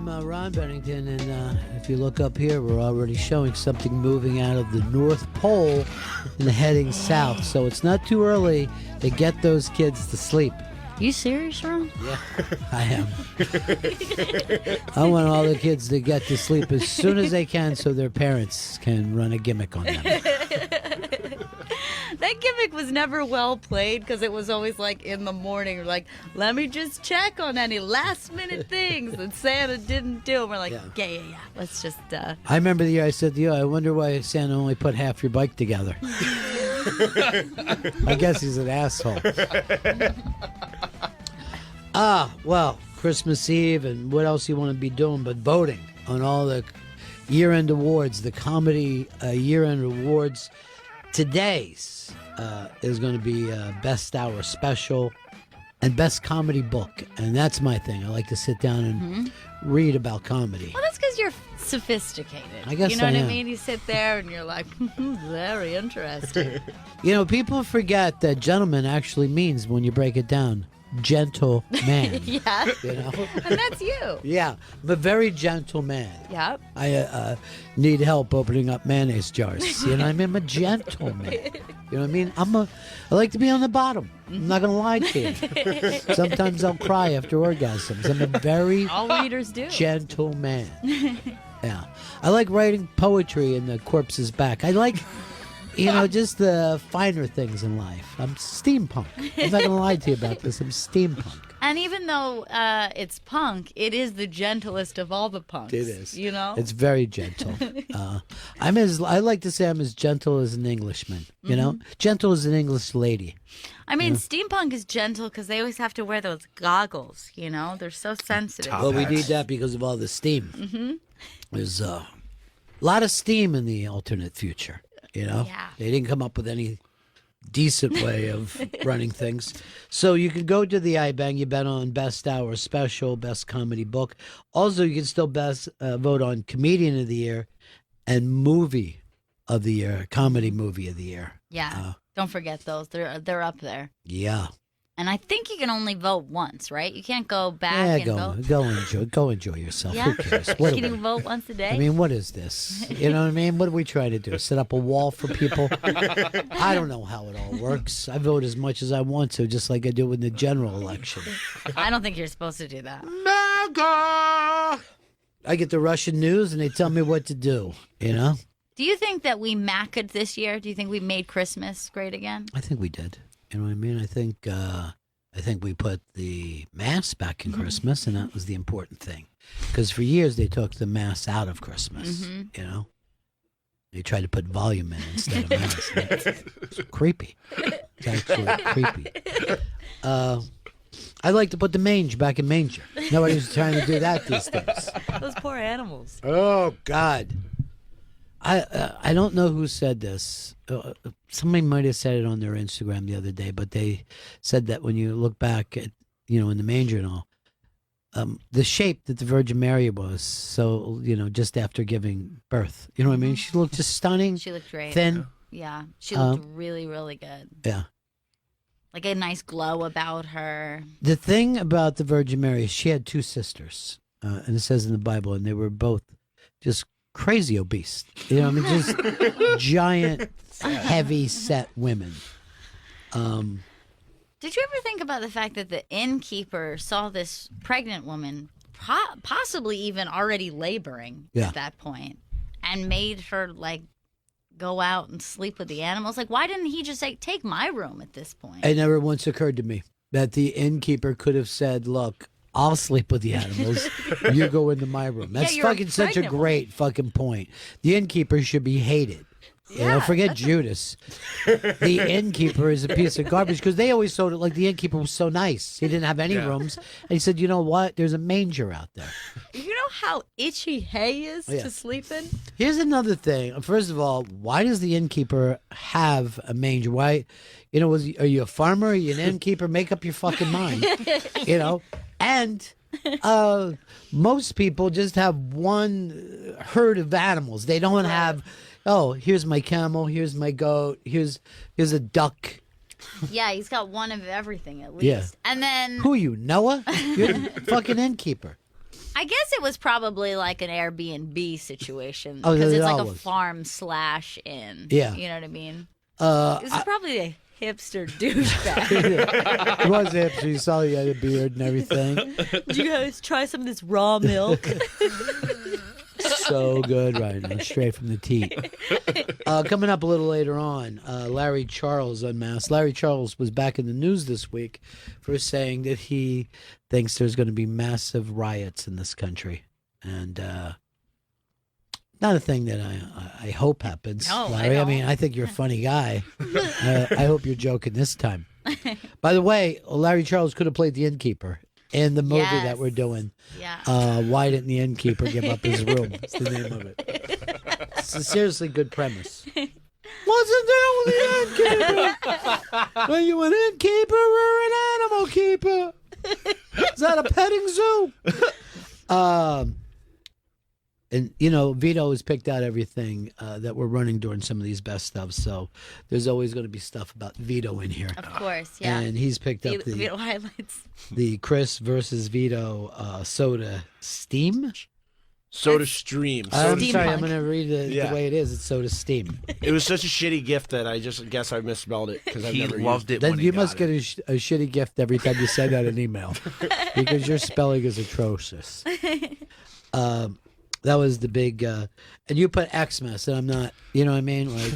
I'm Ron Bennington, and if you look up here, we're already showing something moving out of the North Pole and heading south. So it's not too early to get those kids to sleep. You serious, Ron? Yeah, I am. I want all the kids to get to sleep as soon as they can so their parents can run a gimmick on them. That gimmick was never well played because it was always like in the morning, like, let me just check on any last minute things that Santa didn't do. And we're like, yeah. Let's just. I remember the year I said to you, I wonder why Santa only put half your bike together. I guess he's an asshole. Well, Christmas Eve, and what else you want to be doing but voting on all the year-end awards, the comedy year-end awards. Today's is going to be Best Hour Special and Best Comedy Book, and that's my thing. I like to sit down and read about comedy. Well, that's because you're sophisticated. I guess you know I what am. I mean? You sit there and you're like, very interesting. You know, people forget that gentleman actually means, when you break it down, gentle man. Yeah. You know? And that's you. Yeah, I'm a very gentle man. Yep. I need help opening up mayonnaise jars. You know what I mean? I'm a gentle man. You know what I mean? I like to be on the bottom. I'm not going to lie to you. Sometimes I'll cry after orgasms. I'm a very All readers do. gentle man. Yeah. I like writing poetry in the corpse's back. I like... You know, just the finer things in life. I'm steampunk. I'm not going to lie to you about this. I'm steampunk. And even though it's punk, it is the gentlest of all the punks. It is. You know? It's very gentle. I like to say I'm as gentle as an Englishman. You know? Gentle as an English lady. I mean, steampunk is gentle because they always have to wear those goggles, you know? They're so sensitive. Well, we need that because of all the steam. There's a lot of steam in the alternate future. You know, They didn't come up with any decent way of running things. So you can go to the iBang. You bet on Best Hour Special, Best Comedy Book. Also, you can still vote on Comedian of the Year and Movie of the Year, Comedy Movie of the Year. Yeah. Don't forget those. They're up there. Yeah. And I think you can only vote once, right? You can't go back and vote. Go enjoy yourself. Yeah. Who cares? Can you vote once a day? I mean, what is this? You know what I mean? What are we trying to do? Set up a wall for people? I don't know how it all works. I vote as much as I want to, just like I do in the general election. I don't think you're supposed to do that. MAGA! I get the Russian news and they tell me what to do, you know? Do you think that we MACA'd this year? Do you think we made Christmas great again? I think we did. You know what I mean? I think we put the mass back in Christmas, and that was the important thing. Because for years they took the mass out of Christmas. You know, they tried to put volume in instead of mass. It's creepy. It's actually creepy. I like to put the mange back in manger. Nobody's trying to do that these days. Those poor animals. Oh God. I don't know who said this. Somebody might have said it on their Instagram the other day, but they said that when you look back at, you know, in the manger and all, the shape that the Virgin Mary was, so, you know, just after giving birth, you know what I mean? She looked just stunning. She looked great. Thin. Yeah. She looked really, really good. Yeah. Like a nice glow about her. The thing about the Virgin Mary is she had two sisters, and it says in the Bible, and they were both just crazy obese. You know, I mean, just giant, heavy set women. Did you ever think about the fact that the innkeeper saw this pregnant woman, possibly even already laboring at that point, and made her like go out and sleep with the animals? Like, why didn't he just say, take my room at this point? It never once occurred to me that the innkeeper could have said, look, I'll sleep with the animals. You go into my room. That's fucking such a great fucking point. The innkeeper should be hated. You know, forget Judas. The innkeeper is a piece of garbage because they always sold it like the innkeeper was so nice. He didn't have any rooms. And he said, you know what? There's a manger out there. You know how itchy hay is to sleep in? Here's another thing. First of all, why does the innkeeper have a manger? Why, you know, are you a farmer? Are you an innkeeper? Make up your fucking mind. You know? And most people just have one herd of animals. They don't have, oh, here's my camel, here's my goat, here's a duck. Yeah, he's got one of everything at least. Yeah. And then... Who are you, Noah? You're the fucking innkeeper. I guess it was probably like an Airbnb situation. Oh, because it's like always. a farm/inn. Yeah. You know what I mean? This is probably a hipster douchebag. It was hipster. You saw he had a beard and everything. Did you guys try some of this raw milk? So good right now, straight from the teat. Coming up a little later on, Larry Charles unmasked. Larry Charles was back in the news this week for saying that he thinks there's going to be massive riots in this country. And not a thing that I hope happens, No, Larry. I mean, I think you're a funny guy. I hope you're joking this time. By the way, Larry Charles could have played the innkeeper in the movie that we're doing. Yeah. Why didn't the innkeeper give up his room? It's the name of it. It's a seriously good premise. What's the deal with the innkeeper? Are you an innkeeper or an animal keeper? Is that a petting zoo? And, you know, Vito has picked out everything that we're running during some of these best stuff. So there's always going to be stuff about Vito in here. Of course, yeah. And he's picked up the Vito highlights. The Chris versus Vito Soda Steam? Soda Stream. I'm Steampunk. sorry, I'm going to read it the way it is. It's Soda Steam. It was such a shitty gift that I just guess I misspelled it because I never loved it. Then When you he must got get a shitty gift every time you send out an email because your spelling is atrocious. That was the big, and you put Xmas, and I'm not, you know what I mean? Like,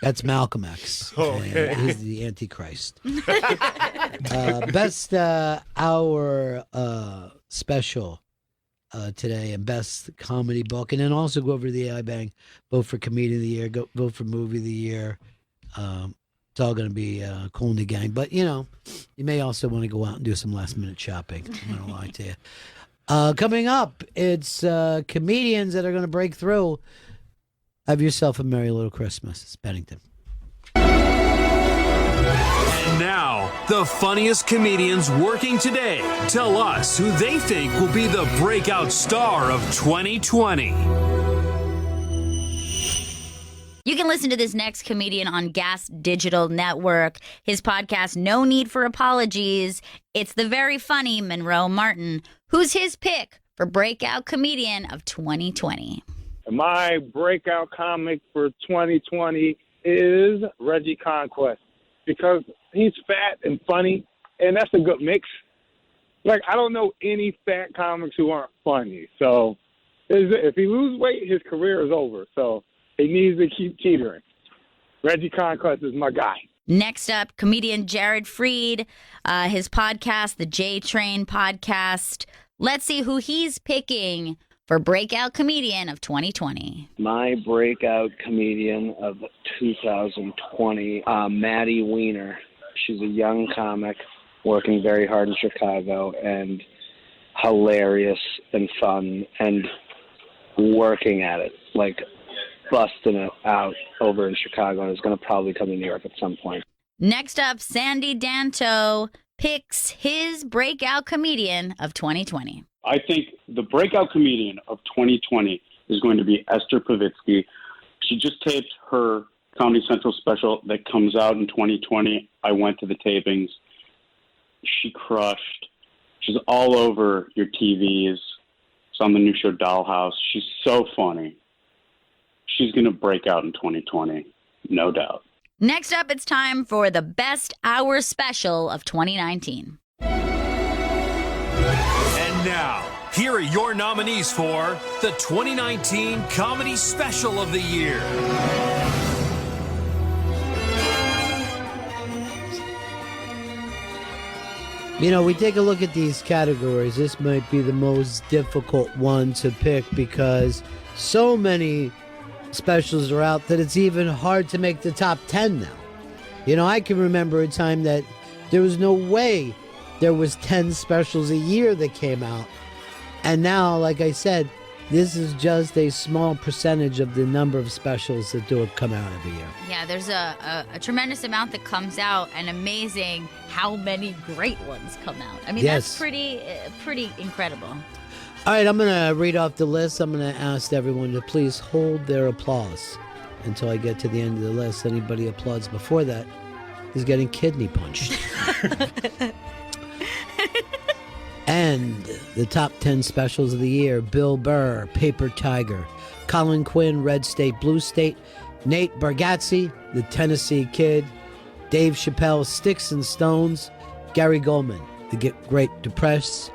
that's Malcolm X. Okay. And he's the Antichrist. Best hour special today, and best comedy book, and then also go over to the iBang, vote for comedian of the year, vote for movie of the year. It's all going to be Cool in the Gang, but you know, you may also want to go out and do some last minute shopping. I'm not gonna lie to you. Coming up, it's comedians that are going to break through. Have yourself a merry little Christmas. It's Bennington. And now, the funniest comedians working today tell us who they think will be the breakout star of 2020. You can listen to this next comedian on Gas Digital Network. His podcast, No Need for Apologies. It's the very funny Monroe Martin, who's his pick for breakout comedian of 2020. My breakout comic for 2020 is Reggie Conquest because he's fat and funny, and that's a good mix. Like, I don't know any fat comics who aren't funny. So if he loses weight, his career is over. So he needs to keep teetering. Reggie Conquest is my guy. Next up, comedian Jared Freed, his podcast, the J Train Podcast. Let's see who he's picking for breakout comedian of 2020. My breakout comedian of 2020, Maddie Weiner. She's a young comic working very hard in Chicago and hilarious and fun and working at it, like busting it out over in Chicago, and is going to probably come to New York at some point. Next up, Sandy Danto picks his breakout comedian of 2020. I think the breakout comedian of 2020 is going to be Esther Pavitsky. She just taped her Comedy Central special that comes out in 2020. I went to the tapings. She crushed. She's all over your TVs. It's on the new show Dollhouse. She's so funny. She's going to break out in 2020, no doubt. Next up, it's time for the best hour special of 2019. And now, here are your nominees for the 2019 Comedy Special of the Year. You know, we take a look at these categories. This might be the most difficult one to pick because so many specials are out that it's even hard to make the top 10 now. You know, I can remember a time that there was no way there was 10 specials a year that came out. And now, like I said, this is just a small percentage of the number of specials that do come out every year. Yeah, there's a tremendous amount that comes out, and amazing how many great ones come out. I mean, Yes. that's pretty incredible. All right, I'm going to read off the list. I'm going to ask everyone to please hold their applause until I get to the end of the list. Anybody applauds before that is getting kidney punched. And the top 10 specials of the year: Bill Burr, Paper Tiger; Colin Quinn, Red State, Blue State; Nate Bargatze, The Tennessee Kid; Dave Chappelle, Sticks and Stones; Gary Goldman, The Great Depressed;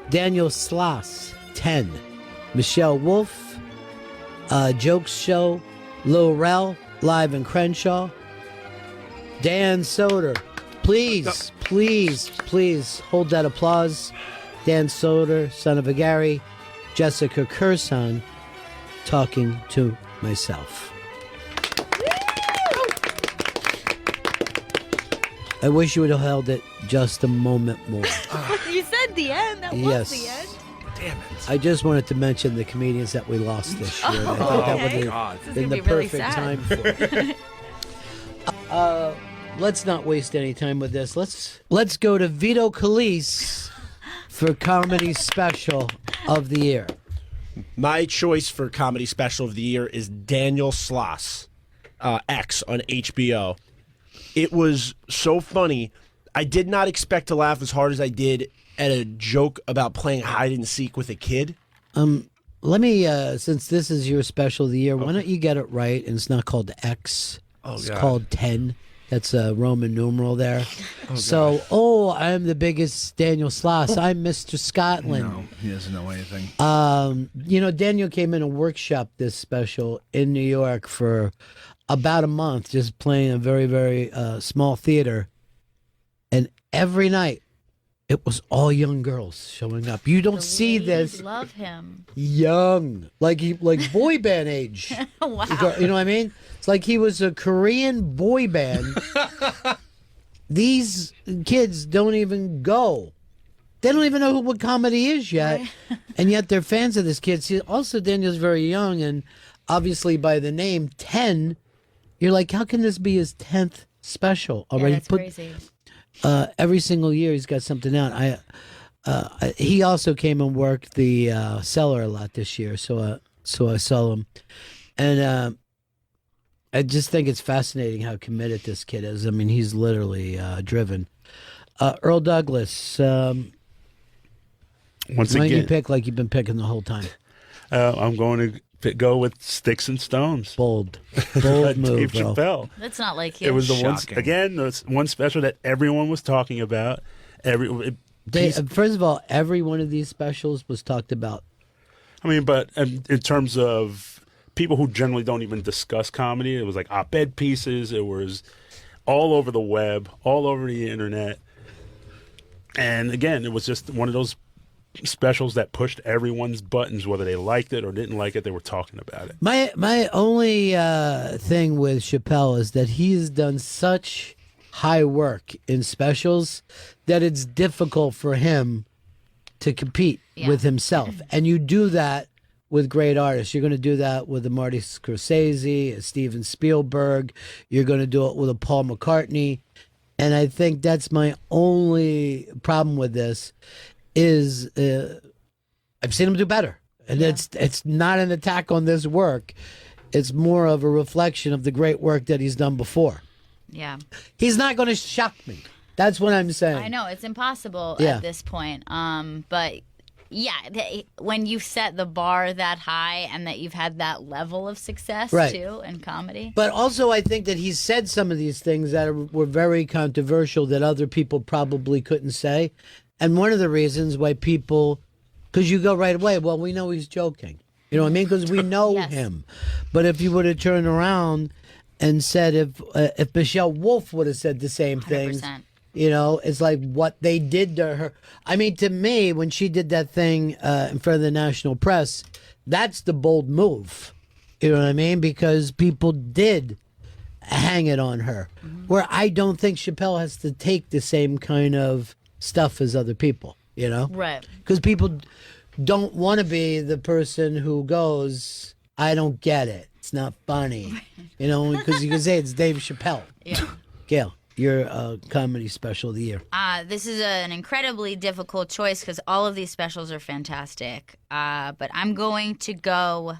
Daniel Sloss, 10; Michelle Wolf, Jokes Show; Lil Rel, Live in Crenshaw; Dan Soder. Please, please, please hold that applause. Dan Soder, Son of a Gary; Jessica Curson, Talking to Myself. I wish you would have held it just a moment more. You said the end. That was the end. Damn it. I just wanted to mention the comedians that we lost this year. I thought that would have been the perfect time for it. Let's not waste any time with this. Let's go to Vito Calise for Comedy Special of the Year. My choice for Comedy Special of the Year is Daniel Sloss, X on HBO. It was so funny. I did not expect to laugh as hard as I did at a joke about playing hide and seek with a kid. Let me, since this is your special of the year, why don't you get it right? And it's not called X. It's called 10. That's a Roman numeral there. I'm the biggest Daniel Sloss. I'm Mr. Scotland. No, he doesn't know anything. Daniel came in a workshop this special in New York for about a month, just playing a very, very small theater. And every night, it was all young girls showing up. You don't see this. Love him. Young, like boy band age. Wow. You know what I mean? It's like he was a Korean boy band. These kids don't even go. They don't even know what comedy is yet, and yet they're fans of this kid. See, also, Daniel's very young, and obviously by the name 10, you're like, how can this be his 10th special already? Yeah, that's crazy. Every single year he's got something out. He also came and worked the Cellar a lot this year, so I saw him, and I just think it's fascinating how committed this kid is. I mean, he's literally driven. Earl Douglas, once why don't again, you pick like you've been picking the whole time? I'm going to go with Sticks and Stones. Bold Dave move, bro. Chappelle. That's not like him. It was the Shocking. one special that everyone was talking about. First of all, every one of these specials was talked about. I mean, but in terms of people who generally don't even discuss comedy, it was like op-ed pieces. It was all over the web, all over the internet. And again, it was just one of those specials that pushed everyone's buttons, whether they liked it or didn't like it. They were talking about it. My only thing with Chappelle is that he's done such high work in specials that it's difficult for him to compete with himself. And you do that with great artists. You're going to do that with a Marty Scorsese, a Steven Spielberg. You're going to do it with a Paul McCartney. And I think that's my only problem with this is I've seen him do better. And it's not an attack on this work. It's more of a reflection of the great work that he's done before. Yeah. He's not going to shock me. That's what I'm saying. I know, it's impossible at this point. But yeah, when you set the bar that high and that you've had that level of success too in comedy. But also I think that he's said some of these things that were very controversial that other people probably couldn't say. And one of the reasons why people, because you go right away, well, we know he's joking. You know what I mean? Because we know him. But if you would have turned around and said, if Michelle Wolf would have said the same things, 100%. you know, it's like what they did to her. I mean, to me, when she did that thing in front of the national press, that's the bold move. You know what I mean? Because people did hang it on her. Mm-hmm. Where I don't think Chappelle has to take the same kind of stuff as other people, you know? Right. Because people don't want to be the person who goes, I don't get it. It's not funny. You know, because you can say it's Dave Chappelle. Yeah. Gail, your comedy special of the year. This is an incredibly difficult choice because all of these specials are fantastic. But I'm going to go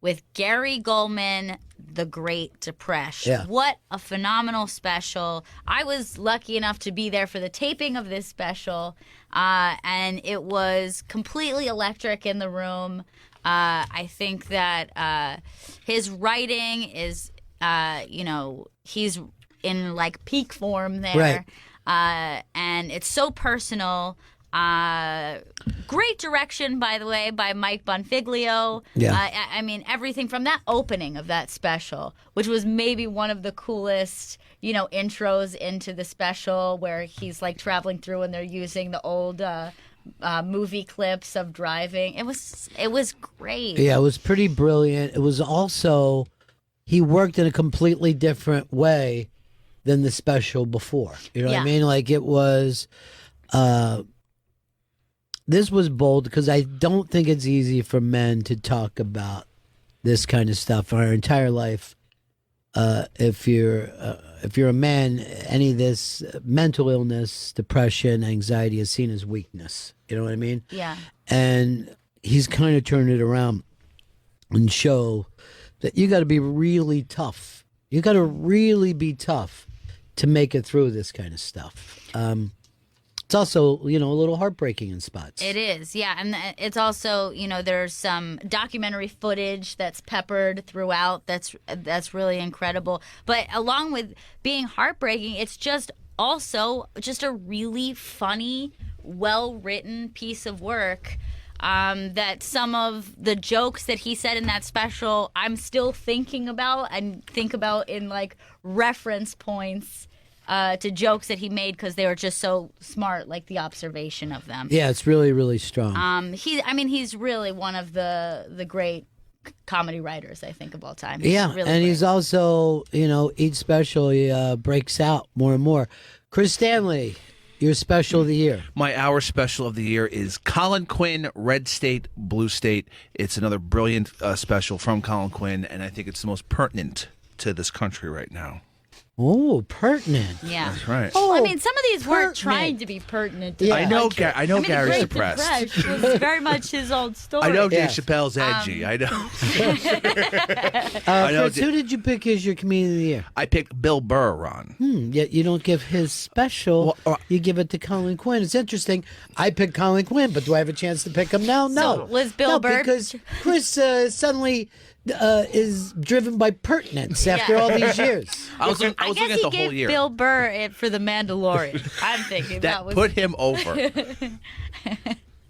with Gary Goldman, The Great Depression. Yeah. What a phenomenal special. I was lucky enough to be there for the taping of this special, and it was completely electric in the room. I think that his writing is, he's in like peak form there. Right. And it's so personal. Great direction, by the way, by Mike Bonfiglio. Yeah. I mean, everything from that opening of that special, which was maybe one of the coolest, intros into the special, where he's like traveling through and they're using the old movie clips of driving. It was great. Yeah, it was pretty brilliant. It was also, he worked in a completely different way than the special before. You know what I mean? Like it was, this was bold because I don't think it's easy for men to talk about this kind of stuff our entire life. If you're a man, any of this mental illness, depression, anxiety is seen as weakness. You know what I mean? Yeah. And he's kind of turned it around and show that you got to be really tough. You got to really be tough to make it through this kind of stuff. It's also, a little heartbreaking in spots. It is, yeah. And it's also, there's some documentary footage that's peppered throughout that's really incredible. But along with being heartbreaking, it's just also just a really funny, well-written piece of work. That some of the jokes that he said in that special, I'm still thinking about and think about in like reference points to jokes that he made because they were just so smart, like the observation of them. Yeah, it's really, really strong. He's really one of the great comedy writers, I think, of all time. Yeah, really and great. he's also, each special he breaks out more and more. Chris Stanley, your special of the year. My hour special of the year is Colin Quinn, Red State, Blue State. It's another brilliant special from Colin Quinn, and I think it's the most pertinent to this country right now. Oh, pertinent. Yeah. That's right. Oh, I mean, some of these weren't pertinent. trying to be pertinent. To Yeah. I know. the I know. Gary's Great depressed. Depression was very much his old story. I know Yeah. Dave Chappelle's edgy. I know. Chris, who did you pick as your comedian of the year? I picked Bill Burr, Ron. Yet you don't give his special. You give it to Colin Quinn. It's interesting. I picked Colin Quinn, but do I have a chance to pick him now? No. So, was Bill Burr- because Chris suddenly is driven by pertinence after all these years. I was looking I at guess the he whole gave year. Bill Burr it for The Mandalorian. I'm thinking that was put him over. And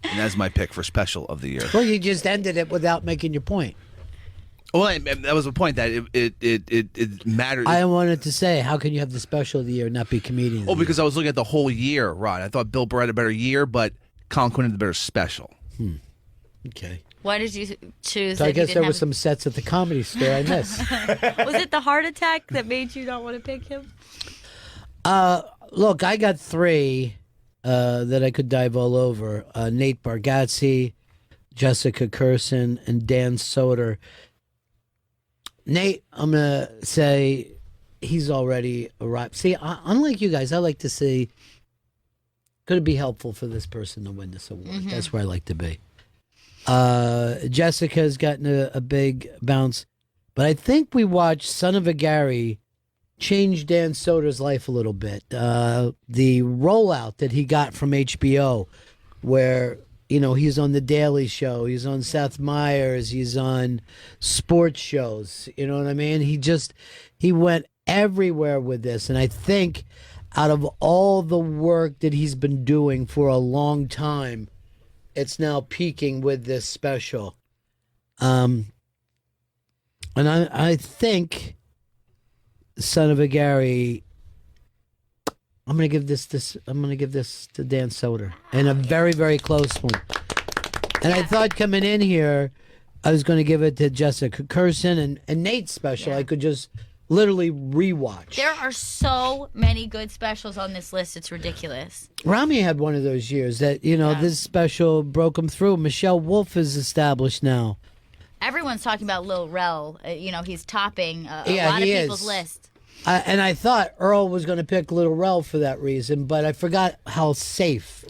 that's my pick for special of the year. Well, you just ended it without making your point. Well, that was the point that it mattered. I wanted to say, how can you have the special of the year and not be comedian of the because I was looking at the whole year, Ron. I thought Bill Burr had a better year, but Colin Quinn had a better special. year? Okay. Why did you choose? So I that guess he there didn't were some sets at the Comedy Store I missed. Was it the heart attack that made you not want to pick him? Look, I got three that I could dive all over. Nate Bargatze, Jessica Curson, and Dan Soder. Nate, I'm going to say he's already arrived. See, unlike you guys, I like to see, could it be helpful for this person to win this award? Mm-hmm. That's where I like to be. Jessica's gotten a big bounce. But I think we watched Son of a Gary change Dan Soder's life a little bit. The rollout that he got from HBO, where, he's on The Daily Show, he's on Seth Meyers, he's on sports shows. You know what I mean? He went everywhere with this. And I think out of all the work that he's been doing for a long time, it's now peaking with this special. And I think Son of a Gary, I'm gonna give this to Dan Soder. And a very, very close one. And I thought coming in here I was gonna give it to Jessica Curson and Nate's special. I could just literally rewatch. There are so many good specials on this list. It's ridiculous. Rami had one of those years that, this special broke him through. Michelle Wolf is established now. Everyone's talking about Lil Rel. He's topping a Yeah, lot of he people's is. list. And I thought Earl was going to pick Little Rel for that reason, but I forgot how safe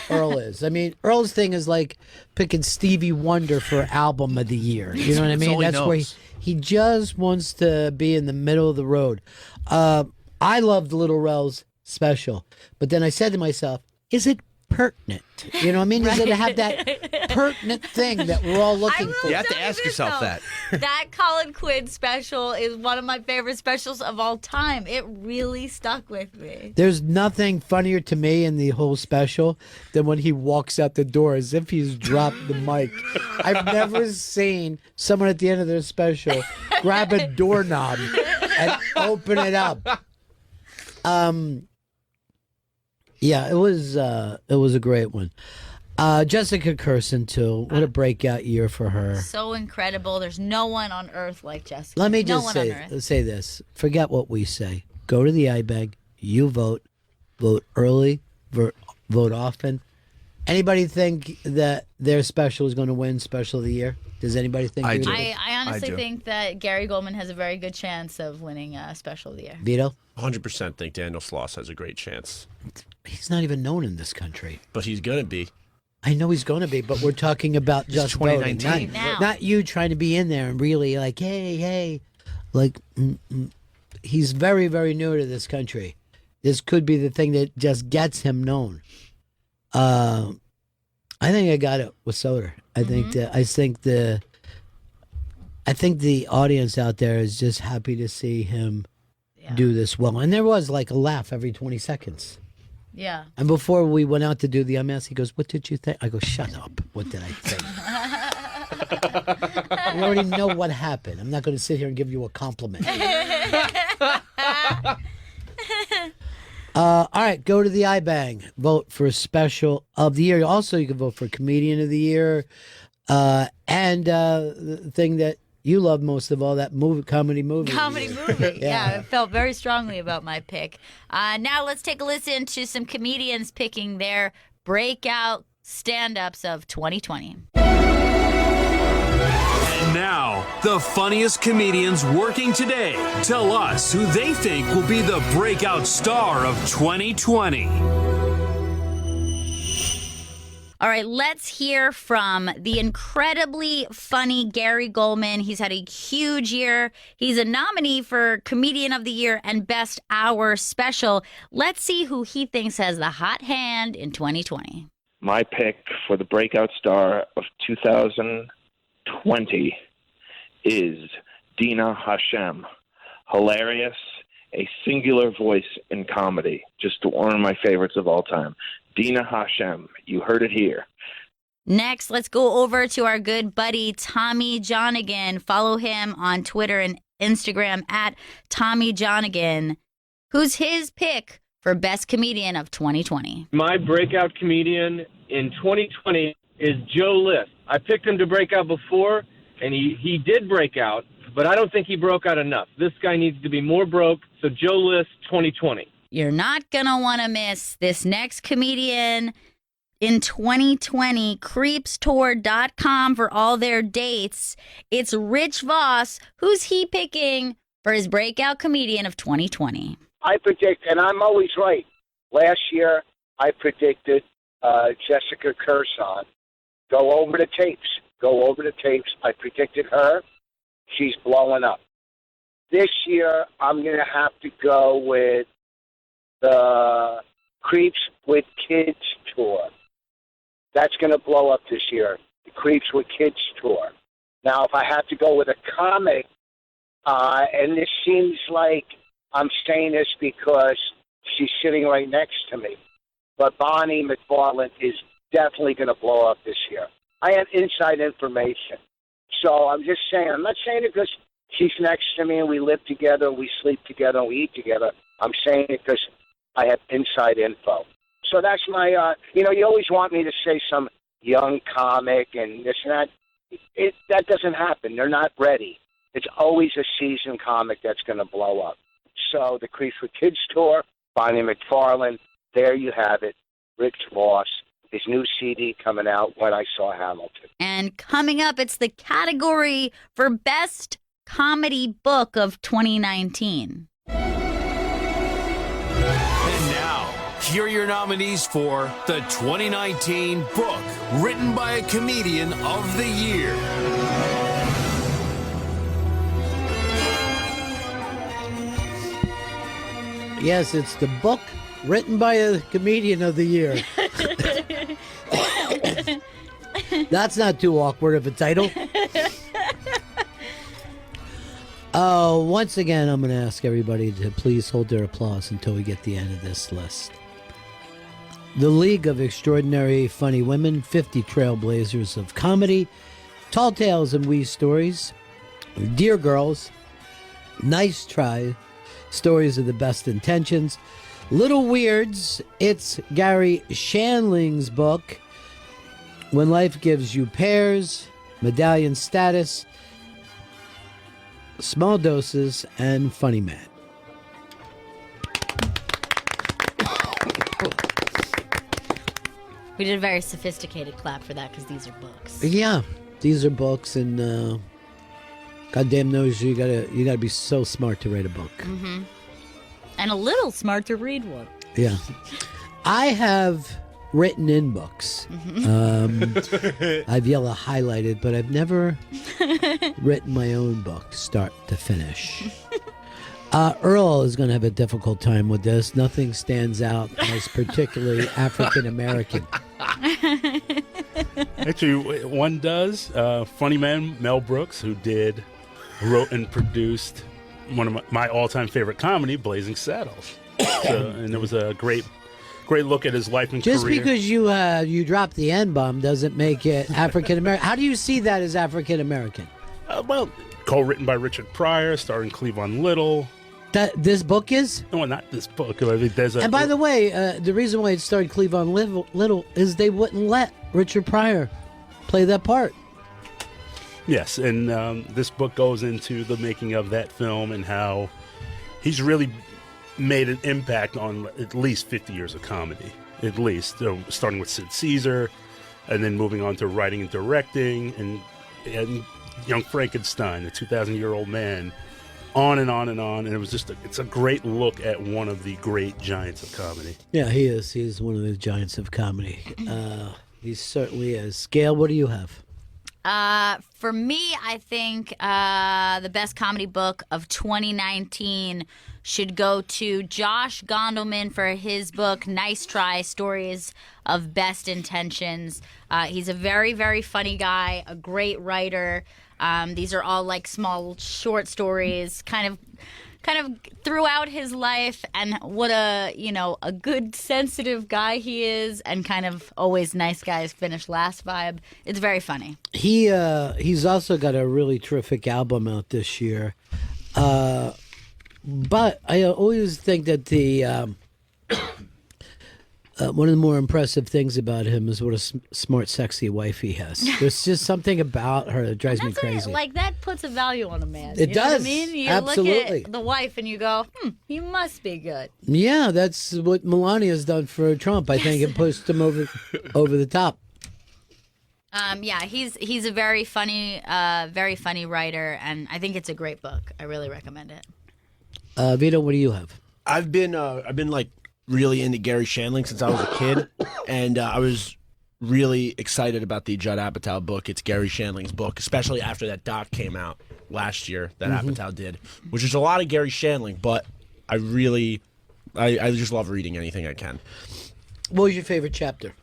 Earl is. I mean, Earl's thing is like picking Stevie Wonder for album of the year. You know what I mean? That's where he just wants to be in the middle of the road. I loved Little Rel's special, but then I said to myself, is it pertinent? You know what I mean? Does it have that pertinent thing that we're all looking for? You have to ask yourself that. That Colin Quinn special is one of my favorite specials of all time. It really stuck with me. There's nothing funnier to me in the whole special than when he walks out the door as if he's dropped the mic. I've never seen someone at the end of their special grab a doorknob and open it up. Yeah, it was a great one. Jessica Kirson too. What a breakout year for her. So incredible. There's no one on earth like Jessica. Let me just say this. Forget what we say. Go to the iBank. You vote. Vote early. Vote often. Anybody think that their special is going to win Special of the Year? Does anybody think? I do. I honestly think that Gary Goldman has a very good chance of winning Special of the Year. Vito? 100% think Daniel Sloss has a great chance. He's not even known in this country. But he's going to be. I know he's going to be, but we're talking about just 2019. voting. Not you trying to be in there and really like, hey. Like, he's very, very new to this country. This could be the thing that just gets him known. I think I got it with Soder. I think the audience out there is just happy to see him do this well. And there was like a laugh every 20 seconds. Yeah. And before we went out to do the MS, he goes, "What did you think?" I go, "Shut up. What did I think?" We already know what happened. I'm not going to sit here and give you a compliment. All right, go to the iBang. Vote for Special of the Year. Also, you can vote for Comedian of the Year. And the thing that you love most of all, that comedy movie. Comedy movie. Yeah, I felt very strongly about my pick. Now let's take a listen to some comedians picking their breakout stand-ups of 2020. And now, the funniest comedians working today tell us who they think will be the breakout star of 2020. All right, let's hear from the incredibly funny Gary Goldman. He's had a huge year. He's a nominee for Comedian of the Year and Best Hour Special. Let's see who he thinks has the hot hand in 2020. My pick for the breakout star of 2020 is Dina Hashem. Hilarious, a singular voice in comedy. Just one of my favorites of all time. Dina Hashem. You heard it here. Next, let's go over to our good buddy Tommy Johnigan. Follow him on Twitter and Instagram at Tommy Johnigan. Who's his pick for Best Comedian of 2020? My breakout comedian in 2020 is Joe List. I picked him to break out before, and he did break out, but I don't think he broke out enough. This guy needs to be more broke, so Joe List 2020. You're not going to want to miss this next comedian in 2020. Creepstour.com for all their dates. It's Rich Voss. Who's he picking for his breakout comedian of 2020? I predict, and I'm always right. Last year, I predicted Jessica Kirson. Go over the tapes. I predicted her. She's blowing up. This year, I'm going to have to go with the Creeps with Kids tour. That's going to blow up this year. The Creeps with Kids tour. Now, if I have to go with a comic, and this seems like I'm saying this because she's sitting right next to me, but Bonnie McFarlane is definitely going to blow up this year. I have inside information. So I'm just saying, I'm not saying it because she's next to me and we live together, we sleep together, and we eat together. I'm saying it because I have inside info. So that's my, you always want me to say some young comic and this and that. That doesn't happen. They're not ready. It's always a seasoned comic that's going to blow up. So the Creeps with Kids tour, Bonnie McFarlane, there you have it. Rich Voss, his new CD coming out, When I Saw Hamilton. And coming up, it's the category for Best Comedy Book of 2019. And now, Here are your nominees for the 2019 Book Written by a Comedian of the Year. Yes, it's the book written by a comedian of the year. That's not too awkward of a title. Once again, I'm going to ask everybody to please hold their applause until we get the end of this list. The League of Extraordinary Funny Women, 50 Trailblazers of Comedy, Tall Tales and Wee Stories, Dear Girls, Nice Try, Stories of the Best Intentions, Little Weirds, it's Gary Shandling's book, When Life Gives You Pears, Medallion Status, Small Doses, and Funny Man. We did a very sophisticated clap for that because these are books. Yeah, these are books, and goddamn knows you gotta be so smart to write a book. Mm-hmm. And a little smart to read one. Yeah, I have written in books. Mm-hmm. I've yellow highlighted, but I've never written my own book, start to finish. Earl is going to have a difficult time with this. Nothing stands out as particularly African American. Actually, one does. Funny Man, Mel Brooks, who wrote and produced one of my all-time favorite comedy, Blazing Saddles. And it was a great look at his life and Just career. because you dropped the N-bomb doesn't make it African American. How do you see that as African American? Well, co-written by Richard Pryor, starring Cleavon Little. This book is? No, not this book. I think there's a. And by the way, the reason why it starred Cleavon Little is they wouldn't let Richard Pryor play that part. Yes, and this book goes into the making of that film and how he's really made an impact on at least 50 years of comedy, at least. Starting with Sid Caesar, and then moving on to writing and directing, and Young Frankenstein, the 2,000-year-old man, on and on and on. And it's a great look at one of the great giants of comedy. Yeah, he is. He's one of the giants of comedy. He certainly is. Gail, what do you have? For me, I think the best comedy book of 2019 should go to Josh Gondelman for his book, Nice Try, Stories of Best Intentions. He's a very, very funny guy, a great writer. These are all like small short stories, kind of throughout his life, and what a good, sensitive guy he is, and kind of always nice guys finish last vibe. It's very funny. He's also got a really terrific album out this year. But I always think that the one of the more impressive things about him is what a smart, sexy wife he has. There's just something about her that drives me crazy. That puts a value on a man. It you does. Know what I mean? You Absolutely. look at the wife and you go, he must be good. Yeah, that's what Melania's done for Trump. I think it pushed him over the top. Yeah, he's a very funny writer, and I think it's a great book. I really recommend it. Vito, what do you have? I've been like really into Gary Shandling since I was a kid, and I was really excited about the Judd Apatow book. It's Gary Shandling's book, especially after that doc came out last year that Apatow did, which is a lot of Gary Shandling, but I just love reading anything I can. What was your favorite chapter?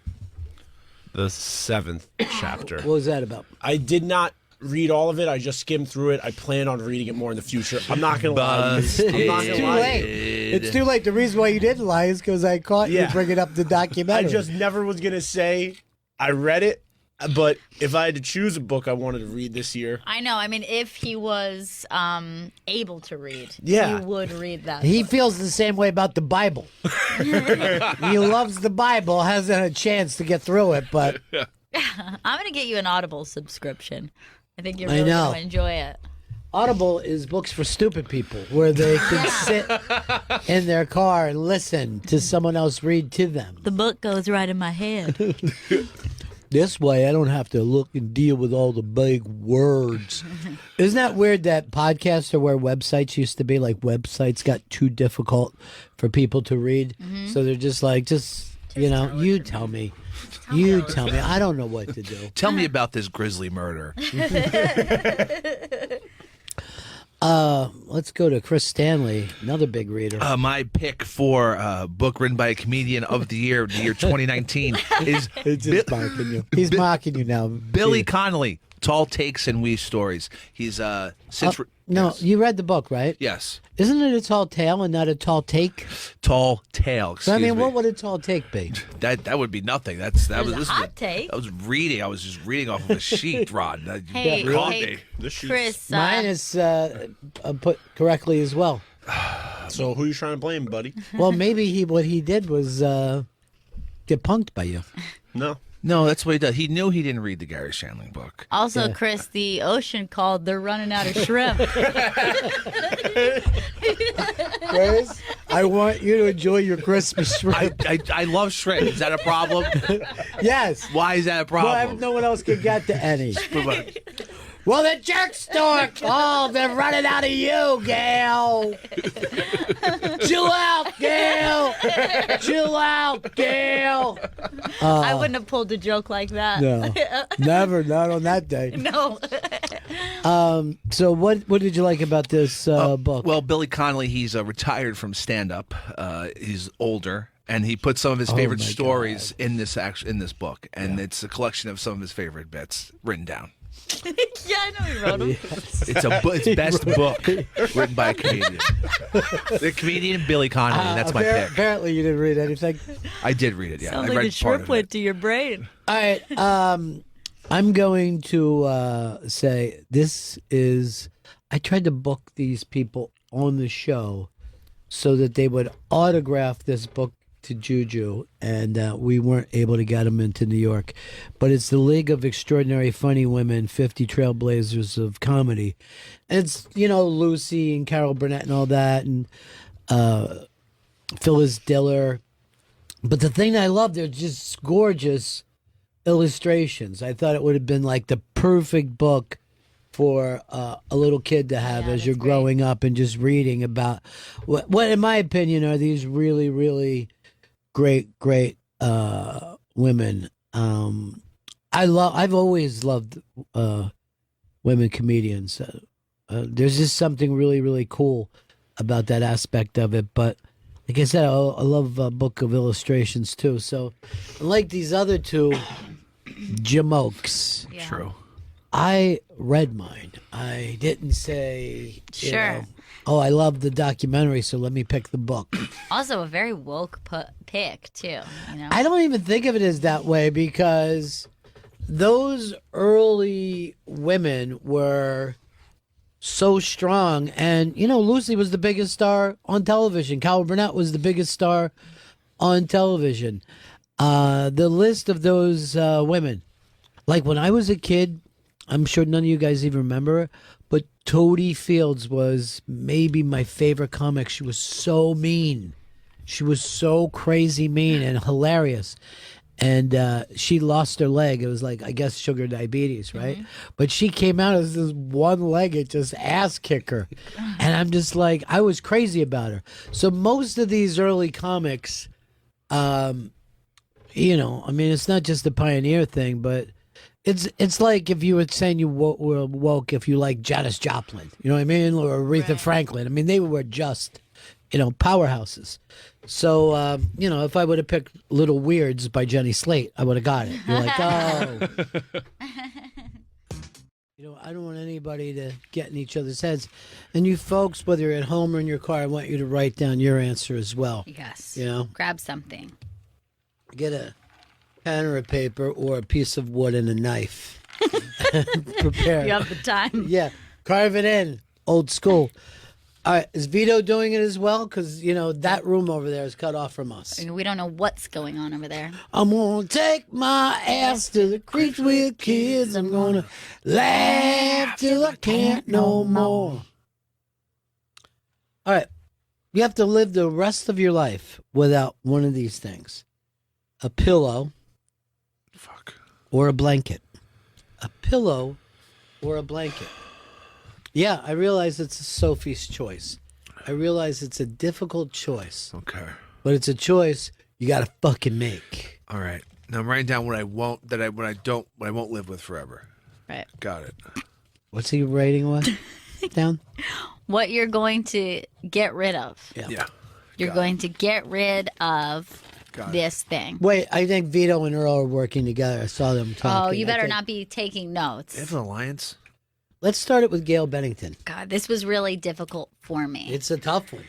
The 7th chapter. What was that about? I did not read all of it. I just skimmed through it. I plan on reading it more in the future. I'm not going to lie. It's too late. It's too late. The reason why you didn't lie is because I caught you bringing up the documentary. I just never was going to say I read it, but if I had to choose a book I wanted to read this year. I know. I mean, if he was able to read, he would read that. He feels the same way about the Bible. He loves the Bible, hasn't had a chance to get through it, but... I'm going to get you an Audible subscription. I think you're really going to enjoy it. Audible is books for stupid people where they can sit in their car and listen to someone else read to them. The book goes right in my head. This way, I don't have to look and deal with all the big words. Isn't that weird that podcasts are where websites used to be? Like websites got too difficult for people to read. So they're just like, you tell me. You tell me. I don't know what to do. Tell me about this grisly murder. Let's go to Chris Stanley, another big reader. My pick for book written by a comedian of the year 2019, is mocking you. He's mocking you now. Billy Connolly, Tall Takes and Wee Stories. He's since yes. You read the book, right? Yes. Isn't it a tall tale and not a tall take? Tall tale. So, what would a tall take be? That would be nothing. That was a hot take. I was reading. I was just reading off of a sheet, Rod. Hey, Chris. Mine is put correctly as well. So who are you trying to blame, buddy? Well, maybe what he did was get punked by you. No, that's what he does. He knew he didn't read the Gary Shandling book. Also, Chris, the ocean called. They're running out of shrimp. Chris, I want you to enjoy your Christmas shrimp. I love shrimp. Is that a problem? Yes. Why is that a problem? Well, no one else can get to any. Well, the jerks store. Oh, they're running out of you, Gail. Chill out, Gail. Chill out, Gail. I wouldn't have pulled a joke like that. No, never. Not on that day. No. So what did you like about this book? Well, Billy Connolly, he's retired from stand-up. He's older. And he put some of his favorite stories in this book. And it's a collection of some of his favorite bits written down. Yeah, I know he wrote them. It's it's best book written by a comedian. The comedian Billy Connolly. That's my pick. Apparently, you didn't read anything. I did read it. Yeah, Sounds I like read the shrimp went to your brain. All right. I'm going to say this is. I tried to book these people on the show so that they would autograph this book to Juju, and we weren't able to get them into New York. But it's the League of Extraordinary Funny Women, 50 Trailblazers of Comedy. And it's, Lucy and Carol Burnett and all that, and Phyllis Diller. But the thing I love, they're just gorgeous illustrations. I thought it would have been like the perfect book for a little kid to have as you're growing up and just reading about what, in my opinion, are these really, really great women. I've always loved women comedians. There's just something really, really cool about that aspect of it. But like I said, I love a book of illustrations too. So like these other two jamokes. Yeah. True. I read mine. I didn't say, Sure. I love the documentary, so let me pick the book. Also, a very woke pick, too. I don't even think of it as that way because those early women were so strong. And, Lucy was the biggest star on television. Carol Burnett was the biggest star on television. The list of those women, like when I was a kid, I'm sure none of you guys even remember it, but Toadie Fields was maybe my favorite comic. She was so mean. She was so crazy mean and hilarious. And she lost her leg. It was like, I guess, sugar diabetes, right? Mm-hmm. But she came out as this one-legged, just ass kicker. And I'm just like, I was crazy about her. So most of these early comics, it's not just the pioneer thing, but It's like if you were saying you were woke if you like Janis Joplin, you know what I mean, or Aretha Franklin. I mean, they were just, powerhouses. So, if I would have picked Little Weirds by Jenny Slate, I would have got it. You're like, oh. I don't want anybody to get in each other's heads. And you folks, whether you're at home or in your car, I want you to write down your answer as well. Yes. Grab something. Get a pen or a paper or a piece of wood and a knife. Prepare. You have the time. Yeah. Carve it in. Old school. All right. Is Vito doing it as well? Because, that room over there is cut off from us. We don't know what's going on over there. I'm going to take my ass to the creeks with kids. I'm going to laugh till I can't no more. All right. You have to live the rest of your life without one of these things. A pillow. or a blanket? A pillow or a blanket? Yeah, I realize it's Sophie's choice. I realize it's a difficult choice. Okay. But it's a choice you got to fucking make. All right. Now I'm writing down what I won't live with forever. Right. Got it. What's he writing what? Down? What you're going to get rid of. Yeah. You're going to get rid of this thing. Wait, I think Vito and Earl are working together. I saw them talking. Oh, you better not be taking notes. They have an alliance? Let's start it with Gail Bennington. God, this was really difficult for me. It's a tough one.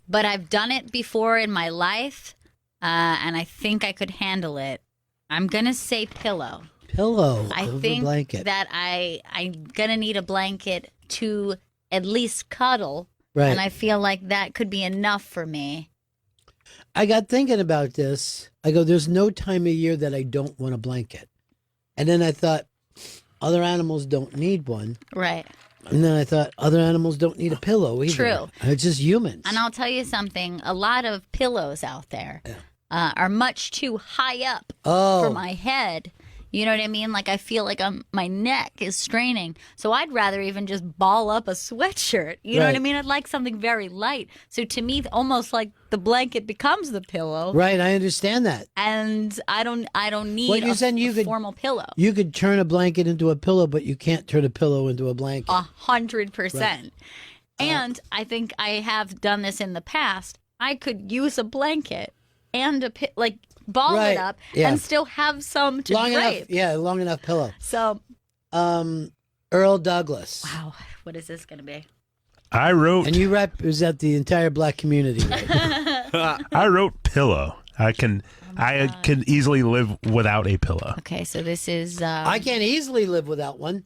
But I've done it before in my life, and I think I could handle it. I'm going to say pillow. Pillow I over think blanket. that I'm going to need a blanket to at least cuddle. Right. And I feel like that could be enough for me. I got thinking about this. I go, there's no time of year that I don't want a blanket. And then I thought, other animals don't need one. Right. And then I thought, other animals don't need a pillow either. True. It's just humans. And I'll tell you something, a lot of pillows out there are much too high up for my head. You know what I mean? Like I feel like my neck is straining. So I'd rather even just ball up a sweatshirt. You know what I mean? I'd like something very light. So to me, almost like the blanket becomes the pillow. Right, I understand that. And I don't need a formal pillow. You could turn a blanket into a pillow, but you can't turn a pillow into a blanket. 100%. Right. And I think I have done this in the past. I could use a blanket and ball it up and still have some to drape. Long enough pillow. So, Earl Douglas. Wow, what is this going to be? I wrote, and you represent the entire black community. Right? I wrote pillow. I can easily live without a pillow. Okay, so this is. I can't easily live without one.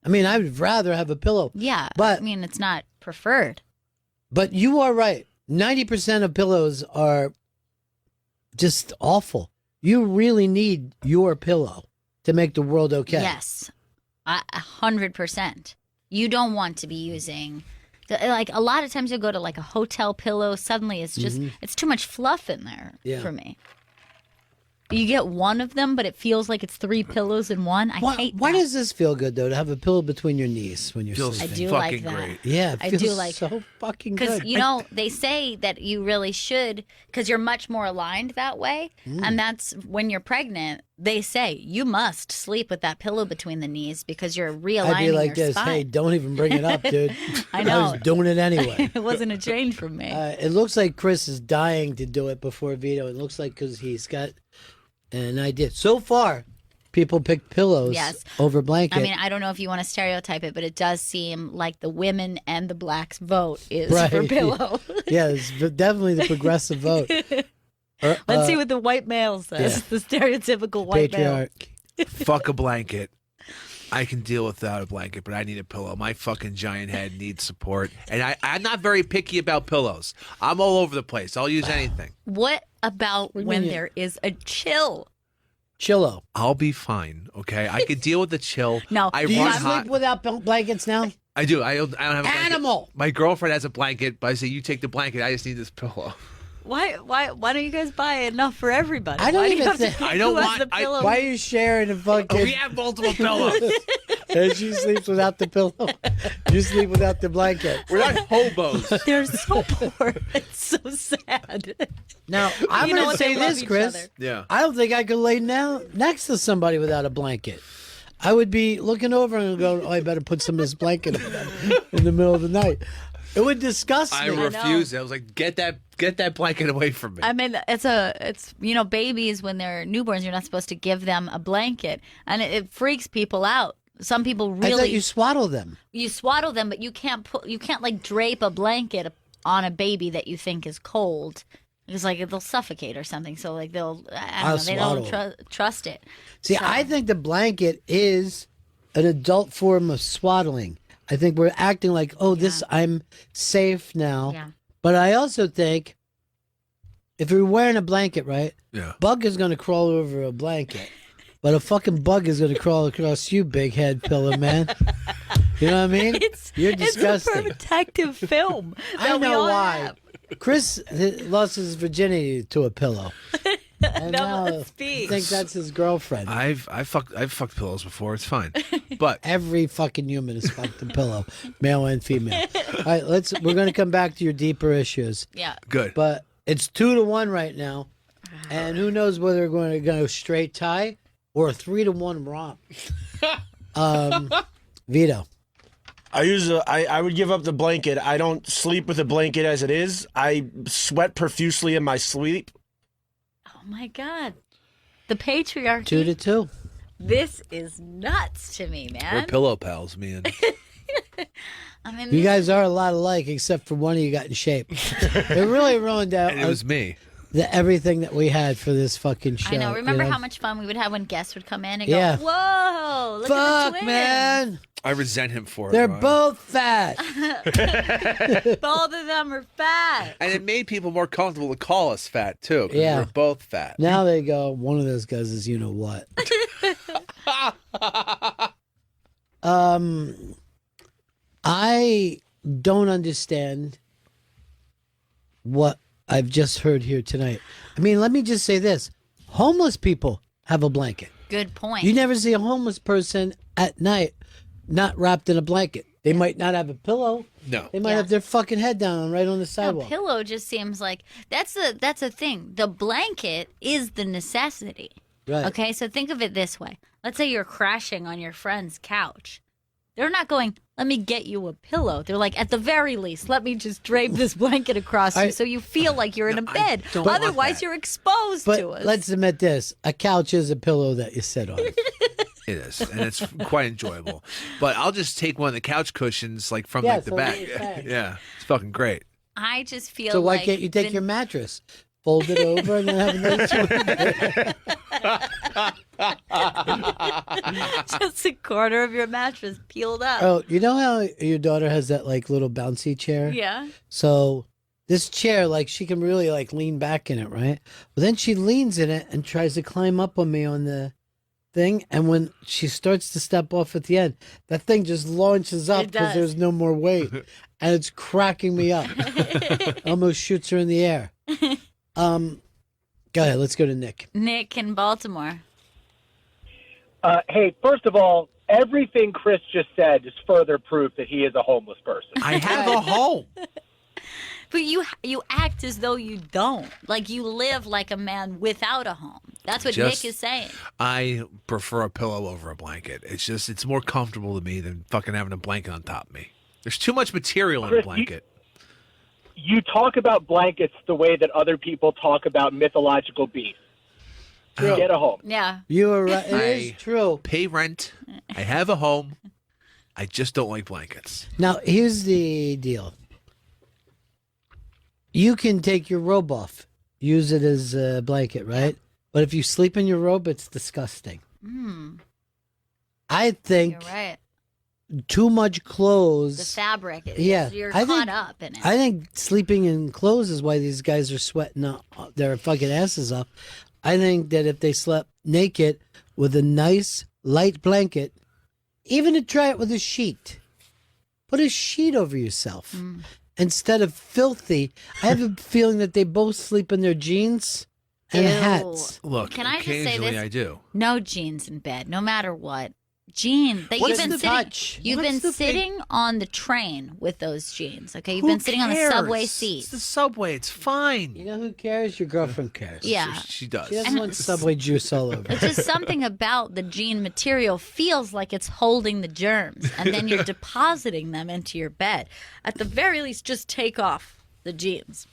I mean, I would rather have a pillow. Yeah, but I mean, it's not preferred. But you are right. 90% of pillows are just awful. You really need your pillow to make the world okay. Yes, 100%. You don't want to be using, like a lot of times you'll go to like a hotel pillow. Suddenly it's just, it's too much fluff in there for me. You get one of them, but it feels like it's 3 pillows in one. I hate that. Why does this feel good, though, to have a pillow between your knees when you're sleeping? I do like that. Great. Yeah, it feels I do like so fucking good. Because, you know, they say that you really should, because you're much more aligned that way. And that's when you're pregnant, they say you must sleep with that pillow between the knees because you're realigning I'd be like your this, spine. hey, don't even bring it up, dude. I know. I was doing it anyway. It wasn't a change from me. It looks like Chris is dying to do it before Vito. It looks like because he's got an idea. So far, people pick pillows over blanket. I mean, I don't know if you want to stereotype it, but it does seem like the women and the blacks vote is for pillow. Yeah, it's definitely the progressive vote. Let's see what the white male says. Yeah. The stereotypical white patriarch. Male. Fuck a blanket. I can deal without a blanket, but I need a pillow. My fucking giant head needs support. And I'm not very picky about pillows. I'm all over the place. I'll use anything. What about when there is a chill? Chillo. I'll be fine, okay? I could deal with the chill. No. Do you sleep without blankets now? I do. I don't have a blanket. Animal! My girlfriend has a blanket, but I say, you take the blanket. I just need this pillow. Why don't you guys buy enough for everybody? I don't even think. I don't want. Why are you sharing a fucking? We have multiple pillows. And she sleeps without the pillow. You sleep without the blanket. We're not hobos. They're so poor. It's so sad. Now I'm going to say this, Chris. Yeah. I don't think I could lay down next to somebody without a blanket. I would be looking over and go, "Oh, I better put some of this blanket in the middle of the night." It would disgust me. I refused it. I was like, get that blanket away from me. I mean, it's babies when they're newborns, you're not supposed to give them a blanket, and it freaks people out. Some people really. I thought you swaddle them. You swaddle them, but you can't like drape a blanket on a baby that you think is cold. It's like they'll suffocate or something. So like they don't trust it. See, I think the blanket is an adult form of swaddling. I think we're acting like, I'm safe now. Yeah. But I also think if you're wearing a blanket, right? Yeah. Bug is going to crawl over a blanket. But a fucking bug is going to crawl across you, big head pillow man. You know what I mean? You're disgusting. It's a protective film. I know why. Chris lost his virginity to a pillow. And now Double I speak. think that's his girlfriend. I've fucked pillows before. It's fine, but Every fucking human has fucked a pillow, male and female. All right, we're going to come back to your deeper issues. Yeah. good. But it's 2-1 right now, and who knows whether we're going to go straight tie or a 3-1 romp. Vito. I would give up the blanket. I don't sleep with a blanket as it is. I sweat profusely in my sleep. Oh my God. The patriarchy. 2-2. This is nuts to me, man. We're pillow pals, me and. I mean, You guys are a lot alike, except for one of you got in shape. It really ruined out. And it was me. Everything that we had for this fucking show. I know. Remember you know? how much fun we would have when guests would come in and Yeah. go, "Whoa, look at Fuck, the twins." man. I resent him for it. They're Ryan. both fat. Both of them are fat. And it made people more comfortable to call us fat too. 'Cause Yeah. we're both fat. Now they go, one of those guys is you know what. I don't understand what I've just heard here tonight. I mean, let me just say this. Homeless people have a blanket. Good point. You never see a homeless person at night not wrapped in a blanket. They might not have a pillow. No. They might have their fucking head down right on the A sidewalk. pillow just seems like that's a thing. The blanket is the necessity. Right. Okay, so think of it this way. Let's say you're crashing on your friend's couch. They're not going, let me get you a pillow. They're like, at the very least, let me just drape this blanket across you so you feel like you're in a bed. don't want Otherwise, that. you're exposed But to us. let's admit this. A couch is a pillow that you sit on. It is, and it's quite enjoyable. But I'll just take one of the couch cushions, like from Yeah, like the so back. what you're saying. Yeah, it's fucking great. I just feel So why like can't you take your mattress, fold it over, and then have a nice just a corner of your mattress peeled up. Oh, you know how your daughter has that like little bouncy chair? Yeah. So this chair, like she can really like lean back in it, right? But then she leans in it and tries to climb up on me on the thing, and when she starts to step off at the end, that thing just launches up It because does. there's no more weight, and it's cracking me up. Almost shoots her in the air. Go ahead. Let's go to Nick. Nick in Baltimore. Hey, first of all, everything Chris just said is further proof that he is a homeless person. I have a home. But you act as though you don't. Like you live like a man without a home. That's what Just- Nick is saying. I prefer a pillow over a blanket. It's more comfortable to me than fucking having a blanket on top of me. There's too much material in a Chris, blanket. You talk about blankets the way that other people talk about mythological beasts. Get a home. Yeah. You are right. It I is true. pay rent. I have a home. I just don't like blankets. Now, here's the deal. You can take your robe off, use it as a blanket, right? But if you sleep in your robe, it's disgusting. I think You're right. too much clothes. The fabric. Yeah, You're I caught think- up in it. I think sleeping in clothes is why these guys are sweating their fucking asses off. I think that if they slept naked with a nice light blanket, even to try it with a sheet, put a sheet over yourself instead of filthy. I have a feeling that they both sleep in their jeans and Ew. hats. Look, Can I just say occasionally this? I do. No jeans in bed, no matter what. Jeans. That What's you've been the sitting. touch? You've What's been the big- sitting on the train with those jeans. Okay, you've Who been sitting on the subway cares? seat. It's the subway. It's fine. You know who cares? Your girlfriend cares. Yeah. She does. She doesn't want subway juice all over. It's just something about the jean material feels like it's holding the germs, and then you're depositing them into your bed. At the very least, just take off the jeans.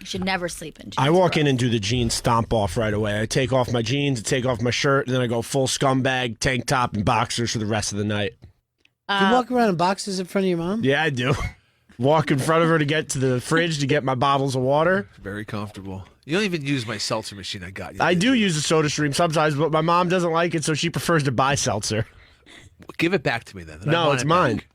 You should never sleep in jeans. I walk bro. in and do the jean stomp off right away. I take off my jeans, take off my shirt, and then I go full scumbag, tank top, and boxers for the rest of the night. Do you walk around in boxes in front of your mom? Yeah, I do. Walk in front of her to get to the fridge to get my bottles of water. Very comfortable. You don't even use my seltzer machine I got you. I do use a soda stream sometimes, but my mom doesn't like it, so she prefers to buy seltzer. Give it back to me then. I No, want it's it mine. back.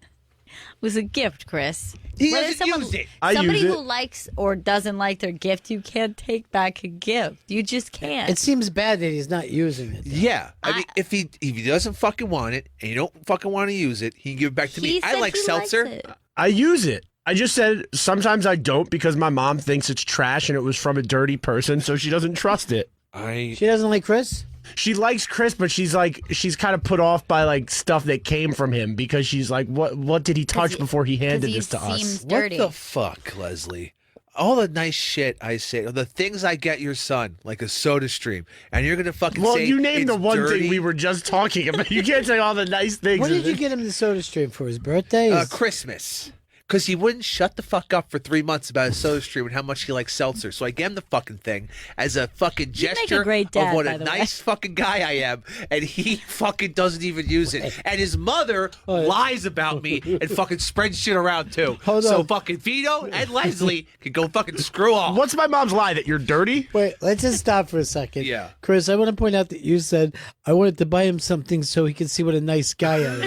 It was a gift, Chris. He Whether doesn't use it. I somebody use it. who likes or doesn't like their gift, you can't take back a gift. You just can't. It seems bad that he's not using it. Yeah, I mean, if he doesn't fucking want it and you don't fucking want to use it, he can give it back to me. He I said like he likes seltzer. it. I use it. I just said sometimes I don't because my mom thinks it's trash and it was from a dirty person, so she doesn't trust it. She doesn't like Chris? She likes Chris, but she's kind of put off by like stuff that came from him because she's like, what did he touch before he handed this to us? Dirty. What the fuck, Leslie? All the nice shit I say, the things I get your son, like a soda stream, and you're gonna fucking say you named it's the one dirty? thing we were just talking about. You can't say all the nice things. What did you get him the soda stream for his birthday? Christmas. Because he wouldn't shut the fuck up for 3 months about his soda stream and how much he likes seltzer. So I gave him the fucking thing as a fucking gesture great dad, of what by a the nice fucking guy I am. And he fucking doesn't even use it. And his mother lies about me and fucking spreads shit around too. So fucking Vito and Leslie can go fucking screw off. What's my mom's lie? That you're dirty? Wait, let's just stop for a second. Yeah. Chris, I want to point out that you said I wanted to buy him something so he could see what a nice guy I am.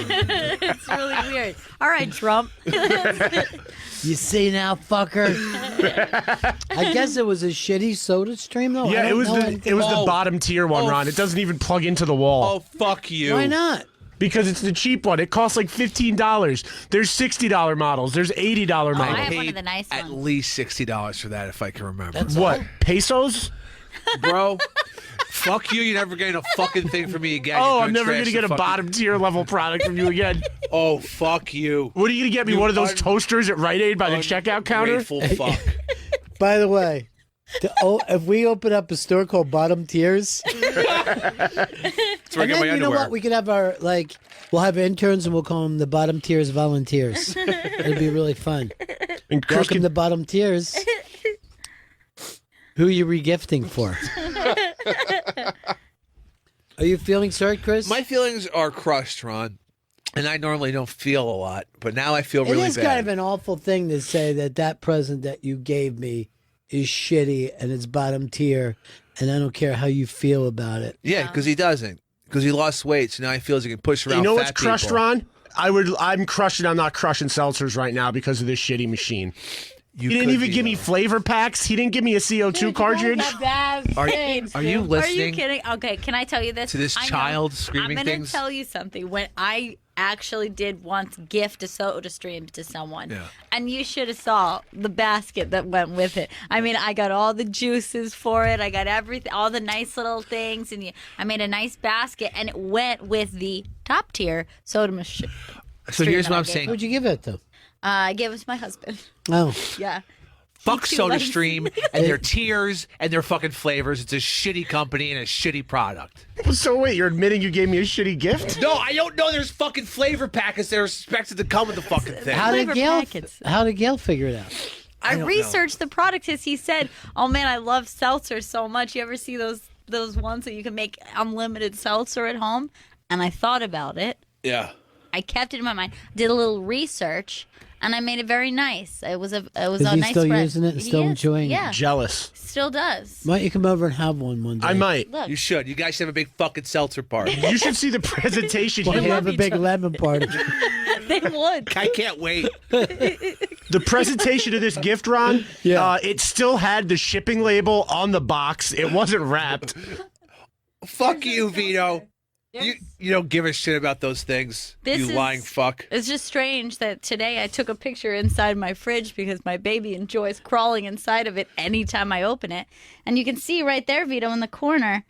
It's really weird. All right, Trump. You see now, fucker? I guess it was a shitty soda stream, though. Yeah, it was the bottom tier one, Ron. It doesn't even plug into the wall. Oh, fuck you. Why not? Because it's the cheap one. It costs like $15. There's $60 models. There's $80 models. I have one of the nice At ones. least $60 for that, if I can remember. What? Pesos? Bro, fuck you. You're never getting a fucking thing from me again. Oh, You're I'm never trash going to the get a fucking- bottom tier level product from you again. Oh, fuck you. What are you going to get me? One of those toasters at Rite Aid by the checkout counter? Grateful fuck. By the way, if we open up a store called Bottom Tiers, That's where I and get then, my you know underwear. what? We could have we'll have interns and we'll call them the Bottom Tiers Volunteers. It'd be really fun. And Chris Welcome to Bottom Tiers. Who are you regifting for? Are you feeling sorry, Chris? My feelings are crushed, Ron. And I normally don't feel a lot, but now I feel really It is bad. kind of an awful thing to say that present that you gave me is shitty and it's bottom tier, and I don't care how you feel about it. Yeah, because he doesn't. Because he lost weight, so now he feels he can push around You know fat what's crushed, people. Ron? I'm crushing. I'm not crushing seltzers right now because of this shitty machine. He didn't could even be, give me though. flavor packs. He didn't give me a CO2 cartridge. Are you Are you listening kidding? Okay, can I tell you this? to this I know. child screaming I'm things? to tell you something. When I actually did once gift a soda stream to someone, Yeah. and you should have saw the basket that went with it. I mean, I got all the juices for it. I got everything, all the nice little things, and I made a nice basket, and it went with the top tier soda machine. So here's what I'm saying. Who'd you give it to? I gave it to my husband. Oh, Yeah. Fuck too Soda likes- Stream and their tiers and their fucking flavors. It's a shitty company and a shitty product. So wait, you're admitting you gave me a shitty gift? No, I don't know. There's fucking flavor packets that are expected to come with the fucking thing. how did Flavor packets. Gail figure it out? I don't researched the product as he said, "Oh man, I love seltzer so much. You ever see those ones that you can make unlimited seltzer at home?" And I thought about it. Yeah. I kept it in my mind. Did a little research, and I made it very nice. It was a Is nice he still spread. using it and He still is. enjoying it? Yeah, Jealous. still does. Why don't you come over and have one day? I might. Look, You should. You guys should have a big fucking seltzer party. You should see the presentation. Why he don't you had. have a big lemon party? they would. I can't wait. The presentation of this gift, Ron, it still had the shipping label on the box. It wasn't wrapped. Fuck you, Vito. You don't give a shit about those things. This you is- lying fuck. It's just strange that today I took a picture inside my fridge because my baby enjoys crawling inside of it anytime I open it. And you can see right there, Vito, in the corner,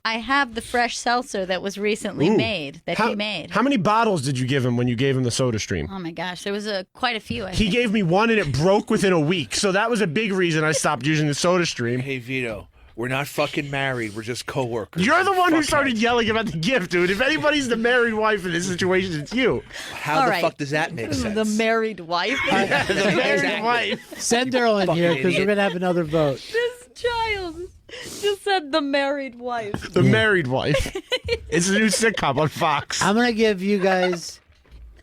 I have the fresh seltzer that was recently made, that he made. How many bottles did you give him when you gave him the Soda Stream? Oh my gosh, there was quite a few. I He think. gave me one and it broke within a week. So that was a big reason I stopped using the Soda Stream. Hey, Vito. We're not fucking married. We're just coworkers. You're the one who Fuckhead. started yelling about the gift, dude. If anybody's the married wife in this situation, it's you. How All the right. fuck does that make sense? The married wife. The married Exactly. wife. Send her in here because we're idiot. gonna have another vote. This child just said the married wife. The married wife. It's a new sitcom on Fox. I'm gonna give you guys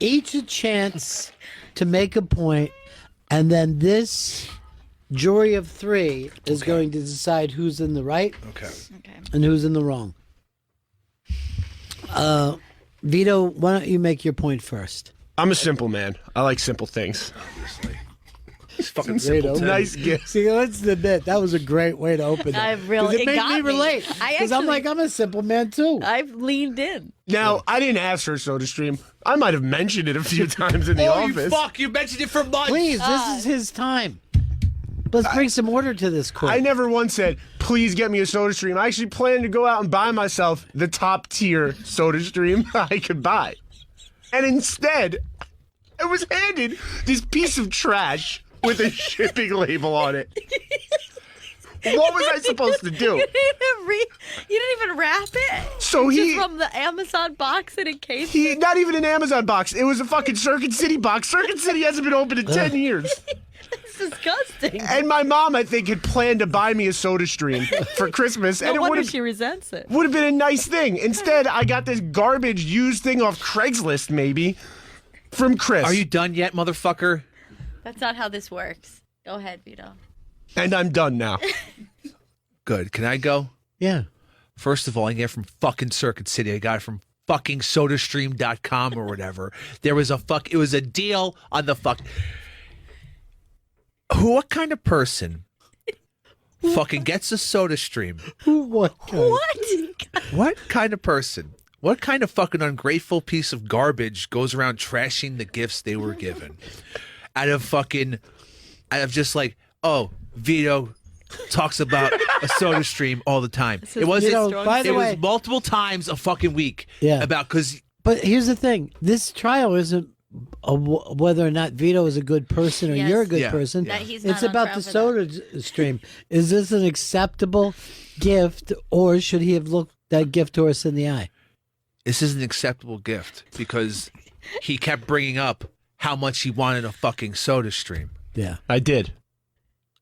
each a chance to make a point, and then this jury of three is going to decide who's in the right Okay. and who's in the wrong. Vito, why don't you make your point first? I'm a simple man. I like simple things. It's fucking Vito, simple. Nice gift. See, let's admit that was a great way to open it. I really- 'Cause it it made got me me. relate. I Because I'm actually- like, I'm a simple man too. I've leaned in. Now, I didn't ask for a Soda Stream. I might have mentioned it a few times in the Oh, you office. fuck. You mentioned it for months. Please, this is his time. Let's bring some order to this court. I never once said, please get me a soda stream. I actually planned to go out and buy myself the top tier soda stream I could buy. And instead, I was handed this piece of trash with a shipping label on it. What was I supposed to do? You didn't even wrap it. So just from the Amazon box in a case. Not even an Amazon box. It was a fucking Circuit City box. Circuit City hasn't been open in 10 years. That's disgusting. And my mom, I think, had planned to buy me a soda stream for Christmas. No and it wonder she resents it. Would have been a nice thing. Instead, I got this garbage used thing off Craigslist, maybe, from Chris. Are you done yet, motherfucker? That's not how this works. Go ahead, Vito. And I'm done now. Good. Can I go? Yeah. First of all, I get it from fucking Circuit City. I got it from fucking SodaStream.com or whatever. There was it was a deal on the fuck. What kind of person fucking gets a Soda Stream? What? What kind of person? What kind of fucking ungrateful piece of garbage goes around trashing the gifts they were given? Out of just like, oh, Vito talks about a Soda Stream all the time. It was multiple times a fucking week. Yeah. But here's the thing: this trial isn't whether or not Vito is a good person or you're a good person. That he's not it's about the Soda Stream. Is this an acceptable gift, or should he have looked that gift horse in the eye? This is an acceptable gift because he kept bringing up how much he wanted a fucking Soda Stream. Yeah, I did.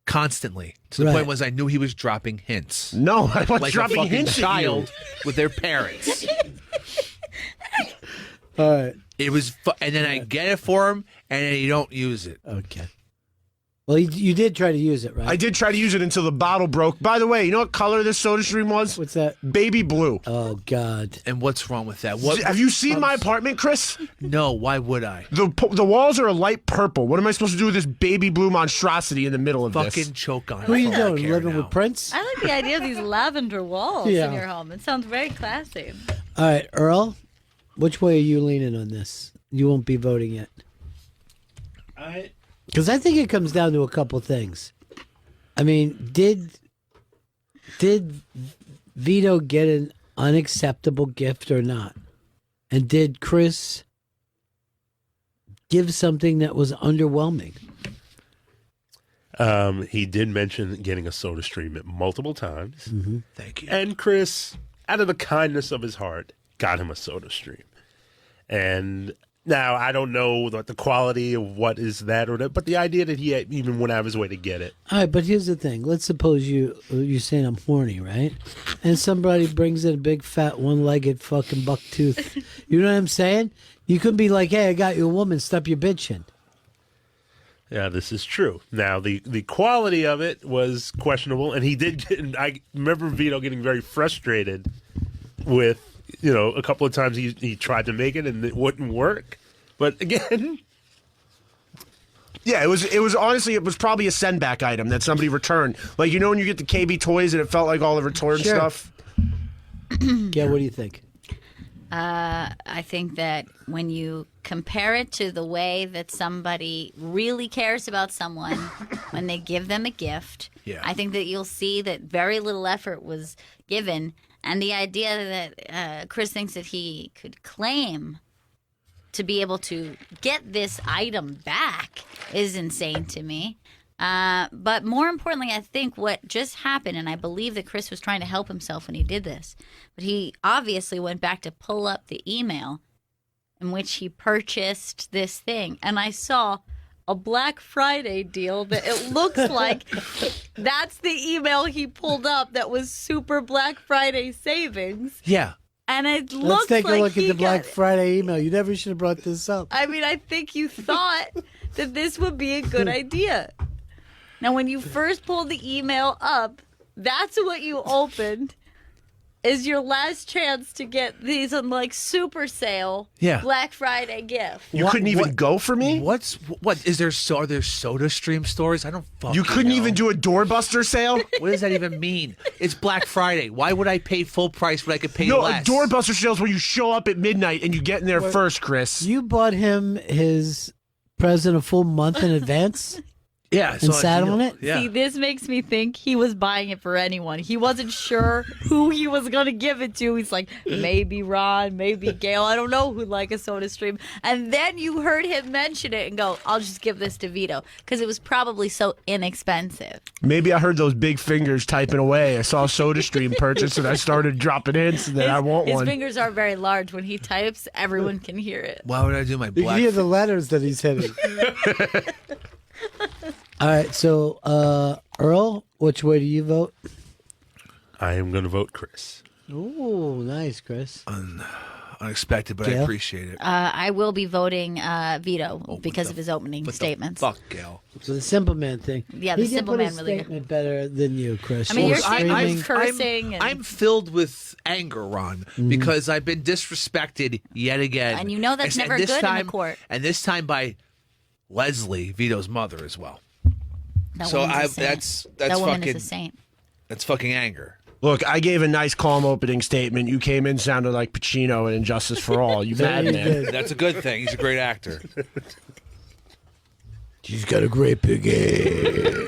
Constantly. To the point was I knew he was dropping hints. No, I wasn't like dropping a fucking hints child with their parents. All right. It was, and then I get it for him, and then you don't use it. Okay. Well, you did try to use it, right? I did try to use it until the bottle broke. By the way, you know what color this Soda Stream was? What's that? Baby blue. Oh, God. And what's wrong with that? Have you seen my apartment, Chris? No, why would I? The walls are a light purple. What am I supposed to do with this baby blue monstrosity in the middle of this? Fucking choke on it. Who are you doing? Living with Prince? I like the idea of these lavender walls in your home. It sounds very classy. All right, Earl, which way are you leaning on this? You won't be voting yet. Because I think it comes down to a couple things. I mean, did Vito get an unacceptable gift or not? And did Chris give something that was underwhelming? He did mention getting a Soda Stream multiple times. Mm-hmm. Thank you. And Chris, out of the kindness of his heart, got him a Soda Stream. And now, I don't know what the quality of what is that or that, but the idea that he even went out of his way to get it. All right, but here's the thing. Let's suppose you're saying I'm horny, right? And somebody brings in a big, fat, one-legged fucking buck tooth. You know what I'm saying? You could be like, hey, I got you a woman. Stop your bitching. Yeah, this is true. Now, the quality of it was questionable, and he did get, I remember Vito getting very frustrated with, a couple of times he tried to make it and it wouldn't work. But again, yeah, it was honestly, it was probably a send back item that somebody returned. Like, when you get the KB toys and it felt like all the return stuff. Yeah, what do you think? I think that when you compare it to the way that somebody really cares about someone when they give them a gift, I think that you'll see that very little effort was given. And the idea that Chris thinks that he could claim to be able to get this item back is insane to me. But more importantly, I think what just happened, and I believe that Chris was trying to help himself when he did this, but he obviously went back to pull up the email in which he purchased this thing. And I saw a Black Friday deal that it looks like that's the email he pulled up that was super Black Friday savings. Yeah. And it looks Let's take like a look at the Black Friday email. You never should have brought this up. I mean, I think you thought that this would be a good idea. Now, when you first pulled the email up, that's what you opened. Is your last chance to get these on super sale Black Friday gift. You couldn't even go for me? What is there? Are there Soda Stream stores? I don't fucking You couldn't know. even do a doorbuster sale? What does that even mean? It's Black Friday. Why would I pay full price when I could pay No, less? a doorbuster sale is where you show up at midnight and you get in there first, Chris. You bought him his present a full month in advance? Yeah, and sat on it. Yeah. See, this makes me think he was buying it for anyone. He wasn't sure who he was going to give it to. He's like, maybe Ron, maybe Gail. I don't know who'd like a soda stream. And then you heard him mention it and go, I'll just give this to Vito because it was probably so inexpensive. Maybe I heard those big fingers typing away. I saw a soda stream purchase and I started dropping hints that I want His one. fingers are very large. When he types, everyone can hear it. Why would I do my You black? can hear the letters that he's hitting. All right, so Earl, which way do you vote? I am going to vote Chris. Ooh, nice, Chris. Unexpected, but I Gail? appreciate it. I will be voting Vito because of his opening statements. Fuck, Gail. So the Simple Man thing. Yeah, he the did Simple put Man his really good. statement better than you, Chris. I mean, You you're were screaming. cursing. and- I'm filled with anger, Ron, because I've been disrespected yet again. And you know that's never this good in time, the court. And this time by Leslie, Vito's mother, as well. That So woman's a I saint. that's that woman fucking is a saint. that's fucking anger. Look, I gave a nice, calm opening statement. You came in sounded like Pacino in Injustice for All. You madman. That's a good thing. He's a great actor. She's got a great big ass.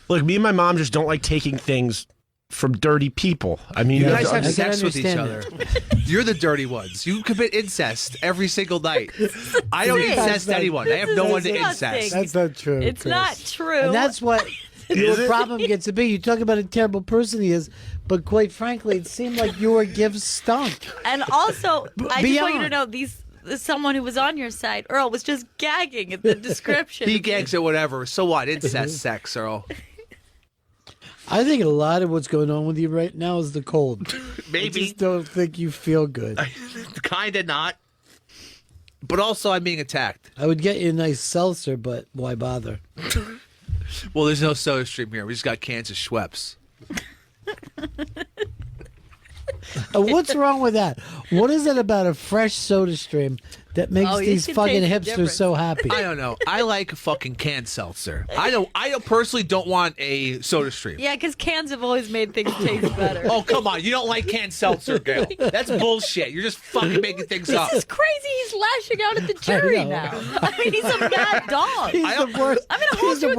Look, me and my mom just don't like taking things from dirty people. I mean, You guys I have can sex with each understand other. You're the dirty ones. You commit incest every single night. I don't That's incest not- anyone. I have no one to disgusting. incest. That's not true. It's Chris. not true. And that's what your problem gets to be. You talk about a terrible person he is, but quite frankly, it seemed like your gifts stunk. And also, I just want you to beyond. know someone who was on your side, Earl, was just gagging at the description. He gags at whatever. So what? Incest sex, Earl. I think a lot of what's going on with you right now is the cold. I Maybe. just don't think you feel good. Kinda not. But also I'm being attacked. I would get you a nice seltzer, but why bother? Well, there's no soda stream here. We just got cans of Schweppes. What's wrong with that? What is it about a fresh soda stream that makes Oh, you these can fucking taste the hipsters difference. so happy? I don't know. I like fucking canned seltzer. I personally don't want a soda stream. Yeah, because cans have always made things taste better. Oh, come on. You don't like canned seltzer, Gail. That's bullshit. You're just fucking making things up. This is crazy. He's lashing out at the jury know. now. I mean, he's a mad dog. He's the worst. I'm going to hold he's you the in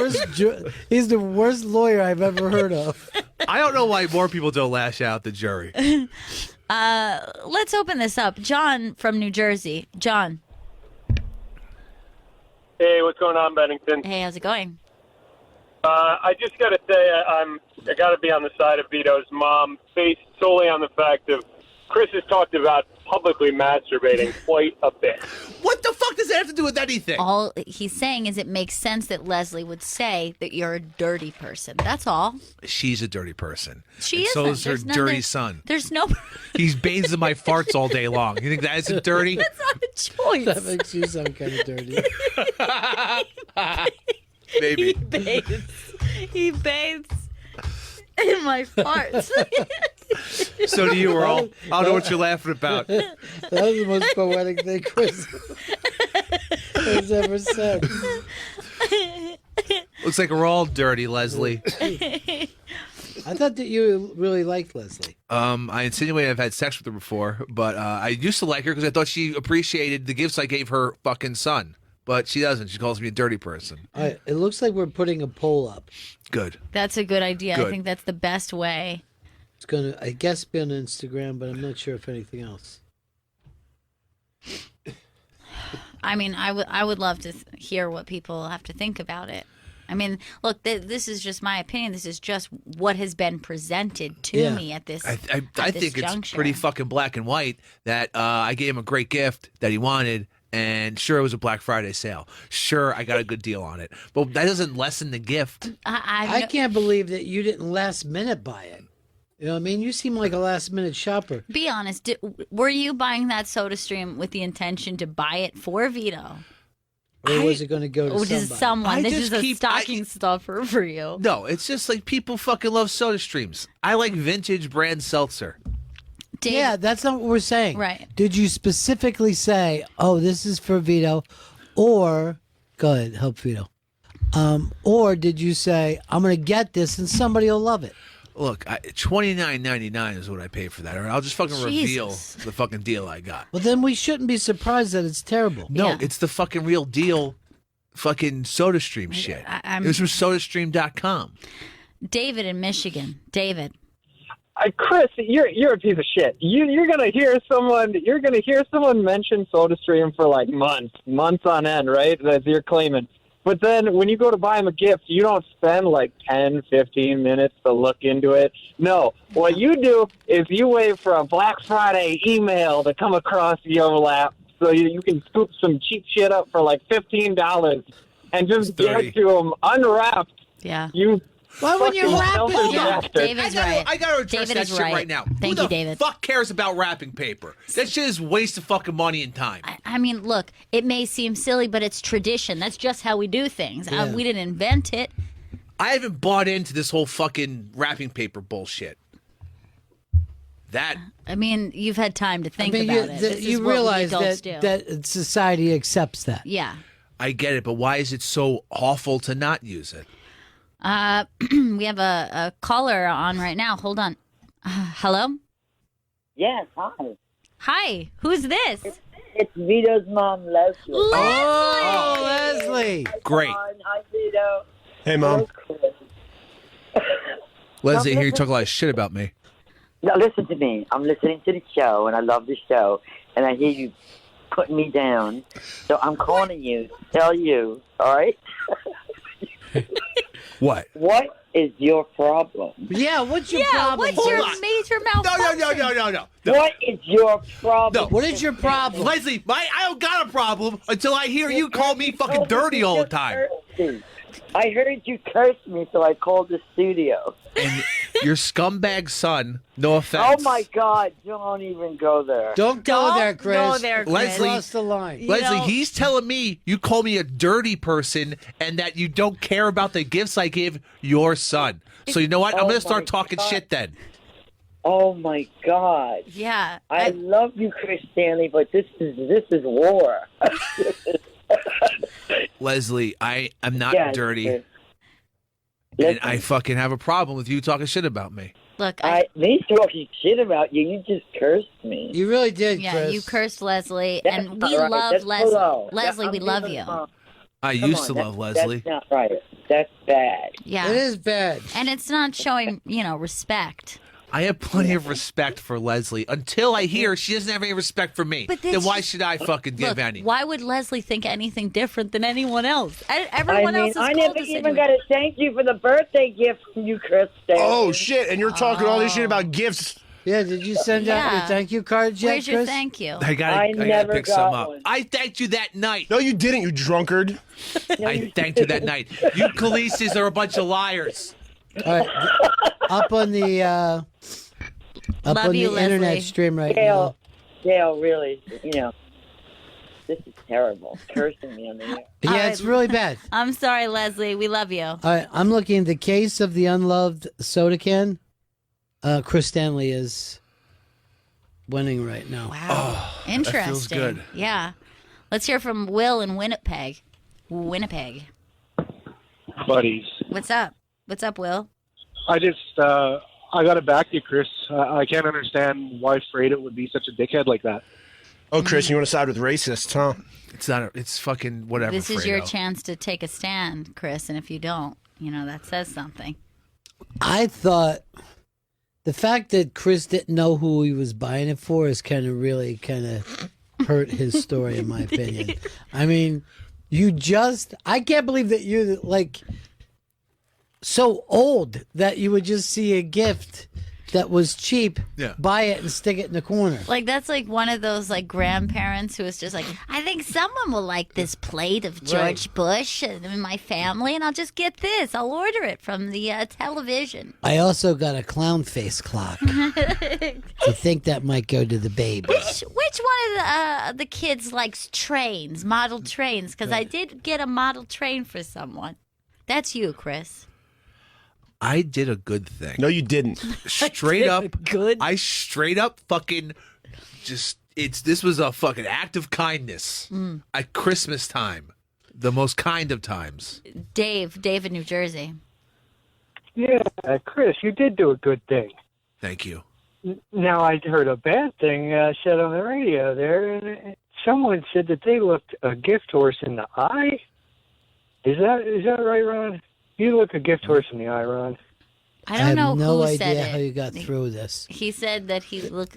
worst, contempt. he's the worst lawyer I've ever heard of. I don't know why more people don't lash out the jury. Let's open this up. John from New Jersey. John. Hey, what's going on, Bennington? Hey, how's it going? I just got to say, I got to be on the side of Vito's mom, based solely on the fact of Chris has talked about publicly masturbating quite a bit. What the fuck does that have to do with anything? All he's saying is it makes sense that Leslie would say that you're a dirty person. That's all. She's a dirty person. She And isn't. so is her There's dirty nothing- son. There's no. He bathes in my farts all day long. You think that isn't dirty? That's not a choice. That makes you sound kind of dirty. Maybe. He bathes in my farts. So do you, Earl. I don't know what you're laughing about. That was the most poetic thing Chris has ever said. Looks like we're all dirty, Leslie. I thought that you really liked Leslie. I insinuated I've had sex with her before, but I used to like her because I thought she appreciated the gifts I gave her fucking son. But she doesn't. She calls me a dirty person. All right, it looks like we're putting a poll up. Good. That's a good idea. Good. I think that's the best way. It's going to, I guess, be on Instagram, but I'm not sure if anything else. I mean, I would love to hear what people have to think about it. I mean, look, this is just my opinion. This is just what has been presented to me at this. I at this think it's juncture. pretty fucking black and white that I gave him a great gift that he wanted. And sure, it was a Black Friday sale. Sure, I got a good deal on it. But that doesn't lessen the gift. I can't believe that you didn't last minute buy it. You know what I mean? You seem like a last minute shopper. Be honest. Were you buying that soda stream with the intention to buy it for Vito? Or was it going to go to Or just somebody? someone? This is a stocking stuffer for you. No, it's just like people fucking love soda streams. I like vintage brand seltzer. Yeah, that's not what we're saying. Right. Did you specifically say, oh, this is for Vito, or, go ahead, help Vito. Or did you say, I'm going to get this and somebody will love it? Look, $29.99 is what I paid for that. All right, I'll just fucking reveal the fucking deal I got. Well, then we shouldn't be surprised that it's terrible. No, it's the fucking real deal. Fucking SodaStream shit. It was from SodaStream.com. David in Michigan. David. Chris, you're a piece of shit. You're gonna hear someone mention SodaStream for like months on end, right? As you're claiming. But then when you go to buy him a gift, you don't spend like 10, 15 minutes to look into it. No, what you do is you wait for a Black Friday email to come across your lap so you can scoop some cheap shit up for like $15 and just give it to him unwrapped. Yeah. Why would you wrap it? Yeah, David's right. I gotta address David that is shit right. right now. Thank Who you, the David. fuck cares about wrapping paper? That shit is waste of fucking money and time. I mean, look, it may seem silly, but it's tradition. That's just how we do things. Yeah. We didn't invent it. I haven't bought into this whole fucking wrapping paper bullshit. I mean, you've had time to think I mean, about it. This you is what realize we adults do. that society accepts that. Yeah. I get it, but why is it so awful to not use it? We have a caller on right now. Hold on. Hello? Yes, hi. Hi. Who's this? It's Vito's mom, Leslie. Oh, Leslie. Great. Hi, Vito. Hey, Mom. Leslie, here you talk a lot of shit about me. Now, listen to me. I'm listening to the show, and I love the show, and I hear you putting me down. So I'm calling you to tell you, all right? What? What is your problem? Yeah, what's your problem? What's your major malfunction? No. What is your problem? No. What is your problem? Leslie, I don't got a problem until I hear you call me fucking dirty all the time. I heard you curse me, so I called the studio. And your scumbag son, no offense. Oh, my God. Don't even go there. Don't go there, Chris. go there, Chris. Leslie, Cross the line. Leslie, he's telling me you call me a dirty person and that you don't care about the gifts I give your son. So you know what? I'm going to start talking shit then. Oh, my God. Yeah. I love you, Chris Stanley, but this is war. Leslie, I'm not dirty. And I fucking have a problem with you talking shit about me. Look, me talking shit about you. You just cursed me. You really did, yeah, Chris. you cursed Leslie, That's and not we right. love That's Leslie. below. Leslie, we love you. I used to love Leslie. That's not right. That's bad. Yeah, It is bad. and it's not showing, respect. I have plenty of respect for Leslie until I hear she doesn't have any respect for me. But Then why should I fucking give Look, any? why would Leslie think anything different than anyone else? Everyone else is I called never us even anyway. got to thank you for the birthday gift from you, Chris Stanley. Oh, shit. And you're talking all this shit about gifts. Yeah, did you send out your thank you cards yet, Where's your Chris? thank you? I gotta never pick got some up. one. I thanked you that night. No, you didn't, you drunkard. I thanked you that night. You Khaleesi's are a bunch of liars. All right, up on the Love you, internet Leslie. stream right now. Dale, really, this is terrible. Cursing me on the air. Yeah, it's really bad. I'm sorry, Leslie. We love you. All right, I'm looking at the case of the unloved soda can. Chris Stanley is winning right now. Wow. Interesting. that feels good. Yeah. Let's hear from Will in Winnipeg. Winnipeg. Buddies. What's up? What's up, Will? I got to back you, Chris. I can't understand why Fredo would be such a dickhead like that. Oh, Chris, you want to side with racists, huh? It's not. It's fucking whatever. This is your Fredo. chance to take a stand, Chris, and if you don't, that says something. I thought the fact that Chris didn't know who he was buying it for is kind of hurt his story, in my opinion. I mean, I can't believe that you're like so old that you would just see a gift that was cheap, buy it and stick it in the corner. Like, that's like one of those like grandparents who is just like, I think someone will like this plate of George Bush in my family, and I'll just get this. I'll order it from the television. I also got a clown face clock. I think that might go to the baby. Which one of the kids likes trains, model trains? Because I did get a model train for someone. That's you, Chris. I did a good thing. No, you didn't. Straight up good. I straight up fucking this was a fucking act of kindness at Christmas time. The most kind of times. Dave in New Jersey. Yeah, Chris, you did do a good thing. Thank you. Now, I heard a bad thing said on the radio there, and someone said that they looked a gift horse in the eye. Is that right, Ron? You look a gift horse in the eye, Ron. I don't know no who idea said it. how you got through this. He said that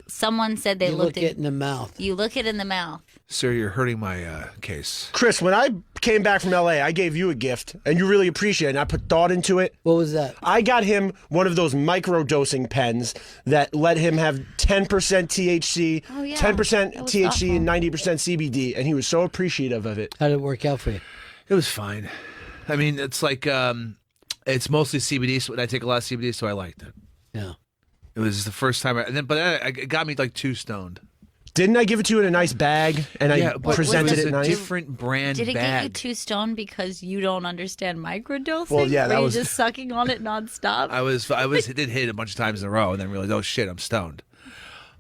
someone said they You looked look it in the mouth. You look it in the mouth. Sir, you're hurting my case. Chris, when I came back from L.A., I gave you a gift, and you really appreciate it, and I put thought into it. What was that? I got him one of those micro-dosing pens that let him have 10% THC, 10% THC, and 90% CBD, and he was so appreciative of it. How did it work out for you? It was fine. I mean, it's like it's mostly CBD, so I take a lot of CBD, so I liked it. Yeah. It was the first time, it got me like too stoned. Didn't I give it to you in a nice bag, and I presented it nice? Different brand Did it bag. get you too stoned because you don't understand microdosing? Well, yeah, that Were you was just sucking on it nonstop? I did hit it a bunch of times in a row, and then realized, oh shit, I'm stoned.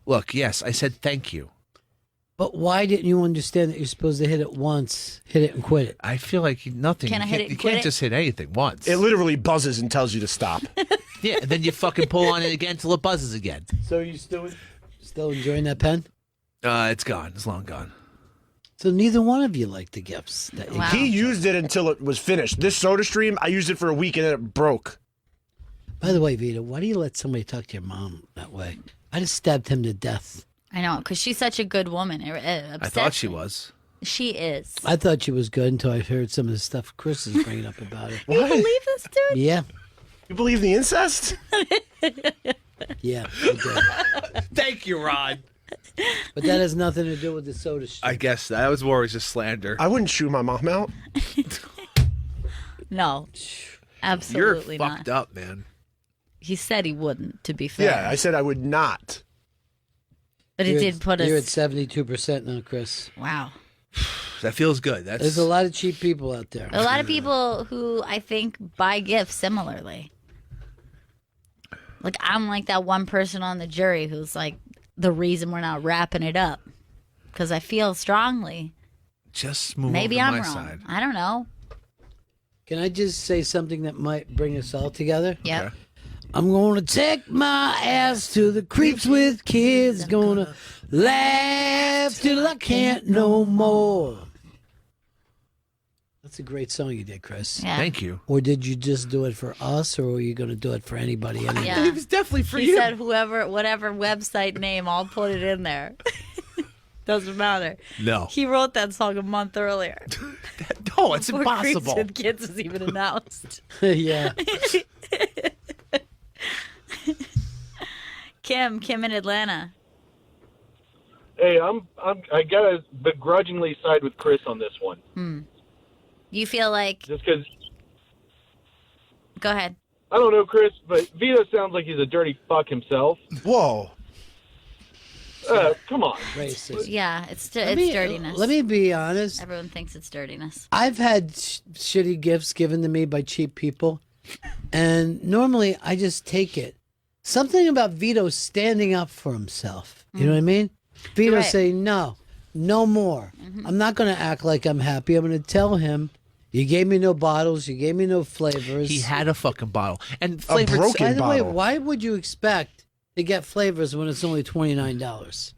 Look, yes, I said thank you. But why didn't you understand that you're supposed to hit it once, hit it and quit it? I feel like nothing. Can I hit it and You quit can't it? just hit anything once. It literally buzzes and tells you to stop. Yeah, and then you fucking pull on it again till it buzzes again. So you still enjoying that pen? It's gone. It's long gone. So neither one of you liked the gifts. That you He used it until it was finished. This soda stream, I used it for a week and then it broke. By the way, Vito, why do you let somebody talk to your mom that way? I just stabbed him to death. I know, because she's such a good woman. I thought she was. She is. I thought she was good until I heard some of the stuff Chris is bringing up about her. You believe this, dude? Yeah. You believe the incest? Yeah. I did. Thank you, Rod. But that has nothing to do with the soda stream. I guess that was more just slander. I wouldn't chew my mom out. No. Absolutely You're not. fucked up, man. He said he wouldn't, to be fair. Yeah, I said I would not. But it did put us... You're at 72% now, Chris. Wow. That feels good. There's a lot of cheap people out there. A lot of people who I think buy gifts similarly. Like, I'm like that one person on the jury who's like the reason we're not wrapping it up. Because I feel strongly. Just move Maybe over I'm my wrong. side. I don't know. Can I just say something that might bring us all together? Yep. Okay. I'm gonna take my ass to the creeps with kids. Gonna laugh till I can't no more. That's a great song you did, Chris. Yeah. Thank you. Or did you just do it for us, or were you gonna do it for anybody? Anyway? Yeah. It was definitely for He you. said whatever website name, I'll put it in there. Doesn't matter. No. He wrote that song a month earlier. No, it's Before Creeps impossible. with Kids was even announced. Yeah. Kim in Atlanta. Hey, I gotta begrudgingly side with Chris on this one. You feel like... Just because, Go ahead. I don't know, Chris, but Vito sounds like he's a dirty fuck himself. Whoa. Come on. Racist. Yeah, it's Let dirtiness. me be honest. Everyone thinks it's dirtiness. I've had shitty gifts given to me by cheap people, and normally I just take it. Something about Vito standing up for himself. You know what I mean? Vito right. saying, no more. I'm not going to act like I'm happy. I'm going to tell him, you gave me no bottles, you gave me no flavors. He had a fucking bottle. And flavored broken By the way, bottle. why would you expect to get flavors when it's only $29?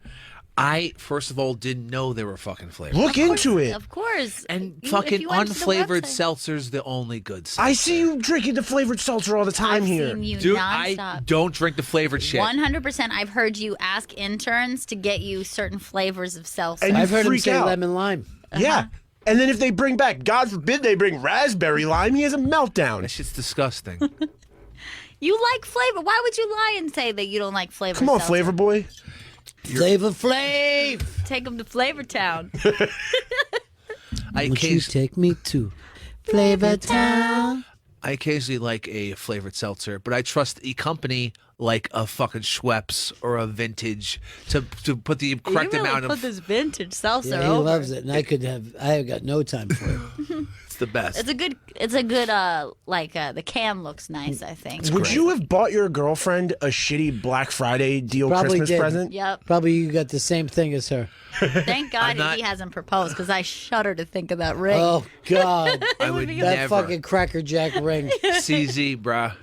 I, first of all, didn't know they were fucking flavored. Look into it. Of course. And If fucking you went to the unflavored website- seltzer's the only good stuff. I see you drinking the flavored seltzer all the time I've here. seen you Dude, nonstop. I don't drink the flavored shit. 100%. I've heard you ask interns to get you certain flavors of seltzer. And you I've heard him freak say out. lemon lime. Yeah. And then if they bring back, God forbid they bring raspberry lime, he has a meltdown. That shit's disgusting. You like flavor. Why would you lie and say that you don't like flavor? Come on, seltzer? Flavor Boy. Flavor Flav! Take them to Flavor Town. Would you take me to Flavor Town? I occasionally like a flavored seltzer, but I trust a company like a fucking Schweppes or a Vintage to put the correct you really amount put of this vintage seltzer Yeah, he over. loves it, and I have got no time for it. It's the best. It's a good. The can looks nice. I think. Would you have bought your girlfriend a shitty Black Friday deal Probably Christmas did. present? Yep. Probably you got the same thing as her. Thank God he hasn't proposed because I shudder to think of that ring. Oh God, I would that never. fucking Cracker Jack ring. CZ, bruh.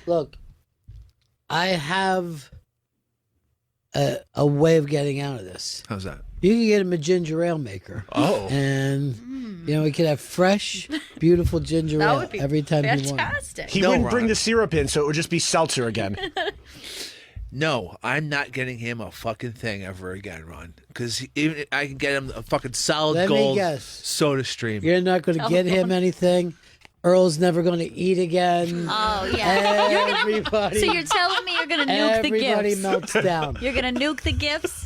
Look, I have a way of getting out of this. How's that? You can get him a ginger ale maker. Oh. And, we could have fresh, beautiful ginger That ale would be every time he wanted. fantastic. He No, wouldn't bring Ron. the syrup in, so it would just be seltzer again. No, I'm not getting him a fucking thing ever again, Ron. Because even I can get him a fucking solid Let me gold guess. soda stream. You're not going to get him anything. Earl's never going to eat again. Oh yeah. Everybody. So you're telling me you're gonna nuke the Everybody gifts? melts down. You're gonna nuke the gifts?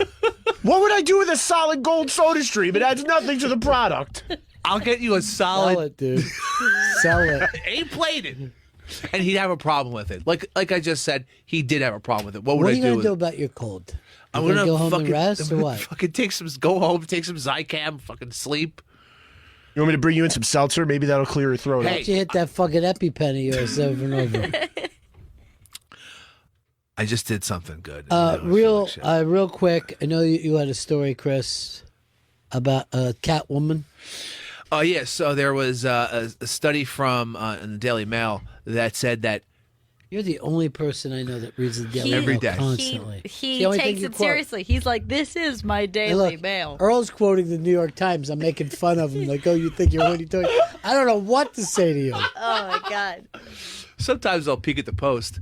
What would I do with a solid gold soda stream? It adds nothing to the product. I'll get you a Sell solid it, dude. Sell it. A-plated. And he'd have a problem with it. Like I just said, he did have a problem with it. What would What are I you do? going to with do it? about your cold? I'm You gonna go home fucking and rest I'm or gonna what? Fucking go home, take some Zycam, fucking sleep. You want me to bring you in some seltzer? Maybe that'll clear your throat Why out. don't you hit that fucking EpiPen of yours over and over? I just did something good. I feel Real, like shit. real quick. I know you had a story, Chris, about a Catwoman. Oh yeah, so there was a study from in the Daily Mail that said that You're the only person I know that reads the Daily Every Mail day. constantly. He The only thing takes you it quote. seriously. He's like, this is my Hey, Daily look, Mail. Earl's quoting the New York Times. I'm making fun of him. Like, oh, you think you're what are you doing? I don't know what to say to you. Oh my God. sometimes I'll peek at the Post.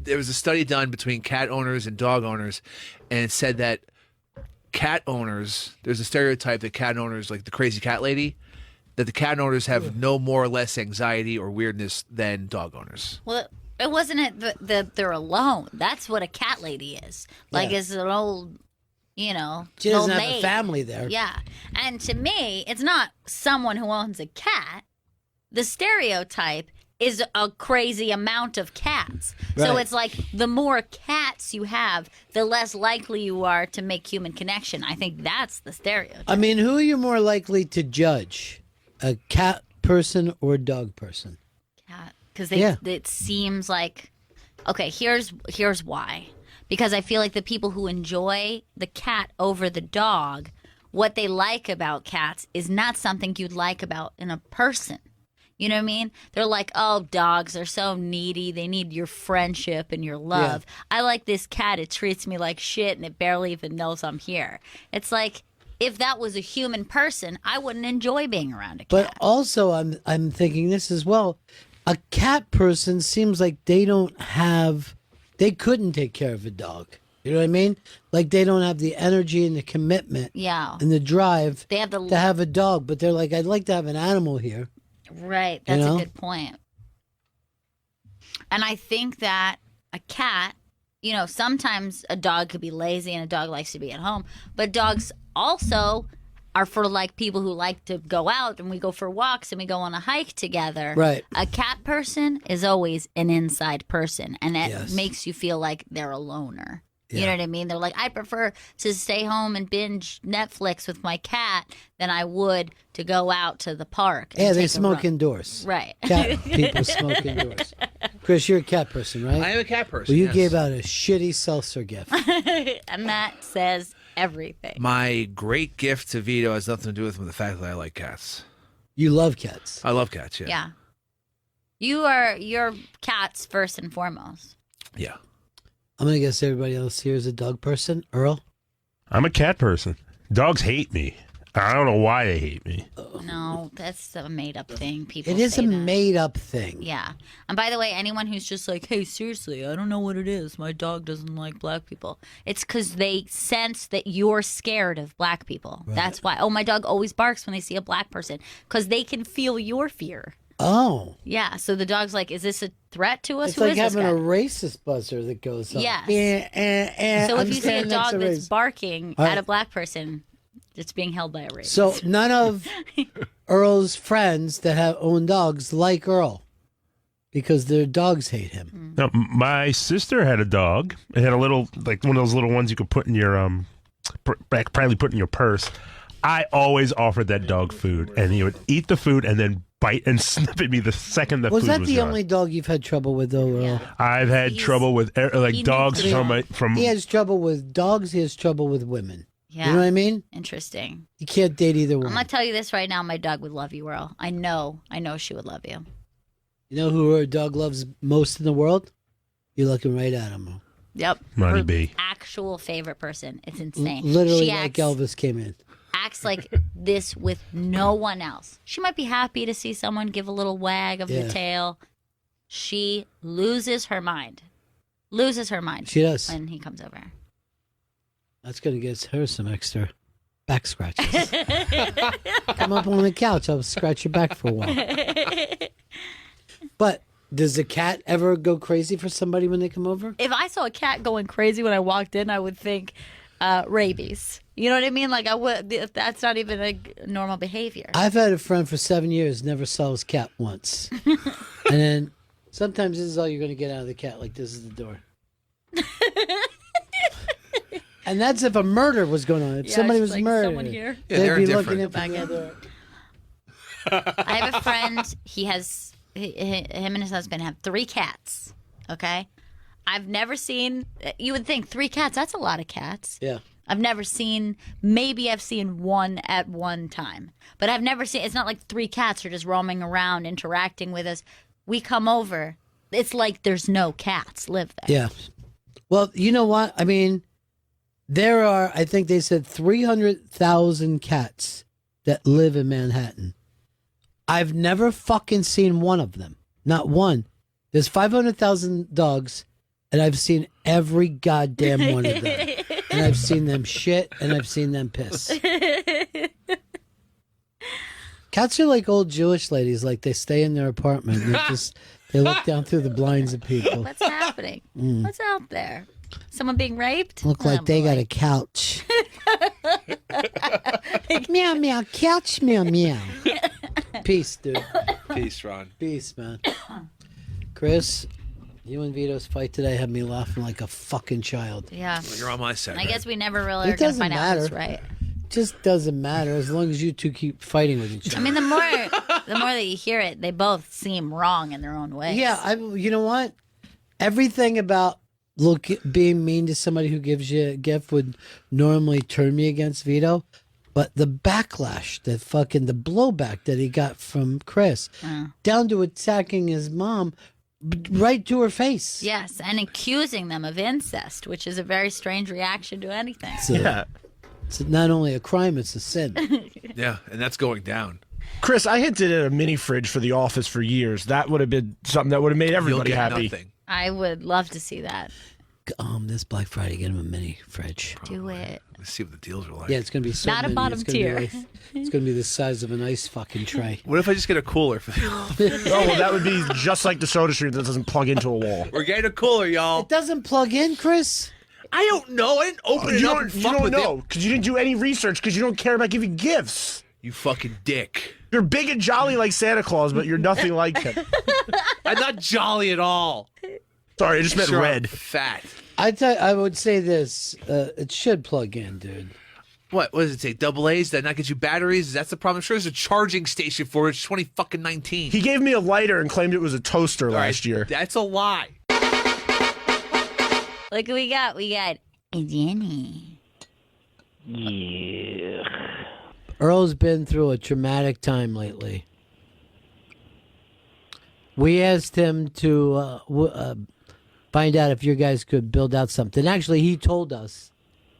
There was a study done between cat owners and dog owners, and it said that cat owners, there's a stereotype that cat owners, like the crazy cat lady, that the cat owners have no more or less anxiety or weirdness than dog owners. Well, it wasn't it that they're alone. That's what a cat lady is. Like, Yeah. it's an old, you know, She an doesn't old have a maid. family there. Yeah. And to me, it's not someone who owns a cat. The stereotype is a crazy amount of cats. So Right. it's like the more cats you have, the less likely you are to make human connection. I think that's the stereotype. I mean, who are you more likely to judge? A cat person or a dog person? Cat. Because Yeah. it seems like, okay, here's why. Because I feel like the people who enjoy the cat over the dog, what they like about cats is not something you'd like about in a person. You know what I mean? They're like, oh, dogs are so needy. They need your friendship and your love. I like this cat. It treats me like shit and it barely even knows I'm here. It's like, if that was a human person, I wouldn't enjoy being around a cat. But also, I'm thinking this as well. A cat person seems like they couldn't take care of a dog. You know what I mean? Like they don't have the energy and the commitment Yeah. and the drive They have the to have a dog. But they're like, I'd like to have an animal here. Right. You That's know? a good point. And I think that a cat, you know, sometimes a dog could be lazy and a dog likes to be at home, but dogs also are for like people who like to go out and we go for walks and we go on a hike together. Right. A cat person is always an inside person and it Yes. makes you feel like they're a loner. You Yeah. know what I mean? They're like, I prefer to stay home and binge Netflix with my cat than I would to go out to the park. And Yeah, they take a smoke run. indoors. Right. Cat people smoke indoors. Chris, you're a cat person, right? I am a cat person. Well, you yes. gave out a shitty seltzer gift. And that says everything. My great gift to Vito has nothing to do with the fact that I like cats. You love cats. I love cats, yeah. Yeah. You're cats first and foremost. Yeah. I'm going to guess everybody else here is a dog person. Earl? I'm a cat person. Dogs hate me. I don't know why they hate me. No, that's a made up thing. People It is say a that. made up thing. Yeah. And by the way, anyone who's just like, hey, seriously, I don't know what it is. My dog doesn't like black people. It's because they sense that you're scared of black people. Right. That's why. Oh, my dog always barks when they see a black person because they can feel your fear. Oh. Yeah. So the dog's like, is this a threat to us? It's Who like is this having guy? a racist buzzer that goes off. Yes. So I'm if you see a saying dog that's racist. barking All at right. a black person, it's being held by a racist. So none of Earl's friends that own dogs like Earl because their dogs hate him. Now, my sister had a dog. It had a little, like one of those little ones you could put in your, probably put in your purse. I always offered that dog food, and he would eat the food and then bite and snip at me the second the Was food that was the gone. only dog you've had trouble with, though, Earl? I've had trouble with dogs from. He has trouble with dogs. He has trouble with women. Yeah. You know what I mean? Interesting. You can't date either one. I'm gonna tell you this right now. My dog would love you, Earl. I know she would love you. You know who her dog loves most in the world? You're looking right at him. Yep. Ronnie Her B. actual favorite person. It's insane. Literally, she like Elvis came in. acts like this with no one else. She might be happy to see someone give a little wag of the tail. She loses her mind. She does. When he comes over. That's going to get her some extra back scratches. Come up on the couch. I'll scratch your back for a while. But does the cat ever go crazy for somebody when they come over? If I saw a cat going crazy when I walked in, I would think rabies. You know what I mean? Like I would. That's not even a normal behavior. I've had a friend for 7 years, never saw his cat once. And then sometimes this is all you're going to get out of the cat. Like, this is the door. And that's if a murder was going on. If somebody was like murdered, someone here. Yeah, they'd they're be different. looking at the other. I have a friend. Him and his husband have 3 cats. Okay, I've never seen. You would think 3 cats. That's a lot of cats. Yeah. I've never seen. Maybe I've seen one at one time, but I've never seen. It's not like 3 cats are just roaming around interacting with us. We come over. It's like there's no cats live there. Yeah. Well, you know what? I mean, there are, I think they said 300,000 cats that live in Manhattan. I've never fucking seen one of them. Not one. There's 500,000 dogs, and I've seen every goddamn one of them. And I've seen them shit, and I've seen them piss. Cats are like old Jewish ladies. Like, they stay in their apartment. And they look down through the blinds of people. What's happening? What's out there? Someone being raped? Look like they got a couch. Meow, meow, couch, meow, meow. Peace, dude. Peace, Ron. Peace, man. Chris, you and Vito's fight today had me laughing like a fucking child. Yeah. Well, you're on my side. I guess we never really are It going to doesn't find out who's matter. right. Just doesn't matter as long as you two keep fighting with each other. I mean, the more that you hear it, they both seem wrong in their own ways. Yeah, you know what? Everything about being mean to somebody who gives you a gift would normally turn me against Vito, but the backlash, the blowback that he got from Chris, down to attacking his mom, right to her face. Yes, and accusing them of incest, which is a very strange reaction to anything. It's not only a crime, it's a sin. Yeah, and that's going down. Chris, I hinted at a mini fridge for the office for years. That would have been something that would have made everybody You'll get happy. nothing. I would love to see that. This Black Friday, get him a mini fridge. Do it. Let's see what the deals are like. Yeah, it's going to be so Not a mini. bottom It's gonna be tier. it's going to be the size of a nice fucking tray. What if I just get a cooler for the office? Oh, well, that would be just like the Soda Stream that doesn't plug into a wall. We're getting a cooler, y'all. It doesn't plug in, Chris. I don't know. I didn't open it up and You fuck don't with know it. because you didn't do any research because you don't care about giving gifts. You fucking dick. You're big and jolly like Santa Claus, but you're nothing like him. I'm not jolly at all. Sorry, I just meant Sure, I'm red. fat. I would say this. It should plug in, dude. What does it say? Double A's? That not get you batteries? That's the problem. I'm sure there's a charging station for it. It's 2019. He gave me a lighter and claimed it was a toaster last year. That's a lie. Look what we got. We got a Jenny. Yeah. Earl's been through a traumatic time lately. We asked him to find out if you guys could build out something. Actually, he told us.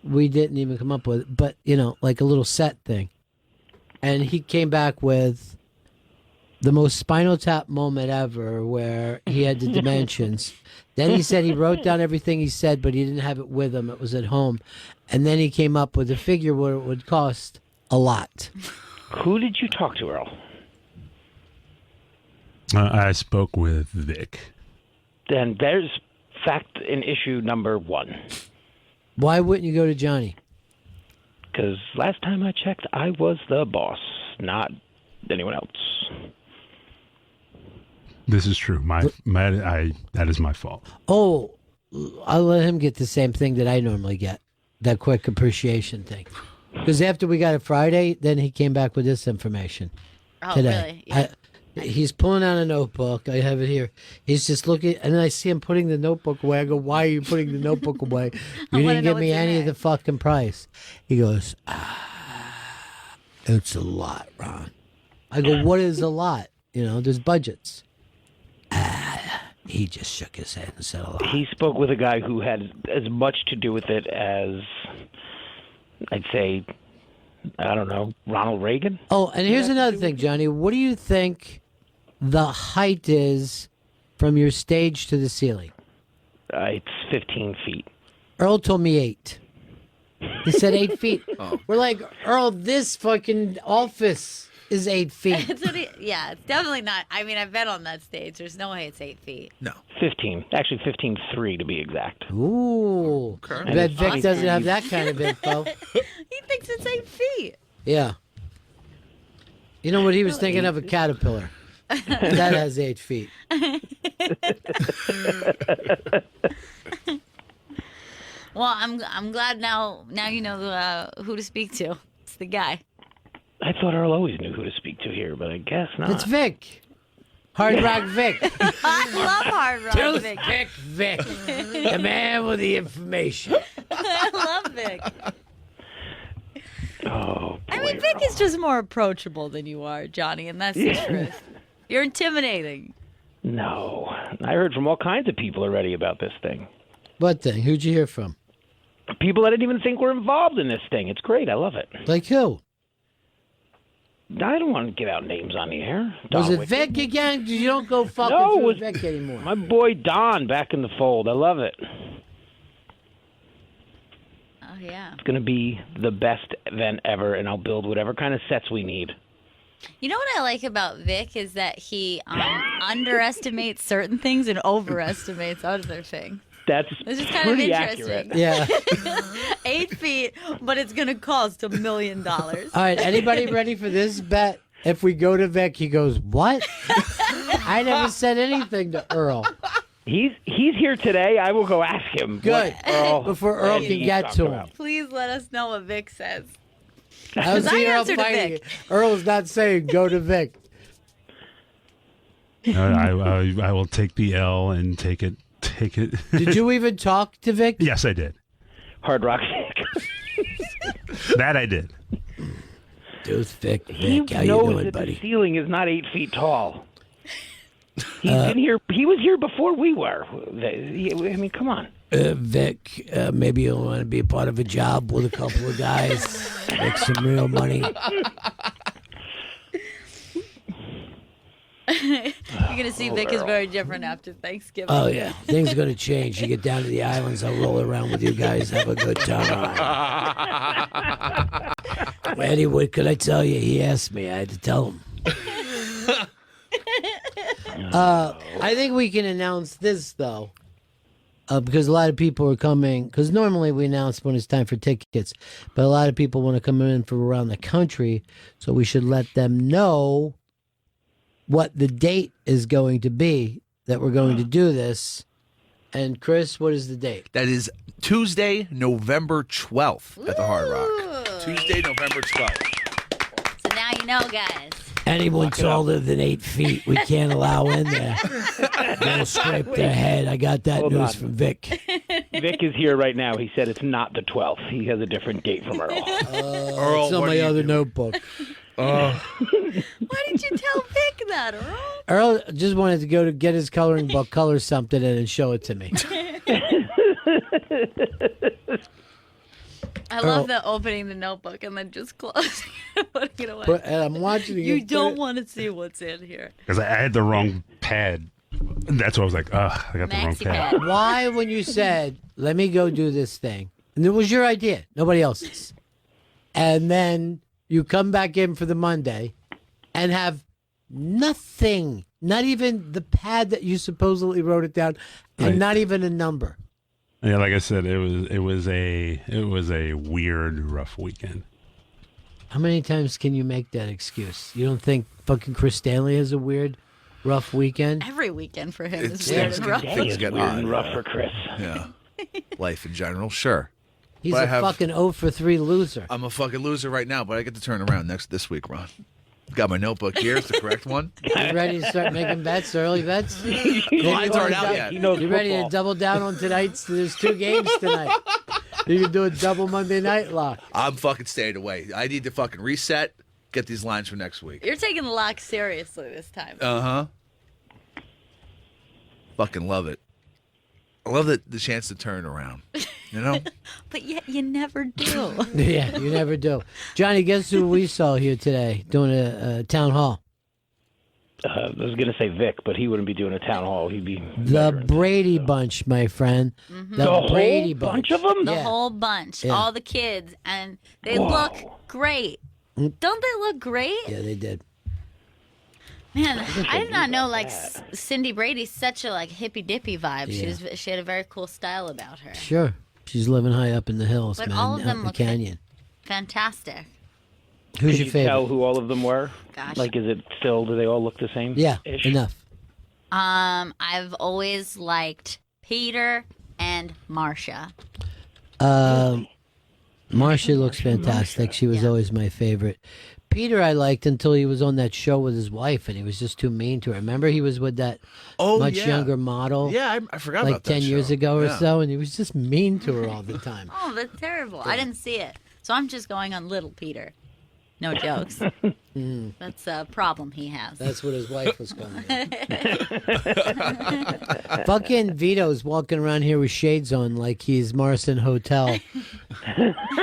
We didn't even come up with it, but, like a little set thing. And he came back with the most Spinal Tap moment ever where he had the dimensions. Then he said he wrote down everything he said, but he didn't have it with him. It was at home. And then he came up with a figure where it would cost a lot. Who did you talk to, Earl? I spoke with Vic. Then there's fact in issue number 1. Why wouldn't you go to Johnny? Because last time I checked, I was the boss, not anyone else. This is true. That is my fault. Oh, I'll let him get the same thing that I normally get. That quick appreciation thing. Because after we got it Friday, then he came back with this information today. Really? Yeah. He's pulling out a notebook. I have it here. He's just looking, and then I see him putting the notebook away. I go, "Why are you putting the notebook away? You didn't give me any of the fucking price." He goes, "It's a lot, Ron." I go, "What is a lot? There's budgets." He just shook his head and said a lot. He spoke with a guy who had as much to do with it as, I'd say, I don't know, Ronald Reagan. Oh, and here's another thing, Johnny. What do you think the height is from your stage to the ceiling? It's 15 feet. Earl told me 8. He said 8 feet. We're like, Earl, this fucking office is 8 feet. It's definitely not. I mean, I've been on that stage. There's no way it's 8 feet. No. 15. Actually, 15.3 to be exact. Ooh. I bet Vic doesn't have that kind of info. He thinks it's 8 feet. Yeah. You know what he was thinking of? A caterpillar. That has 8 feet. Well, I'm glad now you know who to speak to. It's the guy. I thought Earl always knew who to speak to here, but I guess not. It's Vic. Hard Rock Vic. I love Hard Rock Vic. Toothpick Vic. The man with the information. I love Vic. Oh, boy, I mean, Vic is just more approachable than you are, Johnny, and that's the truth. You're intimidating. No. I heard from all kinds of people already about this thing. What thing? Who'd you hear from? People I didn't even think were involved in this thing. It's great. I love it. Like who? I don't want to give out names on the air. Was Don it Vic again? You don't go fucking through Vic anymore. My boy Don back in the fold. I love it. Oh, yeah. It's going to be the best event ever, and I'll build whatever kind of sets we need. You know what I like about Vic is that he underestimates certain things and overestimates other things. That's This is kind of pretty interesting. accurate. Yeah. 8 feet, but it's going to cost $1 million. All right, anybody ready for this bet? If we go to Vic, he goes, "What? I never said anything to Earl." He's here today. I will go ask him. Good. Before Earl and can he get talked to about. him. Please let us know what Vic says. I was I seeing Earl answered to fighting. Vic. Earl's not saying go to Vic. I will take the L and take it. Did you even talk to Vic? Yes, I did. Hard Rock. That I did. Vic, He how you knows doing, that buddy? the ceiling is not 8 feet tall. He's been here. He was here before we were. I mean, come on. Vic, maybe you'll want to be a part of a job with a couple of guys, make some real money. You're going to see Vic is very different after Thanksgiving. Oh, yeah. Things are going to change. You get down to the islands, I'll roll around with you guys, have a good time. Eddie, what could I tell you? He asked me. I had to tell him. I think we can announce this, though, because a lot of people are coming. Because normally we announce when it's time for tickets, but a lot of people want to come in from around the country, so we should let them know what the date is going to be that we're going to do this. And Chris, what is the date? That is Tuesday, November 12th at the Hard Rock. Tuesday, November 12th. So now you know, guys. Anyone taller than 8 feet, we can't allow in there. They'll scrape their head. I got that Hold news on. from Vic. Vic is here right now. He said it's not the 12th. He has a different date from Earl. Earl, It's on what my do you other do? notebook. Why did you tell Vic that, Earl? Earl just wanted to go to get his coloring book, color something in, and show it to me. I love the opening the notebook and then just closing it and putting it away. And I'm watching it. You don't want to see what's in here. Because I had the wrong pad. That's why I was like, I got the wrong pad. Why, when you said, let me go do this thing, and it was your idea, nobody else's, and then you come back in for the Monday and have nothing, not even the pad that you supposedly wrote it down, and Right. not even a number. Yeah, like I said, it was a weird, rough weekend. How many times can you make that excuse? You don't think fucking Chris Stanley has a weird, rough weekend? Every weekend for him It's is weird and rough. things get Weird and odd. rough for Chris. Yeah. Life in general, sure. He's But a fucking 0 for 3 loser. I'm a fucking loser right now, but I get to turn around this week, Ron. Got my notebook here. It's the correct one. You ready to start making bets, early bets? The lines aren't out yet. You ready to double down on tonight's? There's 2 games tonight. You can do a double Monday night lock. I'm fucking staying away. I need to fucking reset, get these lines for next week. You're taking the lock seriously this time. Uh-huh. Fucking love it. I love the chance to turn around, you know? But yet you never do. Yeah, you never do. Johnny, guess who we saw here today doing a town hall? I was going to say Vic, but he wouldn't be doing a town hall. He'd be The Brady Bunch, my friend. The Brady whole bunch of them? The whole bunch. Yeah. All the kids. And they Whoa. look great. Don't they look great? Yeah, they did. Man, I did not know Cindy Brady's such a hippy dippy vibe. Yeah. She had a very cool style about her. Sure. She's living high up in the hills, But man, all of out them in the look canyon. fantastic. Who's Could your you favorite? tell who all of them were? Gosh. Is it still, do they all look the same? Yeah, enough. I've always liked Peter and Marcia. Marcia looks fantastic. She was always my favorite. Peter I liked until he was on that show with his wife, and he was just too mean to her. Remember, he was with that much younger model. Yeah, I forgot like about that 10 years show. aw or Yeah. so, and he was just mean to her all the time. Oh, that's terrible. I didn't see it. So I'm just going on Little Peter. No jokes. That's a problem he has. That's what his wife was calling him. Fucking Vito's walking around here with shades on like he's Morrison Hotel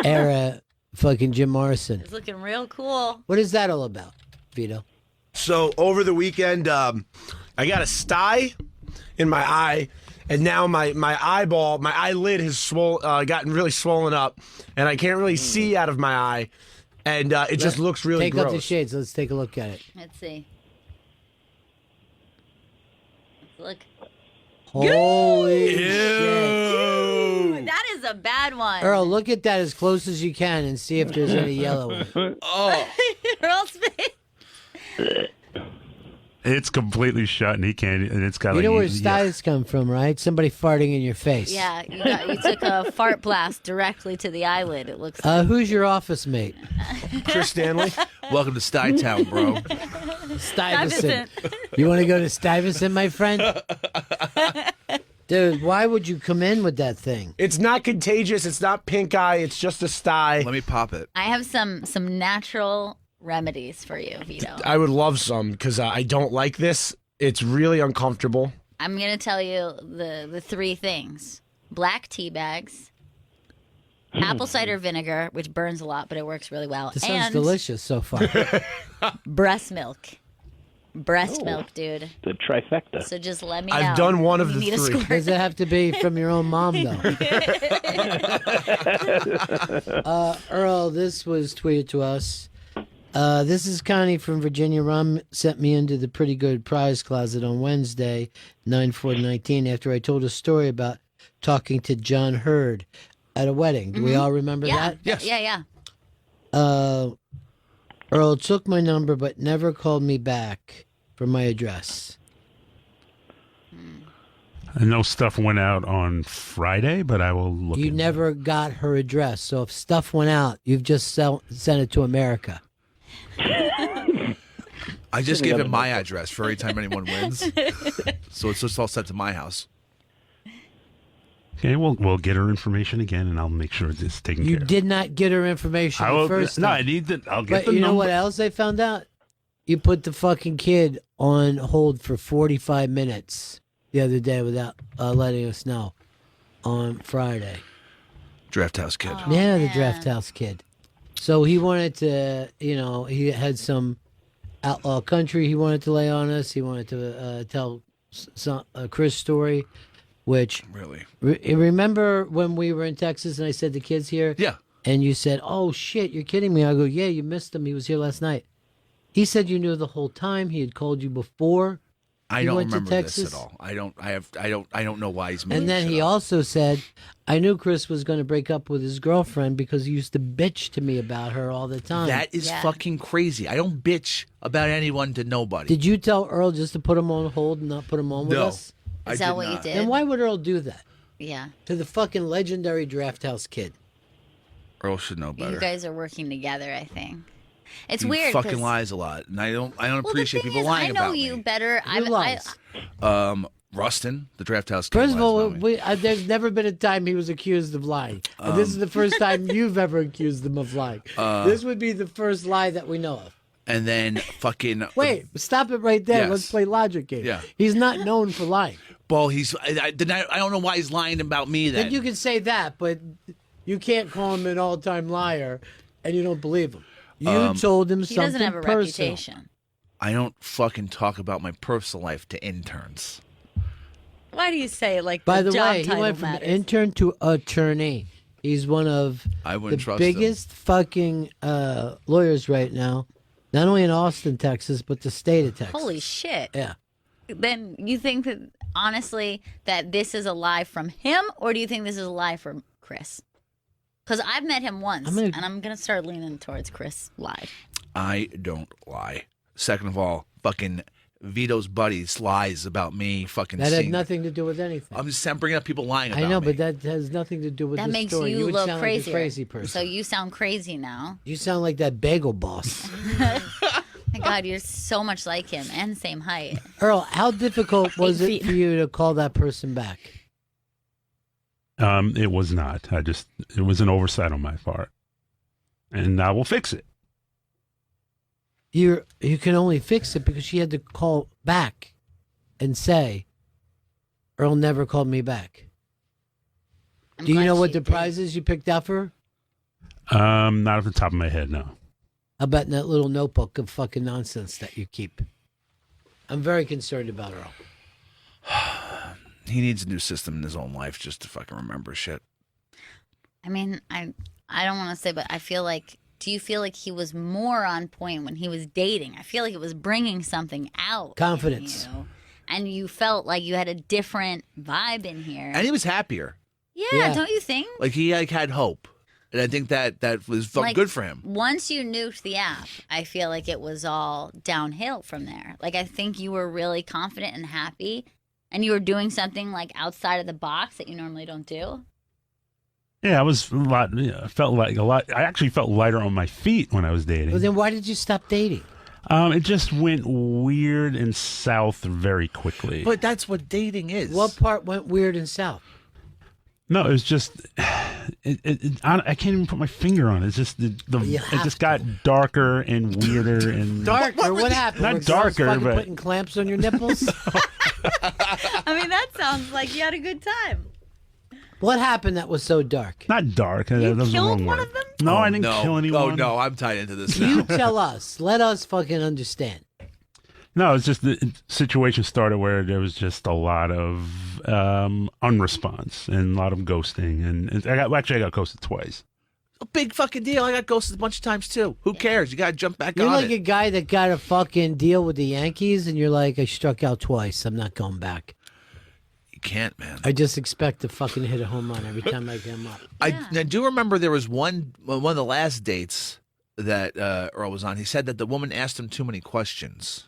era fucking Jim Morrison. It's looking real cool. What is that all about, Vito? So over the weekend, I got a sty in my eye, and now my eyelid has gotten really swollen up, and I can't really see out of my eye, and it just looks really Take gross. off the shades. Let's take a look at it. Let's see. Look. Holy shit. Ooh, that is a bad one. Earl, look at that as close as you can and see if there's any yellow in it. Oh. Earl's face. It's completely shut, and he can't. And it's got. You know where yeah. styes come from, right? Somebody farting in your face. Yeah, you took a fart blast directly to the eyelid. It looks. Who's your office mate? Chris Stanley. Welcome to Stuytown, bro. Stuyvesant. You want to go to Stuyvesant, my friend? Dude, why would you come in with that thing? It's not contagious. It's not pink eye. It's just a sty. Let me pop it. I have some natural remedies for you, Vito. I would love some because I don't like this. It's really uncomfortable. I'm gonna tell you the 3 things: black tea bags, apple cider vinegar, which burns a lot, but it works really well, This sounds and delicious so far. breast milk. Breast milk, dude. The trifecta. So just let me know. I've done one of You the need a 3. squirt. Does it have to be from your own mom, though? Earl, this was tweeted to us. This is Connie from Virginia. Rum sent me into the pretty good prize closet on Wednesday, 9/4/19, after I told a story about talking to John Hurd at a wedding. Do we all remember that? Yes. Yeah. Earl took my number but never called me back for my address. I know stuff went out on Friday, but I will look. You never got her address, so if stuff went out, you've just sent it to America. I just gave him my address for every time anyone wins. So it's just all sent to my house. Okay, we'll get her information again, and I'll make sure it's taken You care of. did not get her information I the will, first no, time. I need to. I'll get But the you know number. what else I found out? You put the fucking kid on hold for 45 minutes the other day without letting us know on Friday. Draft House kid. Yeah, the draft house kid. So he wanted to, he had some outlaw country he wanted to lay on us. He wanted to tell a Chris story, which... Really? Remember when we were in Texas and I said the kid's here? Yeah. And you said, oh, shit, you're kidding me. I go, yeah, you missed him. He was here last night. He said you knew the whole time. He had called you before. I he don't went to remember this Texas. at all. I don't know why he's making And then shit he up. also said, I knew Chris was going to break up with his girlfriend because he used to bitch to me about her all the time. That is fucking crazy. I don't bitch about anyone to nobody. Did you tell Earl just to put him on hold and not put him on with No, us? I Is that did what you not. did? Then why would Earl do that Yeah. to the fucking legendary draft house kid? Earl should know better. You guys are working together, I think. It's he weird. fucking 'cause- lies a lot, and I don't Well, appreciate the thing people is, lying I know about you me. better. Rustin, the draft house. King First of lies all, about me. there's never been a time he was accused of lying. And this is the first time you've ever accused him of lying. This would be the first lie that we know of. And then fucking Wait, stop it right there. Yes. Let's play logic game. Yeah. He's not known for lying. Well, I don't know why he's lying about me then. Then you can say that, but you can't call him an all-time liar, and you don't believe him. You told him He something doesn't have a personal. reputation. I don't fucking talk about my personal life to interns. Why do you say it like By the job way, he title went from matters? intern to attorney. He's one of I wouldn't the trust him. biggest fucking lawyers right now, not only in Austin, Texas, but the state of Texas. Holy shit. Yeah. Then you think that, honestly, that this is a lie from him, or do you think this is a lie from Chris? Because I've met him once, and I'm going to start leaning towards Chris lied. I don't lie. Second of all, fucking Vito's buddies lies about me. Fucking That had seeing- nothing to do with anything. I'm just bringing up people lying about I know, me. but that has nothing to do with That the makes story. you would look sound crazier. like a crazy person. So you sound crazy now. You sound like that bagel boss. My God, you're so much like him and same height. Earl, how difficult was 8 it for you to call that person back? It was not. It was an oversight on my part, and I will fix it. You can only fix it because she had to call back and say, Earl never called me back. Do you know what the prizes you picked out for her? Not off the top of my head, no. How about in that little notebook of fucking nonsense that you keep? I'm very concerned about Earl. He needs a new system in his own life just to fucking remember shit. I mean, I don't want to say, but I feel like, do you feel like he was more on point when he was dating? I feel like it was bringing something out. Confidence. In you, and you felt like you had a different vibe in here. And he was happier. Yeah, don't you think? Like he had hope, and I think that was Like, good for him. Once you nuked the app, I feel like it was all downhill from there. Like, I think you were really confident and happy, and you were doing something like outside of the box that you normally don't do. Yeah, I was a lot. I felt like a lot. I actually felt lighter on my feet when I was dating. Well, then why did you stop dating? It just went weird and south very quickly. But that's what dating is. What part went weird and south? No, it was just. I can't even put my finger on it. It's just it just got darker and weirder and Darker? What happened? Not Were girls darker, fucking but putting clamps on your nipples? I mean, that sounds like you had a good time. What happened that was so dark? not dark. You killed one of them? No, I didn't no. kill anyone. Oh no, I'm tied into this now. You tell us. Let us fucking understand. No, it's just the situation started where there was just a lot of unresponse and a lot of ghosting, and I got ghosted twice. A big fucking deal. I got ghosted a bunch of times too. Who cares? You got to jump back You're on like it. a guy that got a fucking deal with the Yankees, and you're like, I struck out twice. I'm not going back. You can't, man. I just expect to fucking hit a home run every time I get him up. I do remember there was one of the last dates that Earl was on. He said that the woman asked him too many questions.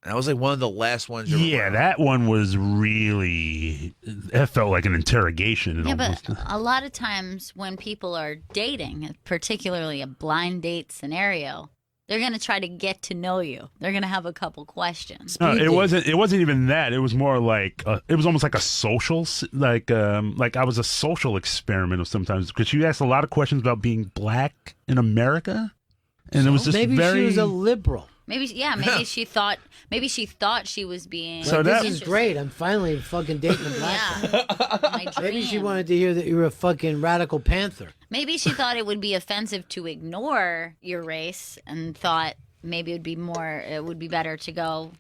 And that was like one of the last ones. Yeah, that one was really. It felt like an interrogation. Yeah, almost. but a lot of times when people are dating, particularly a blind date scenario, they're going to try to get to know you. They're going to have a couple questions. No, it wasn't. It wasn't even that. It was more like it was almost like a social, like I was a social experiment of sometimes because she asked a lot of questions about being black in America, and it was just maybe very. she was a liberal. Maybe she thought she was being. So this is great. I'm finally fucking dating a black My Maybe she dream. wanted to hear that you were a fucking radical panther. Maybe she thought it would be offensive to ignore your race, and thought maybe it would be better to go,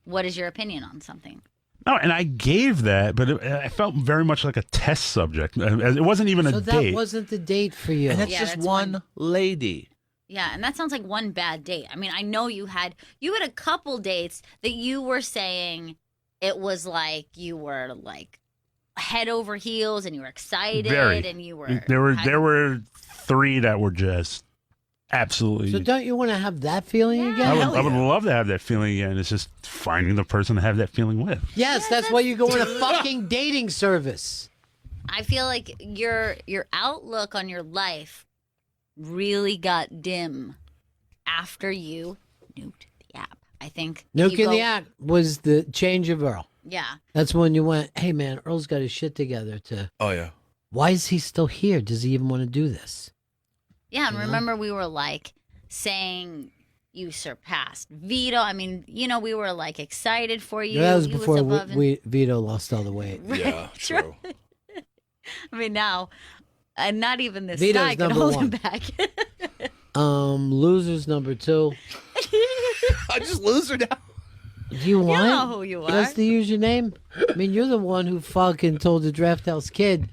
what is your opinion on something? No, and I gave that, but it felt very much like a test subject. It wasn't even So a that date. wasn't the date for you. And that's Yeah, just that's one lady. Yeah, and that sounds like one bad date. I mean, I know you had a couple dates that you were saying it was like you were like head over heels and you were excited Very. and you were There were 3 that were just absolutely. So don't you want to have that feeling again? I would love to have that feeling again. It's just finding the person to have that feeling with. Yes, that's why you go on a fucking dating service. I feel like your outlook on your life really got dim after you nuked the app. I think Nuking the app was the change of Earl. Yeah. That's when you went, hey, man, Earl's got his shit together to... Oh, yeah. Why is he still here? Does he even want to do this? Yeah, and remember we were like saying you surpassed Vito. I mean, we were like excited for you. That was He before above and- Vito lost all the weight. Yeah, true. I mean, now, and not even this Vito's guy can number hold one. him back. Losers number 2. I just loser now. Do you want? know who you are. Just to use your name? I mean, you're the one who fucking told the Draft House kid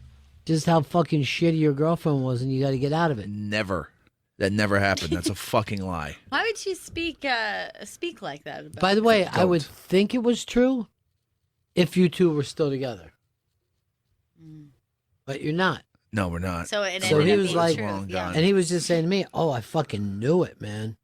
just how fucking shitty your girlfriend was, and you got to get out of it. Never. That never happened. That's a fucking lie. Why would she speak like that? About By the way, I would think it was true if you two were still together. But you're not. No, we're not. So it So ended he up was being like, true. Yeah. and he was just saying to me, "Oh, I fucking knew it, man."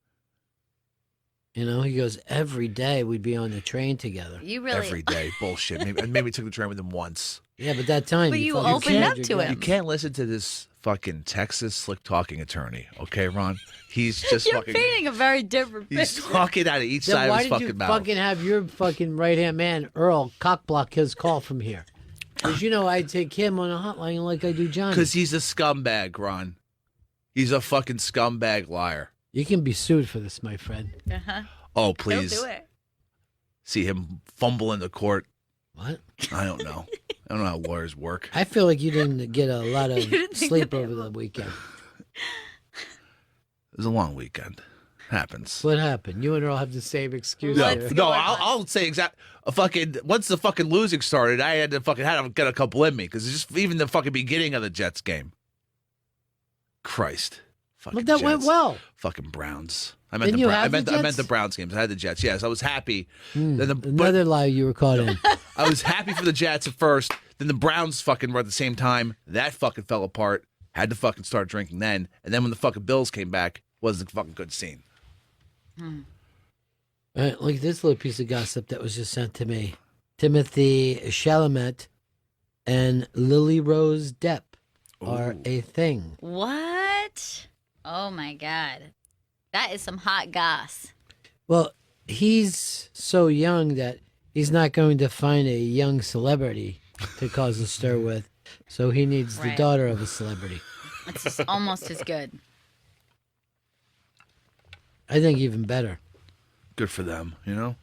He goes, every day we'd be on the train together. You really Every day. Bullshit. Maybe took the train with him once. Yeah, but that time. But you fucking opened up had to your him. You can't listen to this fucking Texas slick talking attorney, okay, Ron? He's just You're fucking. painting a very different He's picture. talking out of each Then side of why his did fucking you mouth. fucking have your fucking right hand man Earl cockblock his call from here? Because I'd take him on a hotline like I do Johnny. Because he's a scumbag, Ron. He's a fucking scumbag liar. You can be sued for this, my friend. Uh-huh. Oh, please. He'll do it. See him fumble in the court. What? I don't know. I don't know how lawyers work. I feel like you didn't get a lot of didn't think sleep that over the weekend. It was a long weekend. Happens. What happened? You and Earl have the same excuse. No, here. I'll say exact. Once the fucking losing started, I had to get a couple in me because it's just even the fucking beginning of the Jets game. Christ, fucking But that went Jets. well. Fucking Browns. Didn't you have the I meant Jets? the Browns games. I had the Jets. Yes, I was happy. Then Another lie you were caught in. I was happy for the Jets at first. Then the Browns fucking were at the same time. That fucking fell apart. Had to fucking start drinking then. And then when the fucking Bills came back, was the fucking good scene. All right, look at this little piece of gossip that was just sent to me. Timothy Chalamet and Lily Rose Depp are a thing. What? Oh my God. That is some hot goss. Well, he's so young that he's not going to find a young celebrity to cause a stir with. So he needs the Right. daughter of a celebrity. It's just almost as good. I think even better. Good for them, you know?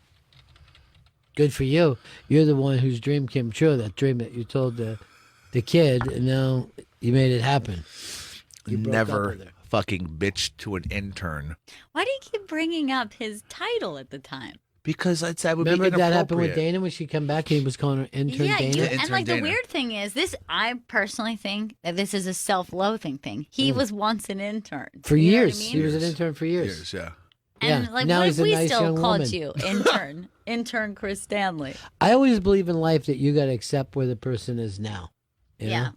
Good for you. You're the one whose dream came true. That dream that you told the kid, and now you made it happen. You broke up Never with her. fucking bitched to an intern. Why do you keep bringing up his title at the time? Because I'd say I would Remember be that happened with inappropriate. Dana when she come back and he was calling her intern Yeah, Dana? and like the weird thing is this. I personally think that this is a self-loathing thing. He was once an intern For You know what I years. mean? He was an intern for years. Yeah. And Yeah, like, now what he's if a we nice still young called woman. you intern Chris Stanley? I always believe in life that you got to accept where the person is now. you know? Yeah.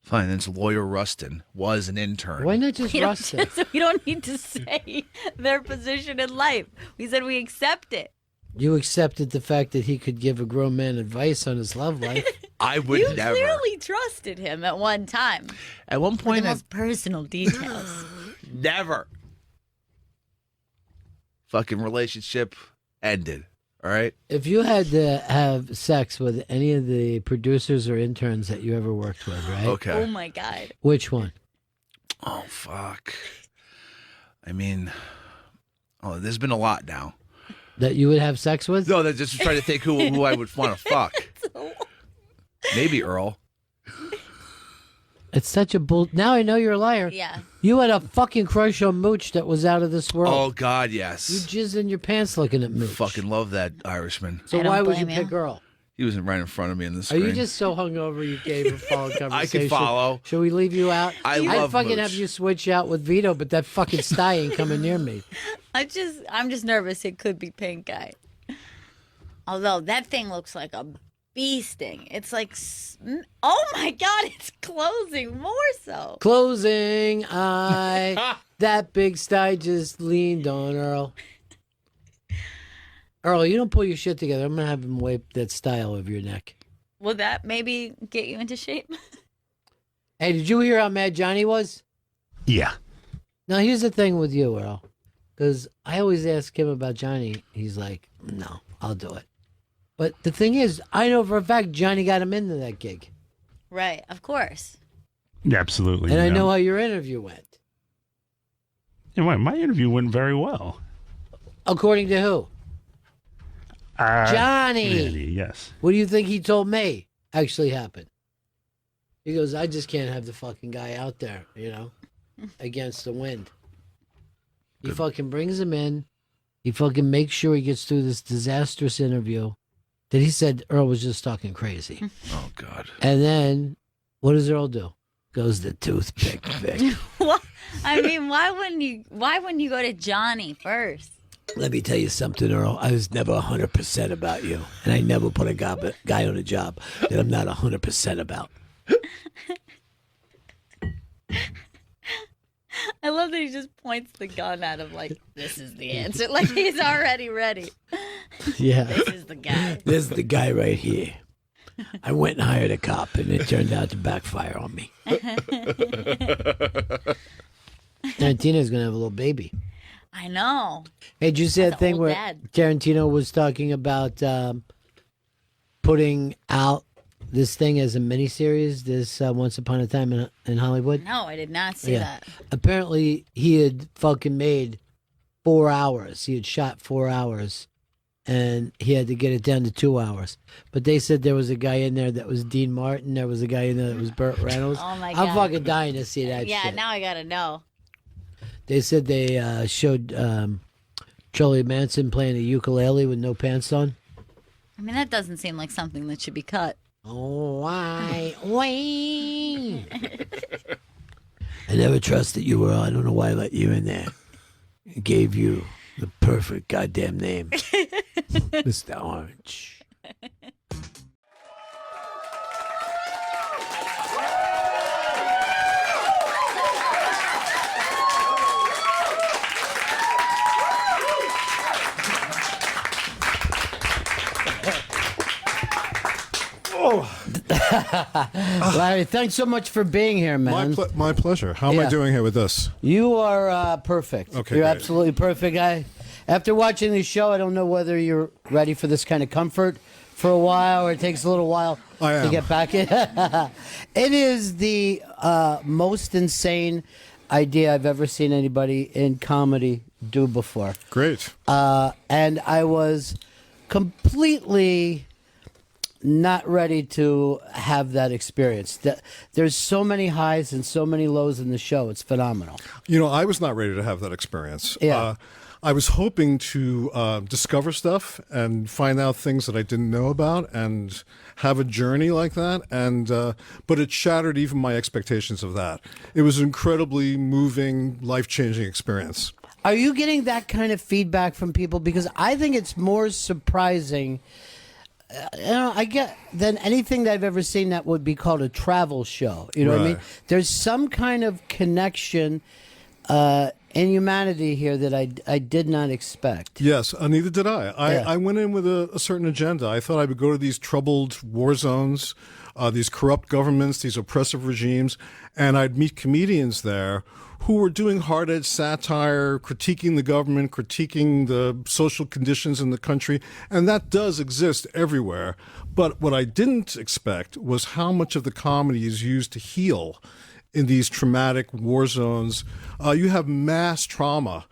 Fine, then it's lawyer Rustin was an intern. Why not just We don't, Rustin? we don't need to say their position in life. We said we accept it. You accepted the fact that he could give a grown man advice on his love life. I would You never. clearly trusted him at one time. At one With point, the I most personal details. never. Fucking relationship ended. All right. If you had to have sex with any of the producers or interns that you ever worked with, right? Okay. Oh my God. Which one? Oh fuck. I mean, there's been a lot now. That you would have sex with? No, they're just trying to think who I would want to fuck. Maybe Earl. It's such a bull. Now I know you're a liar. Yeah. You had a fucking crush on Mooch that was out of this world. Oh God, You yes. jizz in your pants looking at Mooch. Fucking love that Irishman. So I don't why would you blame you. pick Earl? He wasn't right in front of me in the Are screen. you just so hungover you can't even follow conversation? I can follow. Should we leave you out? I I'd love fucking Mooch. have you switch out with Vito, but that fucking sty ain't coming near me. I'm just nervous. It could be pink eye. Although that thing looks like a bee sting. It's like, oh my God, it's closing more so. Closing eye. That big sty just leaned on Earl. Earl, you don't pull your shit together. I'm gonna have him wipe that sty all over your neck. Will that maybe get you into shape? Hey, did you hear how mad Johnny was? Yeah. Now, here's the thing with you, Earl. Because I always ask him about Johnny. He's like, no, I'll do it. But the thing is, I know for a fact Johnny got him into that gig. Right, of course. Yeah, absolutely. And I yeah. know how your interview went. Yeah, my interview went very well. According to who? Johnny. Yes. What do you think he told me actually happened? He goes, I just can't have the fucking guy out there, against the wind. He fucking brings him in. He fucking makes sure he gets through this disastrous interview that he said Earl was just talking crazy. Oh, God. And then, what does Earl do? Goes the toothpick pick. What? I mean, why wouldn't you go to Johnny first? Let me tell you something, Earl. I was never 100% about you. And I never put a guy on a job that I'm not 100% about. I love that he just points the gun at him like, this is the answer. Like he's already ready. Yeah. This is the guy. This is the guy right here. I went and hired a cop, and it turned out to backfire on me. Tarantino's going to have a little baby. I know. Hey, did you see that thing where dad. Tarantino was talking about putting out this thing as a miniseries, this Once Upon a Time in Hollywood? No, I did not see that. Apparently, he had fucking made 4 hours. He had shot 4 hours, and he had to get it down to 2 hours. But they said there was a guy in there that was Dean Martin. There was a guy in there that was Burt Reynolds. Oh, my God. I'm fucking dying to see that Yeah, shit. now I got to know. They said they showed Charlie Manson playing a ukulele with no pants on. I mean, that doesn't seem like something that should be cut. Oh, why? I never trusted you, Earl. I don't know why I let you in there. I gave you the perfect goddamn name. Mr. Orange. Larry, thanks so much for being here, man. My pleasure. How am I doing here with this? You are perfect. Okay, you're great. absolutely perfect. After watching the show, I don't know whether you're ready for this kind of comfort for a while, or it takes a little while to get back in. It is the most insane idea I've ever seen anybody in comedy do before. Great. And I was completely not ready to have that experience. There's so many highs and so many lows in the show. It's phenomenal. I was not ready to have that experience. Yeah. I was hoping to discover stuff and find out things that I didn't know about and have a journey like that. And but it shattered even my expectations of that. It was an incredibly moving, life-changing experience. Are you getting that kind of feedback from people? Because I think it's more surprising I get than anything that I've ever seen that would be called a travel show. You know what I mean? There's some kind of connection in humanity here that I did not expect. Yes, neither did I. I went in with a certain agenda. I thought I would go to these troubled war zones, these corrupt governments, these oppressive regimes, and I'd meet comedians there who were doing hard-edged satire, critiquing the government, critiquing the social conditions in the country, and that does exist everywhere. But what I didn't expect was how much of the comedy is used to heal in these traumatic war zones. You have mass trauma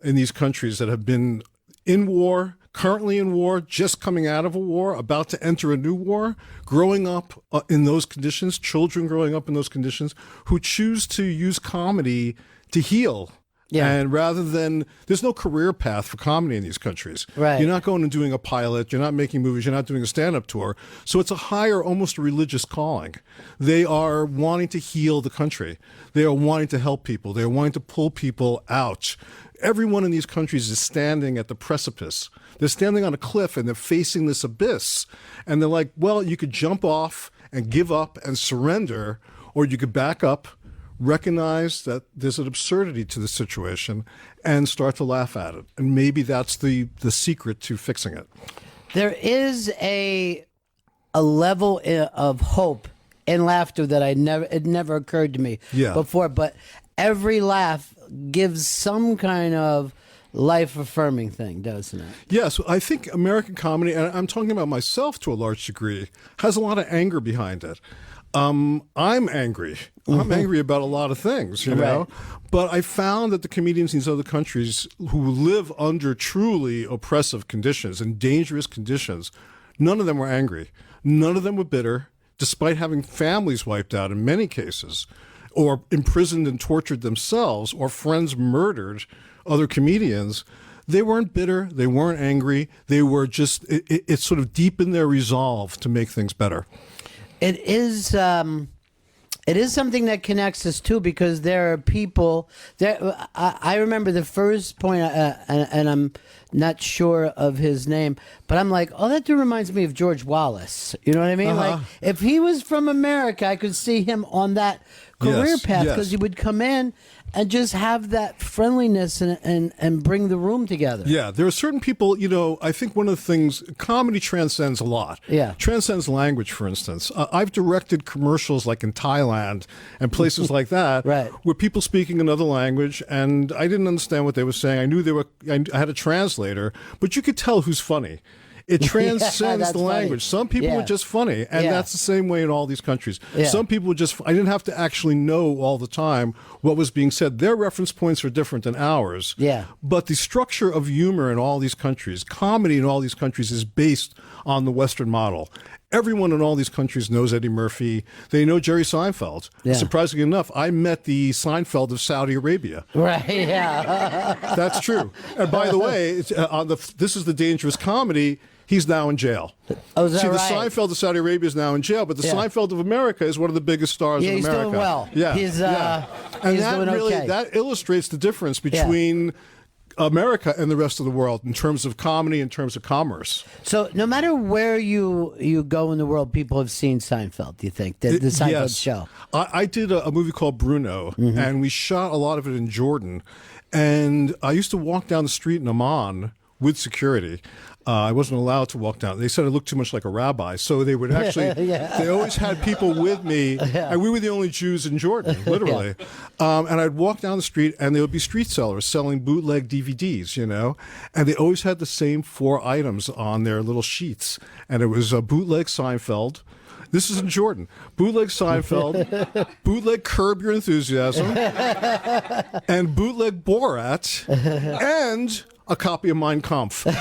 in these countries that have been in war, currently in war, just coming out of a war, about to enter a new war, growing up in those conditions, children growing up in those conditions, who choose to use comedy to heal. Yeah. And rather than, there's no career path for comedy in these countries. Right. You're not going and doing a pilot, you're not making movies, you're not doing a stand-up tour. So it's a higher, almost religious calling. They are wanting to heal the country. They are wanting to help people. They are wanting to pull people out. Everyone in these countries is standing at the precipice. They're standing on a cliff and they're facing this abyss. And they're like, well, you could jump off and give up and surrender, or you could back up, recognize that there's an absurdity to the situation, and start to laugh at it. And maybe that's the secret to fixing it. There is a level of hope and laughter that it never occurred to me before. But every laugh gives some kind of life-affirming thing, doesn't it? Yes, I think American comedy, and I'm talking about myself to a large degree, has a lot of anger behind it. I'm angry. I'm angry about a lot of things, you know. Right. But I found that the comedians in these other countries who live under truly oppressive conditions and dangerous conditions, none of them were angry. None of them were bitter, despite having families wiped out in many cases, or imprisoned and tortured themselves, or friends murdered other comedians. They weren't bitter. They weren't angry. They were just, it's sort of deep in their resolve to make things better. It is something that connects us too, because there are people there. I remember the first point, and I'm not sure of his name, but I'm like, oh, that dude reminds me of George Wallace. You know what I mean? Like, if he was from America, I could see him on that career path, because he would come in and just have that friendliness and bring the room together. Yeah, there are certain people, you know, I think one of the things, comedy transcends a lot. Yeah. Transcends language, for instance. I've directed commercials like in Thailand and places like that, right, where people speaking another language, and I didn't understand what they were saying. I knew I had a translator, but you could tell who's funny. It transcends the language. Some people are just funny, and that's the same way in all these countries. Some people I didn't have to actually know all the time what was being said. Their reference points are different than ours. Yeah. But the structure of humor in all these countries, comedy in all these countries, is based on the Western model. Everyone in all these countries knows Eddie Murphy. They know Jerry Seinfeld. Yeah. Surprisingly enough, I met the Seinfeld of Saudi Arabia. Right, yeah. That's true. And by the way, This Is the Dangerous Comedy, he's now in jail. Oh, is that See, the right? Seinfeld of Saudi Arabia is now in jail, but the Seinfeld of America is one of the biggest stars in he's America. doing well. Yeah, He's, and he's that doing really okay. that illustrates the difference between America and the rest of the world in terms of comedy, in terms of commerce. So no matter where you go in the world, people have seen Seinfeld, do you think? The Seinfeld Yes. show. I did a movie called Bruno, and we shot a lot of it in Jordan. And I used to walk down the street in Amman with security. I wasn't allowed to walk down. They said I looked too much like a rabbi, so they would actually. They always had people with me, and we were the only Jews in Jordan, literally. And I'd walk down the street, and there would be street sellers selling bootleg DVDs, you know, and they always had the same 4 items on their little sheets, and it was a bootleg Seinfeld. This is in Jordan. Bootleg Seinfeld, bootleg Curb Your Enthusiasm, and bootleg Borat, and a copy of Mein Kampf. Now,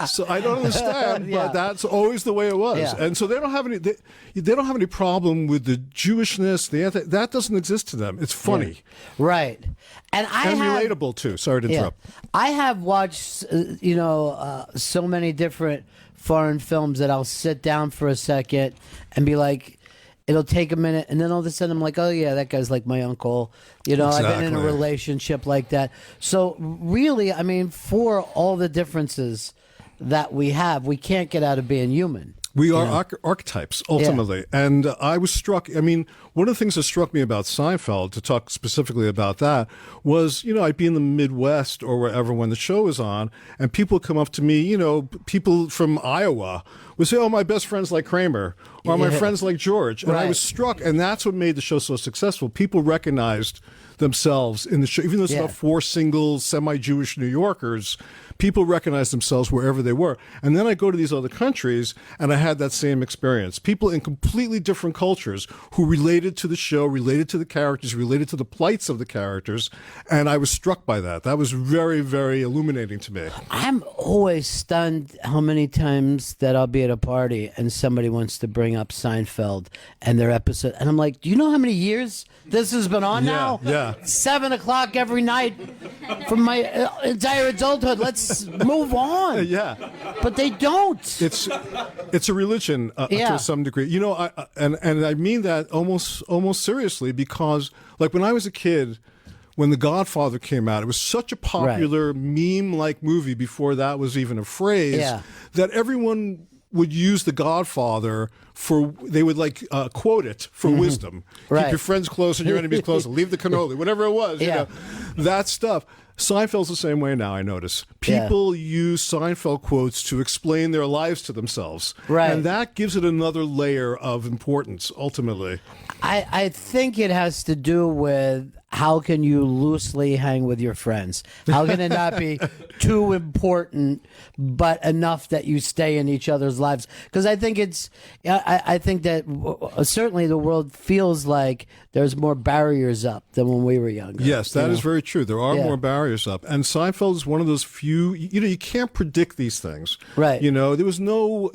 so I don't understand, but that's always the way it was. Yeah. And so they don't have any. They don't have any problem with the Jewishness. That doesn't exist to them. It's funny, right? And relatable too. Sorry to interrupt. I have watched, so many different foreign films that I'll sit down for a second and be like, it'll take a minute, and then all of a sudden I'm like, oh yeah, that guy's like my uncle. You know, I've been in a relationship like that. So really, I mean, for all the differences that we have, we can't get out of being human. We are archetypes, ultimately. And I was struck, I mean, one of the things that struck me about Seinfeld, to talk specifically about that, was, I'd be in the Midwest or wherever when the show was on, and people would come up to me, people from Iowa would say, oh, my best friend's like Kramer, or my friend's like George. And I was struck, and that's what made the show so successful. People recognized themselves in the show, even though it's about 4 single semi-Jewish New Yorkers. People recognized themselves wherever they were. And then I go to these other countries, and I had that same experience. People in completely different cultures who related to the show, related to the characters, related to the plights of the characters, and I was struck by that. That was very, very illuminating to me. I'm always stunned how many times that I'll be at a party and somebody wants to bring up Seinfeld and their episode, and I'm like, do you know how many years this has been on now? Yeah. 7 o'clock every night from my entire adulthood. Let's move on. Yeah. But they don't. It's a religion to some degree. And I mean that almost seriously, because like when I was a kid, when The Godfather came out, it was such a popular meme-like movie before that was even a phrase that everyone would use The Godfather they would quote it for wisdom. Right. Keep your friends close and your enemies close. Leave the cannoli, whatever it was. That stuff. Seinfeld's the same way now, I notice. People use Seinfeld quotes to explain their lives to themselves. Right. And that gives it another layer of importance, ultimately. I think it has to do with how can you loosely hang with your friends? How can it not be too important, but enough that you stay in each other's lives? Because I think I think that certainly the world feels like there's more barriers up than when we were younger. Yes, that is very true. There are more barriers up. And Seinfeld is one of those few, you can't predict these things. Right. There was no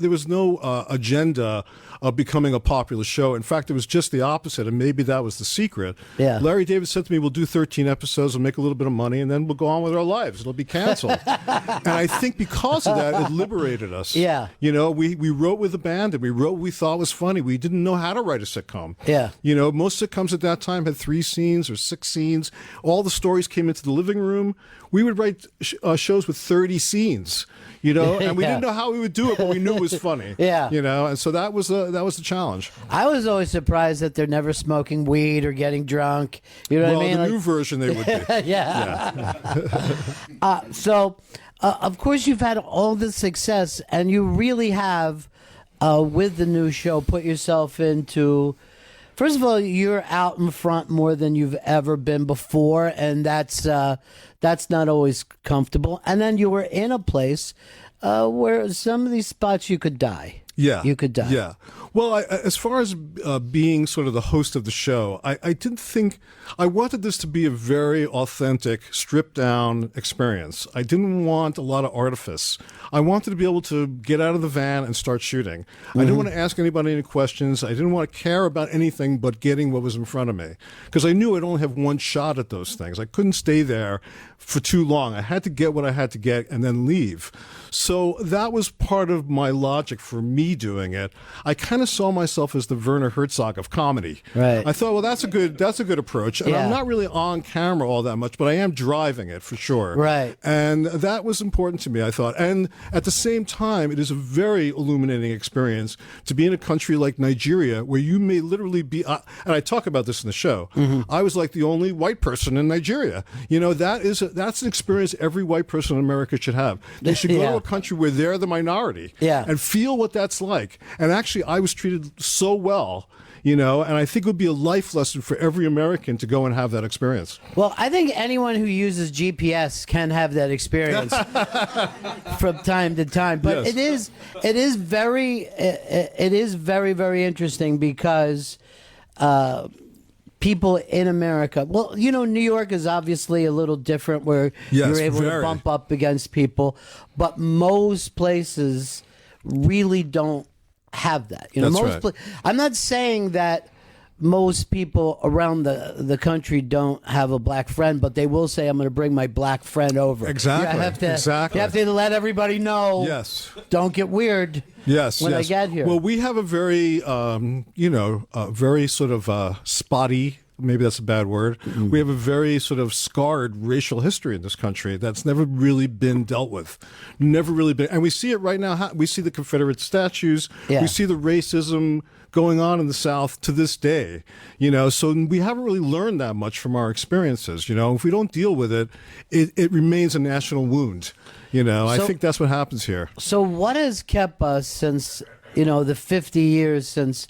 agenda of becoming a popular show. In fact, it was just the opposite, and maybe that was the secret. Yeah. Larry David said to me, we'll do 13 episodes, we'll make a little bit of money, and then we'll go on with our lives. It'll be canceled. And I think because of that, it liberated us. Yeah. We wrote with the band, and we wrote what we thought was funny. We didn't know how to write a sitcom. Yeah. Most sitcoms at that time had 3 scenes or 6 scenes. All the stories came into the living room. We would write shows with 30 scenes, and we didn't know how we would do it, but we knew it was funny. Yeah. And so that was the challenge. I was always surprised that they're never smoking weed or getting drunk. You know what I mean? The new version they would be. So, of course, you've had all this success, and you really have, with the new show, put yourself into. First of all, you're out in front more than you've ever been before, and that's not always comfortable. And then you were in a place where some of these spots you could die. Yeah. You could die. Yeah. Well, as far as being sort of the host of the show, I didn't think I wanted this to be a very authentic, stripped down experience. I didn't want a lot of artifice. I wanted to be able to get out of the van and start shooting. I didn't want to ask anybody any questions. I didn't want to care about anything but getting what was in front of me, because I knew I'd only have one shot at those things. I couldn't stay there for too long. I had to get what I had to get and then leave. So that was part of my logic for me doing it. I kind of saw myself as the Werner Herzog of comedy. Right. I thought, well, that's a good approach. And I'm not really on camera all that much, but I am driving it for sure. Right. And that was important to me, I thought. And at the same time, it is a very illuminating experience to be in a country like Nigeria, where you may literally be, and I talk about this in the show, I was like the only white person in Nigeria. That's an experience every white person in America should have. They should go to a country where they're the minority and feel what that's like. And actually, I was treated so well, and I think it would be a life lesson for every American to go and have that experience. Well, I think anyone who uses GPS can have that experience from time to time. But it is very, very interesting because people in America, well, New York is obviously a little different where you're able to bump up against people, but most places really don't have that. I'm not saying that most people around the country don't have a black friend, but they will say, I'm going to bring my black friend over. Exactly. You have to let everybody know. Yes. Don't get weird. Yes. When I get here. Well, we have a very, very sort of spotty. Maybe that's a bad word. We have a very sort of scarred racial history in this country that's never really been dealt with. Never really been. And we see it right now. We see the Confederate statues. Yeah. We see the racism going on in the South to this day. So we haven't really learned that much from our experiences. If we don't deal with it, it remains a national wound. I think that's what happens here. So what has kept us since, the 50 years since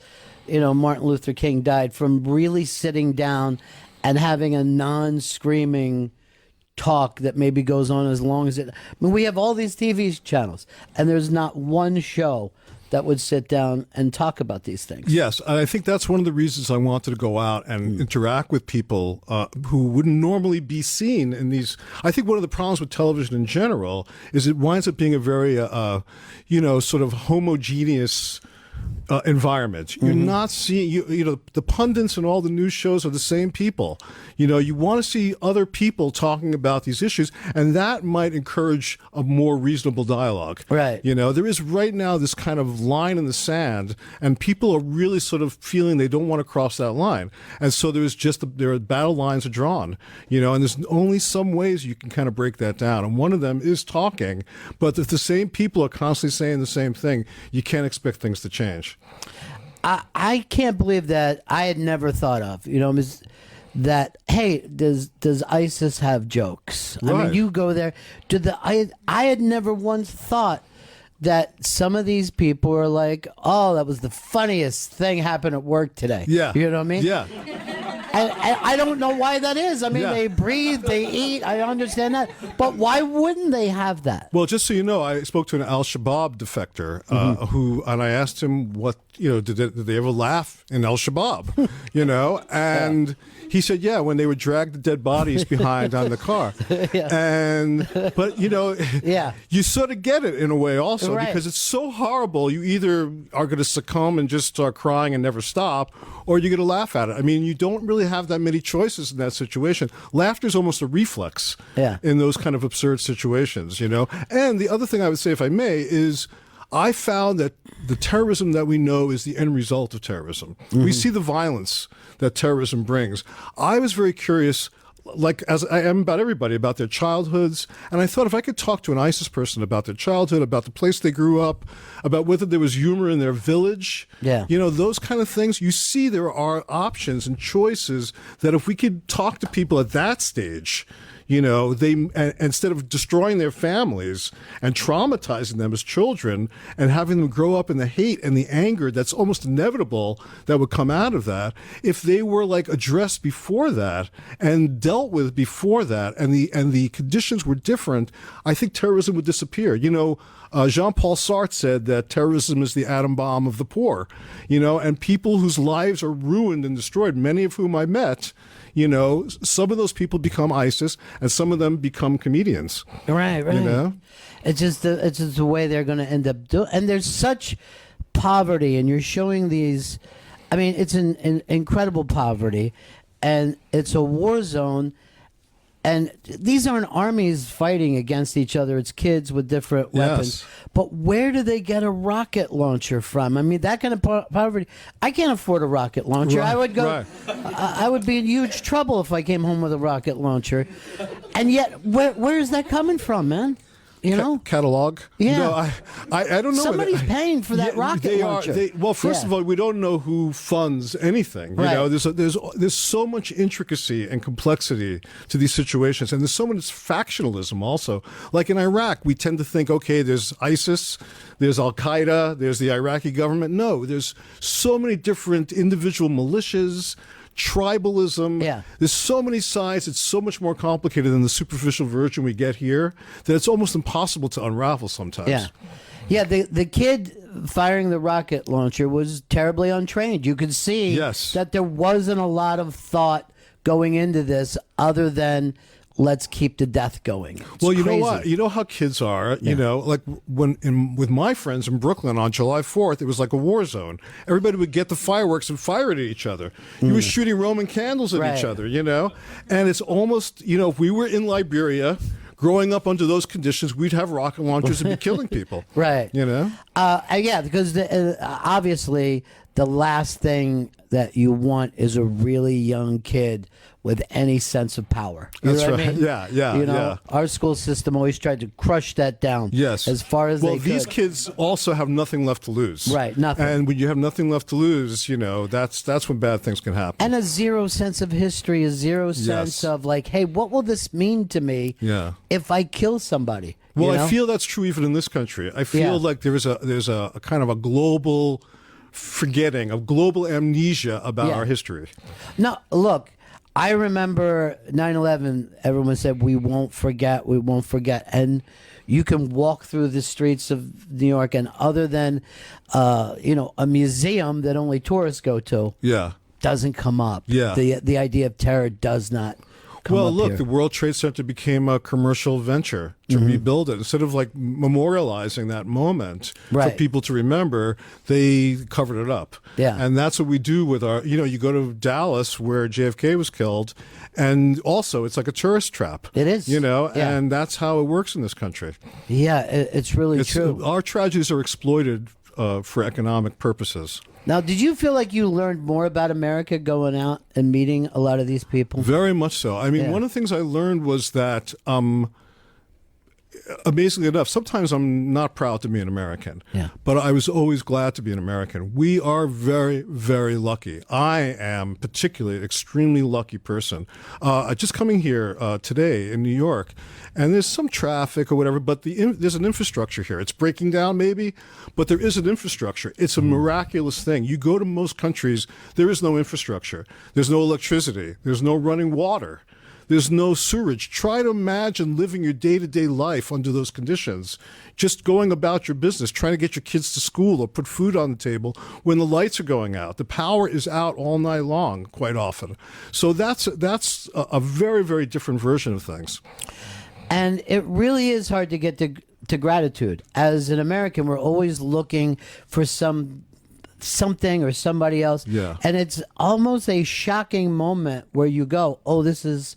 Martin Luther King died, from really sitting down and having a non-screaming talk that maybe goes on as long as it. We have all these TV channels, and there's not one show that would sit down and talk about these things. Yes, and I think that's one of the reasons I wanted to go out and interact with people who wouldn't normally be seen in these. I think one of the problems with television in general is it winds up being a very, sort of homogeneous environment. You're not seeing, the pundits and all the news shows are the same people. You want to see other people talking about these issues, and that might encourage a more reasonable dialogue. Right. There is right now this kind of line in the sand, and people are really sort of feeling they don't want to cross that line. And so there are battle lines are drawn, and there's only some ways you can kind of break that down. And one of them is talking, but if the same people are constantly saying the same thing, you can't expect things to change. I can't believe that I had never thought of, that, hey, does ISIS have jokes? I Right. mean, you go there. I had never once thought that some of these people are like, oh, that was the funniest thing happened at work today. Yeah. You know what I mean? Yeah. And I don't know why that is. I mean, Yeah. they breathe, they eat. I understand that. But why wouldn't they have that? Well, just so you know, I spoke to an Al-Shabaab defector and I asked him what, did they ever laugh in Al-Shabaab, and he said, yeah, when they would drag the dead bodies behind on the car. But, you sort of get it in a way also Right. because it's so horrible. You either are going to succumb and just start crying and never stop, or you're going to laugh at it. I mean, you don't really have that many choices in that situation. Laughter is almost a reflex in those kind of absurd situations, And the other thing I would say, if I may, is I found that the terrorism that we know is the end result of terrorism. We see the violence that terrorism brings. I was very curious, like as I am about everybody, about their childhoods. And I thought if I could talk to an ISIS person about their childhood, about the place they grew up, about whether there was humor in their village, those kind of things, you see there are options and choices that if we could talk to people at that stage, instead of destroying their families and traumatizing them as children and having them grow up in the hate and the anger that's almost inevitable that would come out of that, if they were like addressed before that and dealt with before that, and the conditions were different, I think terrorism would disappear. Jean-Paul Sartre said that terrorism is the atom bomb of the poor, and people whose lives are ruined and destroyed, many of whom I met, some of those people become ISIS and some of them become comedians. Right. It's just the way they're going to end up doing. And there's such poverty, and you're showing these. I mean, it's an incredible poverty, and it's a war zone. And these aren't armies fighting against each other. It's kids with different weapons. Yes. But where do they get a rocket launcher from? I mean, that kind of poverty. I can't afford a rocket launcher. Right, I would go. right. I would be in huge trouble if I came home with a rocket launcher. And yet, where is that coming from, man? Catalog. Yeah. No, I don't know. Somebody's paying for that rocket launcher. Well, first of all, we don't know who funds anything. Right. There's so much intricacy and complexity to these situations, and there's so much factionalism also. Like in Iraq, we tend to think, okay, there's ISIS, there's Al Qaeda, there's the Iraqi government. No, there's so many different individual militias. Tribalism. Yeah. There's so many sides. It's so much more complicated than the superficial version we get here that it's almost impossible to unravel sometimes. Yeah. Yeah, the kid firing the rocket launcher was terribly untrained. You could see that there wasn't a lot of thought going into this other than let's keep the death going. It's well, you crazy. know what? You know how kids are. Like with my friends in Brooklyn on July 4th, it was like a war zone. Everybody would get the fireworks and fire it at each other. You were shooting Roman candles at each other, And it's almost, if we were in Liberia growing up under those conditions, we'd have rocket launchers and be killing people. Right. Yeah, because obviously the last thing that you want is a really young kid with any sense of power. That's know what right. I mean? Yeah. Our school system always tried to crush that down. Yes. As far as well, they could. these kids also have nothing left to lose. Right, nothing. And when you have nothing left to lose, that's when bad things can happen. And a zero sense of history, a zero sense of like, hey, what will this mean to me if I kill somebody? Well, I feel that's true even in this country. I feel like there's a kind of a global forgetting, a global amnesia about our history. No, look, I remember 9/11, everyone said, we won't forget. And you can walk through the streets of New York, and other than, a museum that only tourists go to, doesn't come up. Yeah. The idea of terror does not come well, up look, here. the World Trade Center became a commercial venture to rebuild it. Instead of like memorializing that moment for people to remember, they covered it up. Yeah. And that's what we do with our, you go to Dallas where JFK was killed, and also it's like a tourist trap. It is. And that's how it works in this country. Yeah, it's really true. Our tragedies are exploited for economic purposes. Now, did you feel like you learned more about America going out and meeting a lot of these people? Very much so. I mean, one of the things I learned was that amazingly enough, sometimes I'm not proud to be an American, Yeah. but I was always glad to be an American. We are very, very lucky. I am particularly an extremely lucky person. Just coming here today in New York, and there's some traffic or whatever, but there's an infrastructure here. It's breaking down maybe, but there is an infrastructure. It's a miraculous thing. You go to most countries, there is no infrastructure. There's no electricity. There's no running water. There's no sewerage. Try to imagine living your day-to-day life under those conditions. Just going about your business, trying to get your kids to school or put food on the table when the lights are going out. The power is out all night long, quite often. So that's a very, very different version of things. And it really is hard to get to gratitude. As an American, we're always looking for something or somebody else. Yeah. And it's almost a shocking moment where you go, oh, this is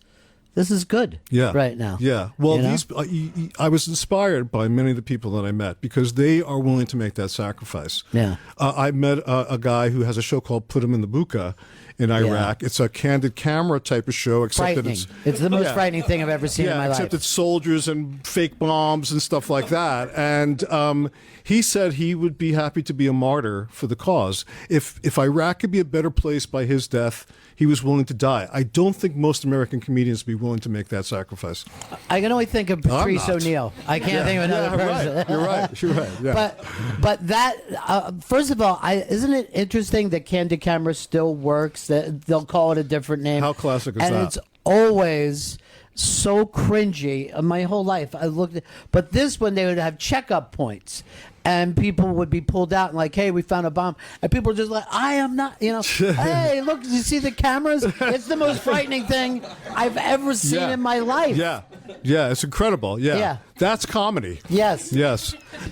good right now. Yeah. Well, You know? I was inspired by many of the people that I met because they are willing to make that sacrifice. Yeah. I met a guy who has a show called Put 'Em in the Buka in Iraq. It's a candid camera type of show, except that Frightening. It's the most frightening thing I've ever seen in my life. Except it's soldiers and fake bombs and stuff like that. And he said he would be happy to be a martyr for the cause. If Iraq could be a better place by his death, he was willing to die. I don't think most American comedians would be willing to make that sacrifice. I can only think of Patrice O'Neill. I can't think of another person. Right. You're right. Yeah. But that first of all, isn't it interesting that candid camera still works? That they'll call it a different name. How classic is and that? And it's always so cringy. My whole life I looked but this one they would have checkup points. And people would be pulled out and like, hey, we found a bomb. And people are just like, I am not, hey, look, you see the cameras? It's the most frightening thing I've ever seen in my life. Yeah, it's incredible. Yeah. That's comedy. Yes.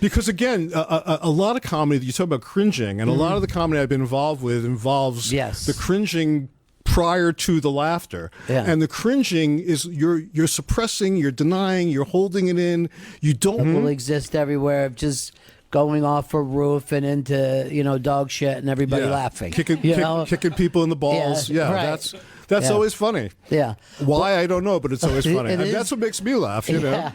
Because again, a lot of comedy, you talk about cringing, and a lot of the comedy I've been involved with involves the cringing prior to the laughter. Yeah. And the cringing is you're suppressing, you're denying, you're holding it in. You don't will exist everywhere, just going off a roof and into dog shit and everybody laughing, kicking people in the balls. Right. That's always funny. Yeah. Why, I don't know, but it's always funny. And that's what makes me laugh, you know.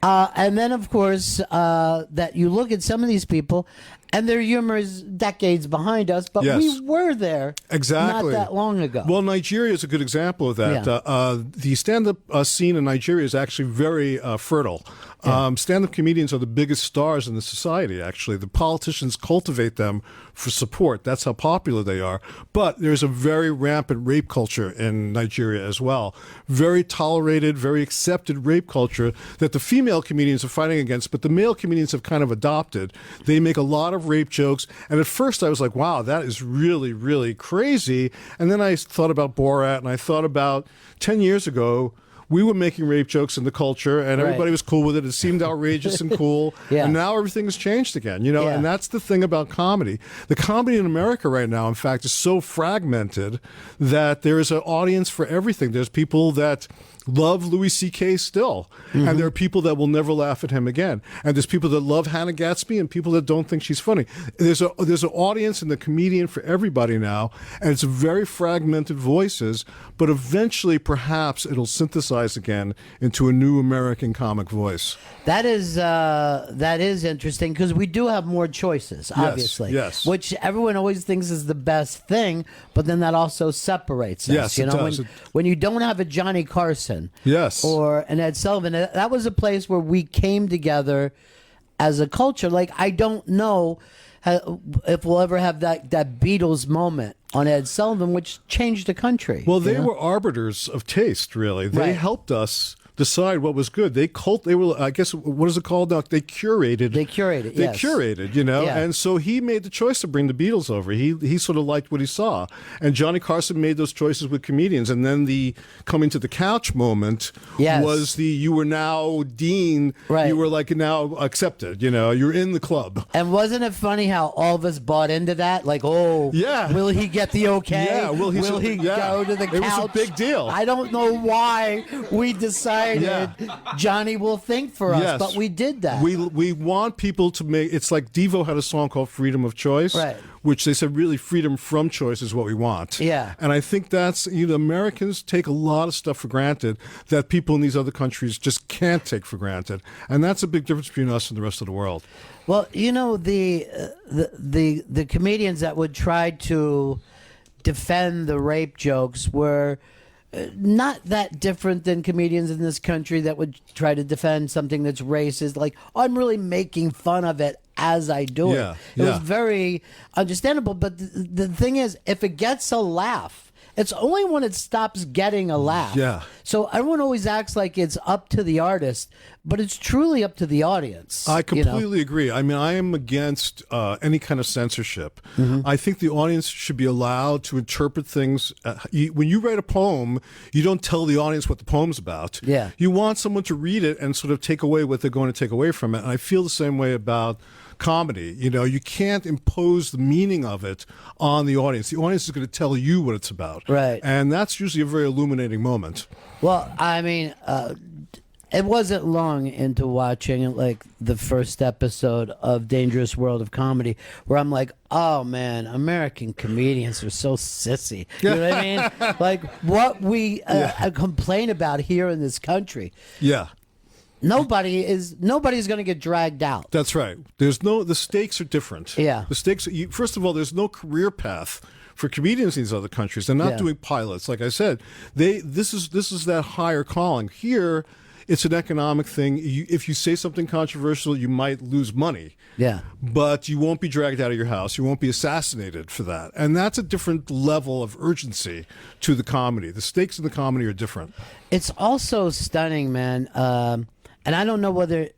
And then, of course, that you look at some of these people, and their humor is decades behind us, but we were there exactly not that long ago. Well, Nigeria is a good example of that. The stand-up scene in Nigeria is actually very fertile. Stand-up comedians are the biggest stars in the society, actually. The politicians cultivate them for support. That's how popular they are. But there's a very rampant rape culture in Nigeria as well. Very tolerated, very accepted rape culture that the female comedians are fighting against, but the male comedians have kind of adopted. They make a lot of rape jokes. And at first I was like, wow, that is really, really crazy. And then I thought about Borat, and I thought about 10 years ago, we were making rape jokes in the culture, and everybody was cool with it. It seemed outrageous and cool. And now everything has changed again, and that's the thing about comedy. The comedy in America right now, in fact, is so fragmented that there is an audience for everything. There's people that love Louis C.K. still, and there are people that will never laugh at him again. And there's people that love Hannah Gatsby and people that don't think she's funny. There's an audience and the comedian for everybody now, and it's very fragmented voices, but eventually perhaps it'll synthesize again into a new American comic voice. That is interesting because we do have more choices, obviously. Yes. Which everyone always thinks is the best thing, but then that also separates us. Yes, it does. When you don't have a Johnny Carson, or an Ed Sullivan, that was a place where we came together as a culture. Like, I don't know if we'll ever have that Beatles moment on Ed Sullivan, which changed the country. Well, they were arbiters of taste, really. They helped us decide what was good. They were, I guess, what is it called now? They curated. They curated, and so he made the choice to bring the Beatles over. He sort of liked what he saw. And Johnny Carson made those choices with comedians. And then the coming to the couch moment was you were now Dean. Right. You were like now accepted, you're in the club. And wasn't it funny how all of us bought into that? Like, will he get the okay? Yeah, will he go to the couch? It was a big deal. I don't know why we decided decided Johnny will think for us, but we did that. We want people to make. It's like Devo had a song called "Freedom of Choice," right? Which they said really freedom from choice is what we want. Yeah, and I think that's Americans take a lot of stuff for granted that people in these other countries just can't take for granted, and that's a big difference between us and the rest of the world. Well, the comedians that would try to defend the rape jokes were not that different than comedians in this country that would try to defend something that's racist. Like, I'm really making fun of it as I do it. It was very understandable. But the thing is, if it gets a laugh, it's only when it stops getting a laugh. Yeah. So everyone always acts like it's up to the artist, but it's truly up to the audience. I completely agree. I mean, I am against any kind of censorship. I think the audience should be allowed to interpret things. When you write a poem, you don't tell the audience what the poem's about. Yeah. You want someone to read it and sort of take away what they're going to take away from it. And I feel the same way about comedy. You can't impose the meaning of it on the audience. The audience is going to tell you what it's about. Right. And that's usually a very illuminating moment. Well, I mean, it wasn't long into watching like the first episode of Dangerous World of Comedy where I'm like, oh man, American comedians are so sissy. You know what I mean? Like what we complain about here in this country. Yeah. Nobody's going to get dragged out. That's right. The stakes are different. Yeah. The stakes, first of all, there's no career path for comedians in these other countries. They're not doing pilots. Like I said, this is that higher calling. Here, it's an economic thing. If you say something controversial, you might lose money. Yeah. But you won't be dragged out of your house. You won't be assassinated for that. And that's a different level of urgency to the comedy. The stakes in the comedy are different. It's also stunning, man. And I don't know whether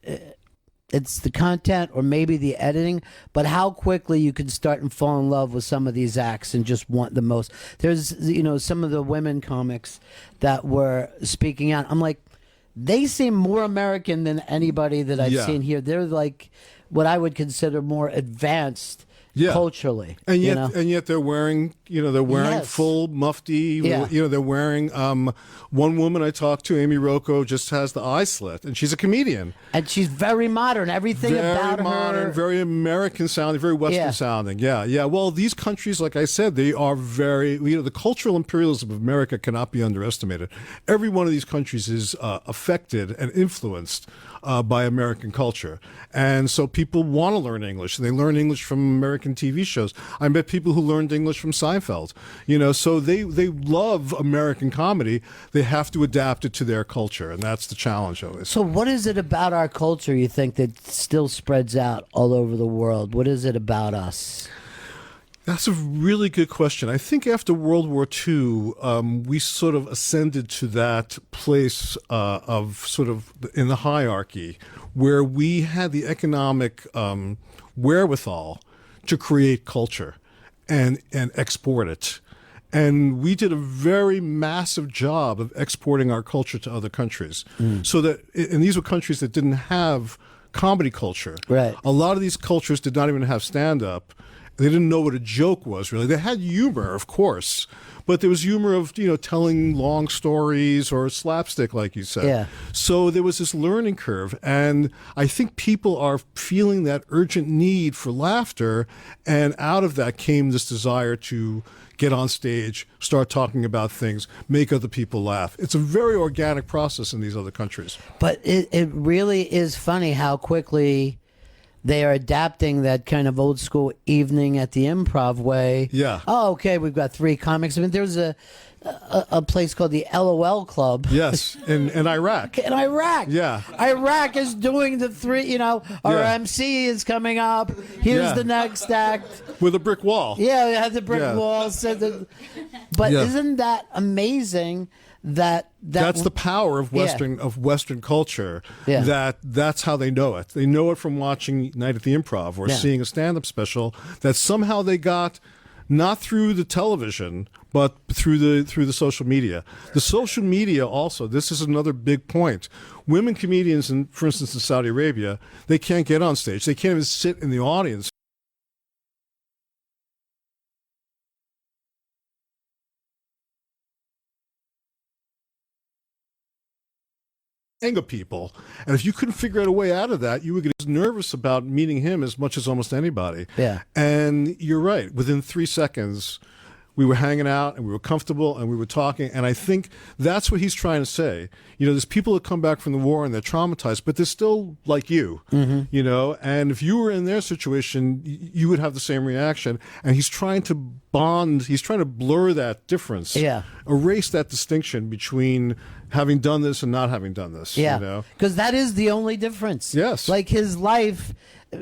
it's the content or maybe the editing, but how quickly you can start and fall in love with some of these acts and just want the most. There's, some of the women comics that were speaking out. I'm like, they seem more American than anybody that I've seen here. They're like what I would consider more advanced culturally, and yet they're wearing full mufti. They're wearing. One woman I talked to, Amy Rocco, just has the eye slit, and she's a comedian, and she's very modern. Everything very about modern, her, very American sounding, very Western sounding. Yeah. Well, these countries, like I said, they are very. The cultural imperialism of America cannot be underestimated. Every one of these countries is affected and influenced by American culture, and so people want to learn English. They learn English from American TV shows. I met people who learned English from Seinfeld. So they love American comedy. They have to adapt it to their culture, and that's the challenge always. So what is it about our culture you think that still spreads out all over the world? What is it about us? That's a really good question. I think after World War II, we sort of ascended to that place of sort of in the hierarchy where we had the economic wherewithal to create culture and export it. And we did a very massive job of exporting our culture to other countries. So that, and these were countries that didn't have comedy culture. Right. A lot of these cultures did not even have stand-up. They didn't know what a joke was, really. They had humor, of course, but there was humor of, telling long stories or slapstick, like you said. Yeah. So there was this learning curve, and I think people are feeling that urgent need for laughter, and out of that came this desire to get on stage, start talking about things, make other people laugh. It's a very organic process in these other countries. But it really is funny how quickly they are adapting that kind of old school evening at the Improv way. Yeah. Oh, okay, we've got 3 comics. I mean, there's a place called the LOL Club. Yes, in Iraq. In Iraq. Yeah. Iraq is doing the 3, our MC is coming up. Here's the next act. With a brick wall. Yeah, it has a brick wall. But isn't that amazing? That's the power of Western culture. Yeah. That's how they know it. They know it from watching Night at the Improv or seeing a stand-up special that somehow they got not through the television but through the social media. The social media also. This is another big point. Women comedians, for instance, in Saudi Arabia, they can't get on stage. They can't even sit in the audience. of people. And if you couldn't figure out a way out of that, you would get nervous about meeting him as much as almost anybody. Yeah. And you're right. Within 3 seconds, we were hanging out and we were comfortable and we were talking. And I think that's what he's trying to say. You know, there's people that come back from the war and they're traumatized, but they're still like you, you know, and if you were in their situation, you would have the same reaction. And he's trying to bond, he's trying to blur that difference, erase that distinction between having done this and not having done this. Yeah, you know? Because that is the only difference. Yes. Like his life,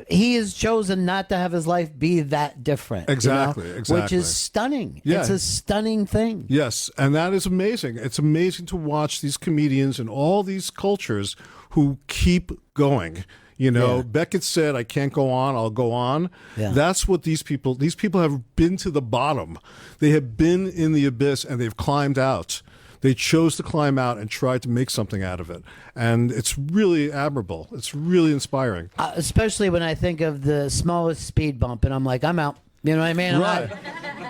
he has chosen not to have his life be that different. Exactly, you know? exactly. Which is stunning. Yeah. It's a stunning thing. Yes, and that is amazing. It's amazing to watch these comedians in all these cultures who keep going. You know, Beckett said, "I can't go on, I'll go on." Yeah. That's what these people have been to the bottom. They have been in the abyss and they've climbed out. They chose to climb out and try to make something out of it. And it's really admirable. It's really inspiring. Especially when I think of the smallest speed bump and I'm like, I'm out. You know what I mean? I'm Right.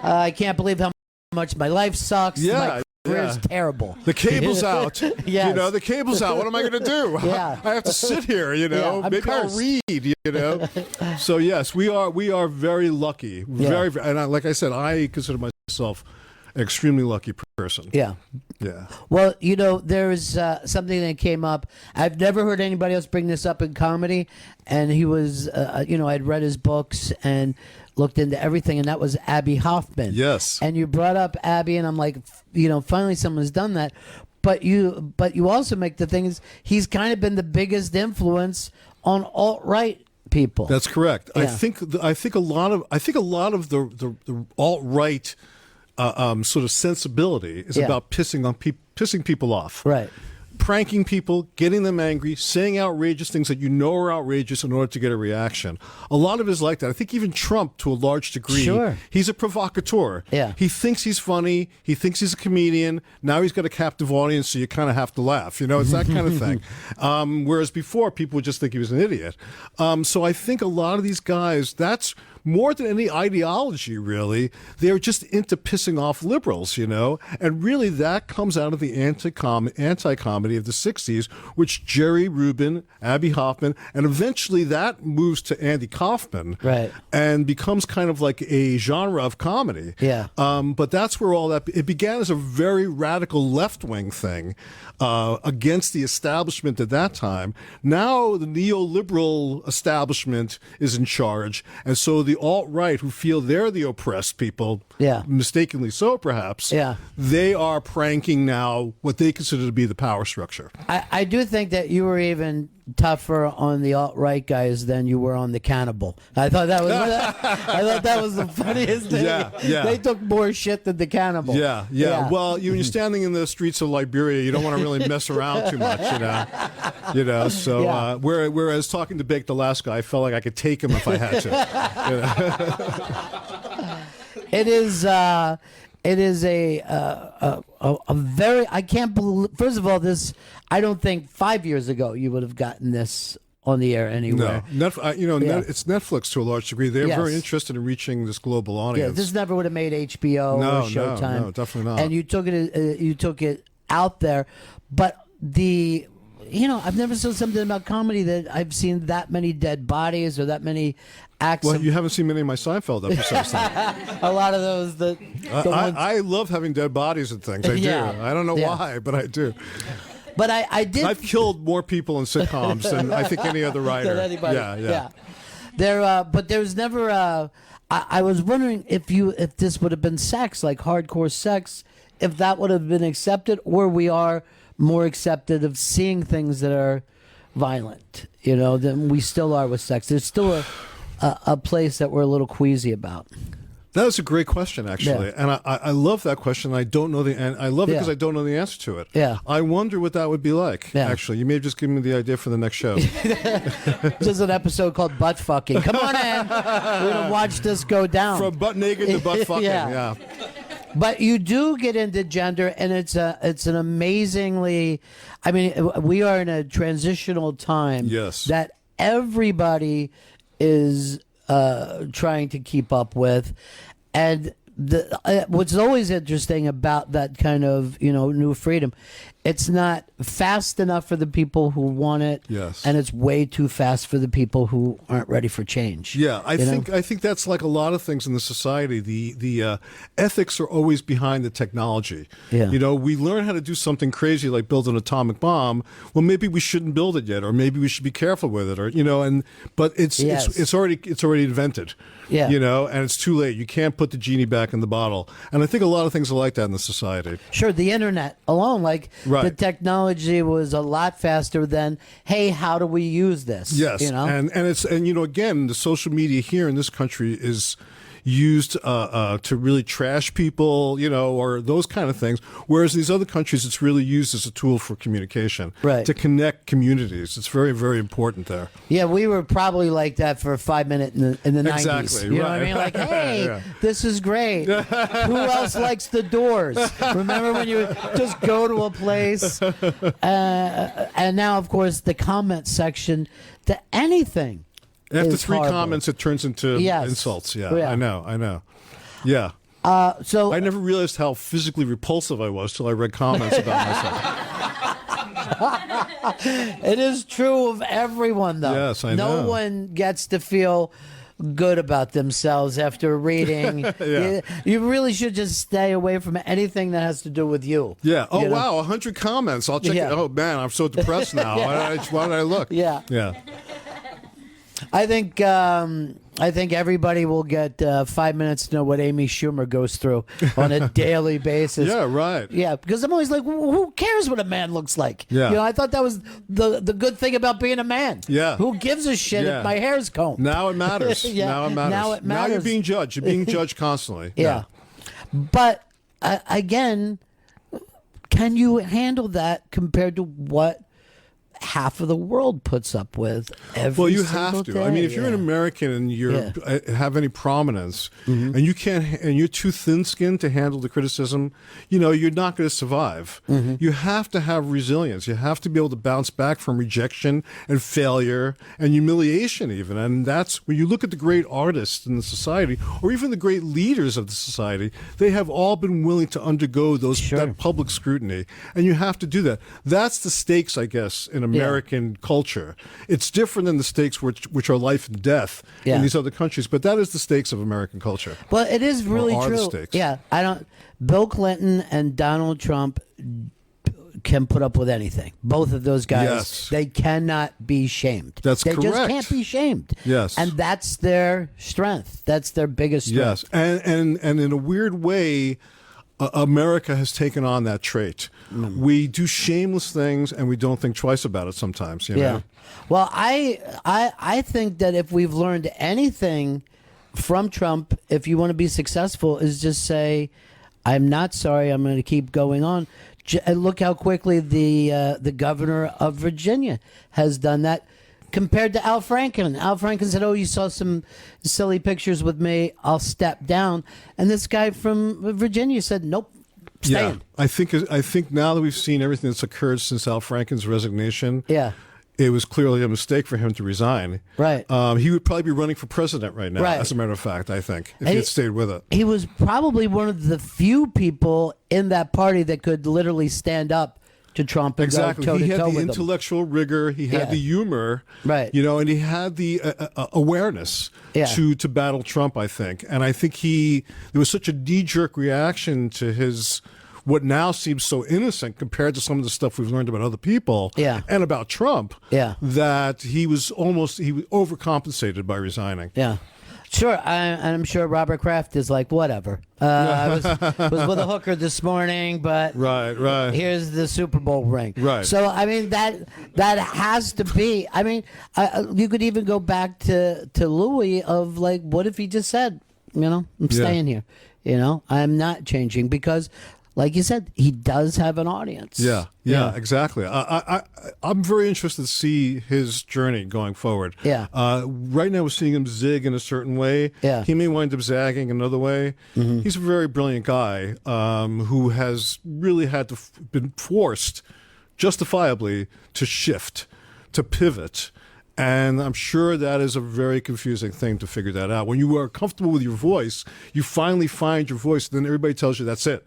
I can't believe how much my life sucks. My career's terrible. The cable's out. Yes. You know, the cable's out. What am I going to do? Yeah. I have to sit here, you know. I'm Maybe cursed. I'll read, you know. So, yes, we are very lucky. Very, and like I said, I consider myself an extremely lucky person. Yeah. Yeah. Well, you know, there's something that came up. I've never heard anybody else bring this up in comedy. And he was, you know, I'd read his books and looked into everything, and that was Abby Hoffman. Yes. And you brought up Abby, and I'm like, you know, finally someone's done that. But you also make the thing is he's kind of been the biggest influence on alt-right people. That's correct. Yeah. I think a lot of the alt-right sort of sensibility is about pissing people off. Right. Pranking people, getting them angry, saying outrageous things that you know are outrageous in order to get a reaction. A lot of it is like that. I think even Trump, to a large degree, Sure. he's a provocateur. Yeah. He thinks he's funny. He thinks he's a comedian. Now he's got a captive audience, so you kind of have to laugh. You know, it's that kind of thing. Whereas before, people would just think he was an idiot. So I think a lot of these guys, that's more than any ideology, really, they're just into pissing off liberals, you know? And really, that comes out of the anti-comedy of the 60s, which Jerry Rubin, Abby Hoffman, and eventually that moves to Andy Kaufman. Right. And becomes kind of like a genre of comedy. Yeah. But that's where all that, it began as a very radical left-wing thing against the establishment at that time. Now the neoliberal establishment is in charge, and so the alt-right, who feel they're the oppressed people, mistakenly so perhaps, they are pranking now what they consider to be the power structure. I do think that you were even tougher on the alt-right guys than you were on the cannibal. I thought that was the funniest thing. Yeah. They took more shit than the cannibal. Yeah. Well, when you're standing in the streets of Liberia, you don't want to really mess around too much, you know. So whereas talking to Bake the last guy, I felt like I could take him if I had to. You know? It is a very, I can't believe, first of all, this, I don't think 5 years ago you would have gotten this on the air anywhere. No, it's Netflix to a large degree. They're very interested in reaching this global audience. Yeah, this never would have made HBO or Showtime. No, definitely not. And you took it out there, but I've never seen something about comedy that I've seen that many dead bodies or that many acts. Well, you haven't seen many of my Seinfeld episodes. A lot of those. I love having dead bodies and things. I do. I don't know why, but I do. But I did. I've killed more people in sitcoms than I think any other writer. Than anybody. Yeah. But there was never. I was wondering if this would have been sex, like hardcore sex, if that would have been accepted, or we are more accepted of seeing things that are violent, than we still are with sex. There's still a place that we're a little queasy about. That is a great question, actually, and I love that question. I don't know I love it because I don't know the answer to it. Yeah, I wonder what that would be like. Yeah. Actually, you may have just given me the idea for the next show. Just an episode called Butt Fucking. Come on in. We're gonna watch this go down from butt naked to butt fucking. Yeah. But you do get into gender, and it's an amazingly. I mean, we are in a transitional time. Yes. That everybody is trying to keep up with, and what's always interesting about that kind of new freedom It's not fast enough for the people who want it. Yes. And it's way too fast for the people who aren't ready for change. Yeah, I think that's like a lot of things in the society. The ethics are always behind the technology. Yeah. We learn how to do something crazy like build an atomic bomb. Well, maybe we shouldn't build it yet, or maybe we should be careful with it, but it's already invented. Yeah. And it's too late. You can't put the genie back in the bottle. And I think a lot of things are like that in the society. Sure, the internet alone, the technology was a lot faster than, hey, how do we use this? Yes, and again, the social media here in this country is used to really trash people, or those kind of things. Whereas in these other countries, it's really used as a tool for communication, right? To connect communities. It's very, very important there. Yeah, we were probably like that for 5 minutes in the 90s. Exactly, you know what I mean? Like, hey, this is great. Who else likes the Doors? Remember when you just go to a place? And now, of course, the comment section to anything. After 3 horrible. comments, it turns into insults. Yeah, I know. Yeah. So I never realized how physically repulsive I was till I read comments about myself. It is true of everyone, though. Yes, I know. No one gets to feel good about themselves after reading. Yeah. You really should just stay away from anything that has to do with you. Yeah. Oh, wow, 100 comments. I'll check it. Oh, man, I'm so depressed now. Why did I look? Yeah. Yeah. I think everybody will get 5 minutes to know what Amy Schumer goes through on a daily basis. Yeah, right. Yeah, because I'm always like, who cares what a man looks like? Yeah. I thought that was the good thing about being a man. Yeah. Who gives a shit if my hair's combed? Now it matters. Yeah. Now it matters. Now it matters. Now you're being judged. You're being judged constantly. Yeah. But again, can you handle that compared to what half of the world puts up with every Well, you single have to. day? I mean, if you're an American and you have any prominence, Mm-hmm. and you can't, and you're too thin-skinned to handle the criticism, you're not going to survive. Mm-hmm. You have to have resilience. You have to be able to bounce back from rejection and failure and humiliation, even. And that's when you look at the great artists in the society, or even the great leaders of the society. They have all been willing to undergo that public scrutiny, and you have to do that. That's the stakes, I guess, in American culture. It's different than the stakes which are life and death in these other countries, but that is the stakes of American culture. Well, it is really Or are the true. stakes. Yeah, Bill Clinton and Donald Trump can put up with anything. Both of those guys, they cannot be shamed. That's they correct. just can't be shamed. Yes. And that's their strength. That's their biggest strength. Yes, and in a weird way, America has taken on that trait. We do shameless things, and we don't think twice about it sometimes. You know? Well, I think that if we've learned anything from Trump, if you want to be successful, is just say, "I'm not sorry. I'm going to keep going on." And look how quickly the governor of Virginia has done that. Compared to Al Franken. Al Franken said, "Oh, you saw some silly pictures with me. I'll step down." And this guy from Virginia said, "Nope, staying." Yeah, I think now that we've seen everything that's occurred since Al Franken's resignation, it was clearly a mistake for him to resign. Right. He would probably be running for president right now, as a matter of fact, I think, if he had stayed with it. He was probably one of the few people in that party that could literally stand up to Trump and exactly. go toe-to-toe He had the with him. intellectual rigor. He had the humor. Right. And he had the awareness to battle Trump, I think. And I think there was such a knee-jerk reaction to his what now seems so innocent compared to some of the stuff we've learned about other people and about Trump that he was overcompensated by resigning. Yeah. Sure, I'm sure Robert Kraft is like, whatever. I was with a hooker this morning, but right. Here's the Super Bowl ring. Right. So I mean that has to be. I mean, you could even go back to Louis of like, what if he just said, I'm staying here. I'm not changing because, like you said, he does have an audience. Yeah, exactly. I'm very interested to see his journey going forward. Yeah. Right now we're seeing him zig in a certain way. Yeah. He may wind up zagging another way. Mm-hmm. He's a very brilliant guy who has really been forced, justifiably, to shift, to pivot. And I'm sure that is a very confusing thing to figure that out. When you are comfortable with your voice, you finally find your voice, and then everybody tells you that's it.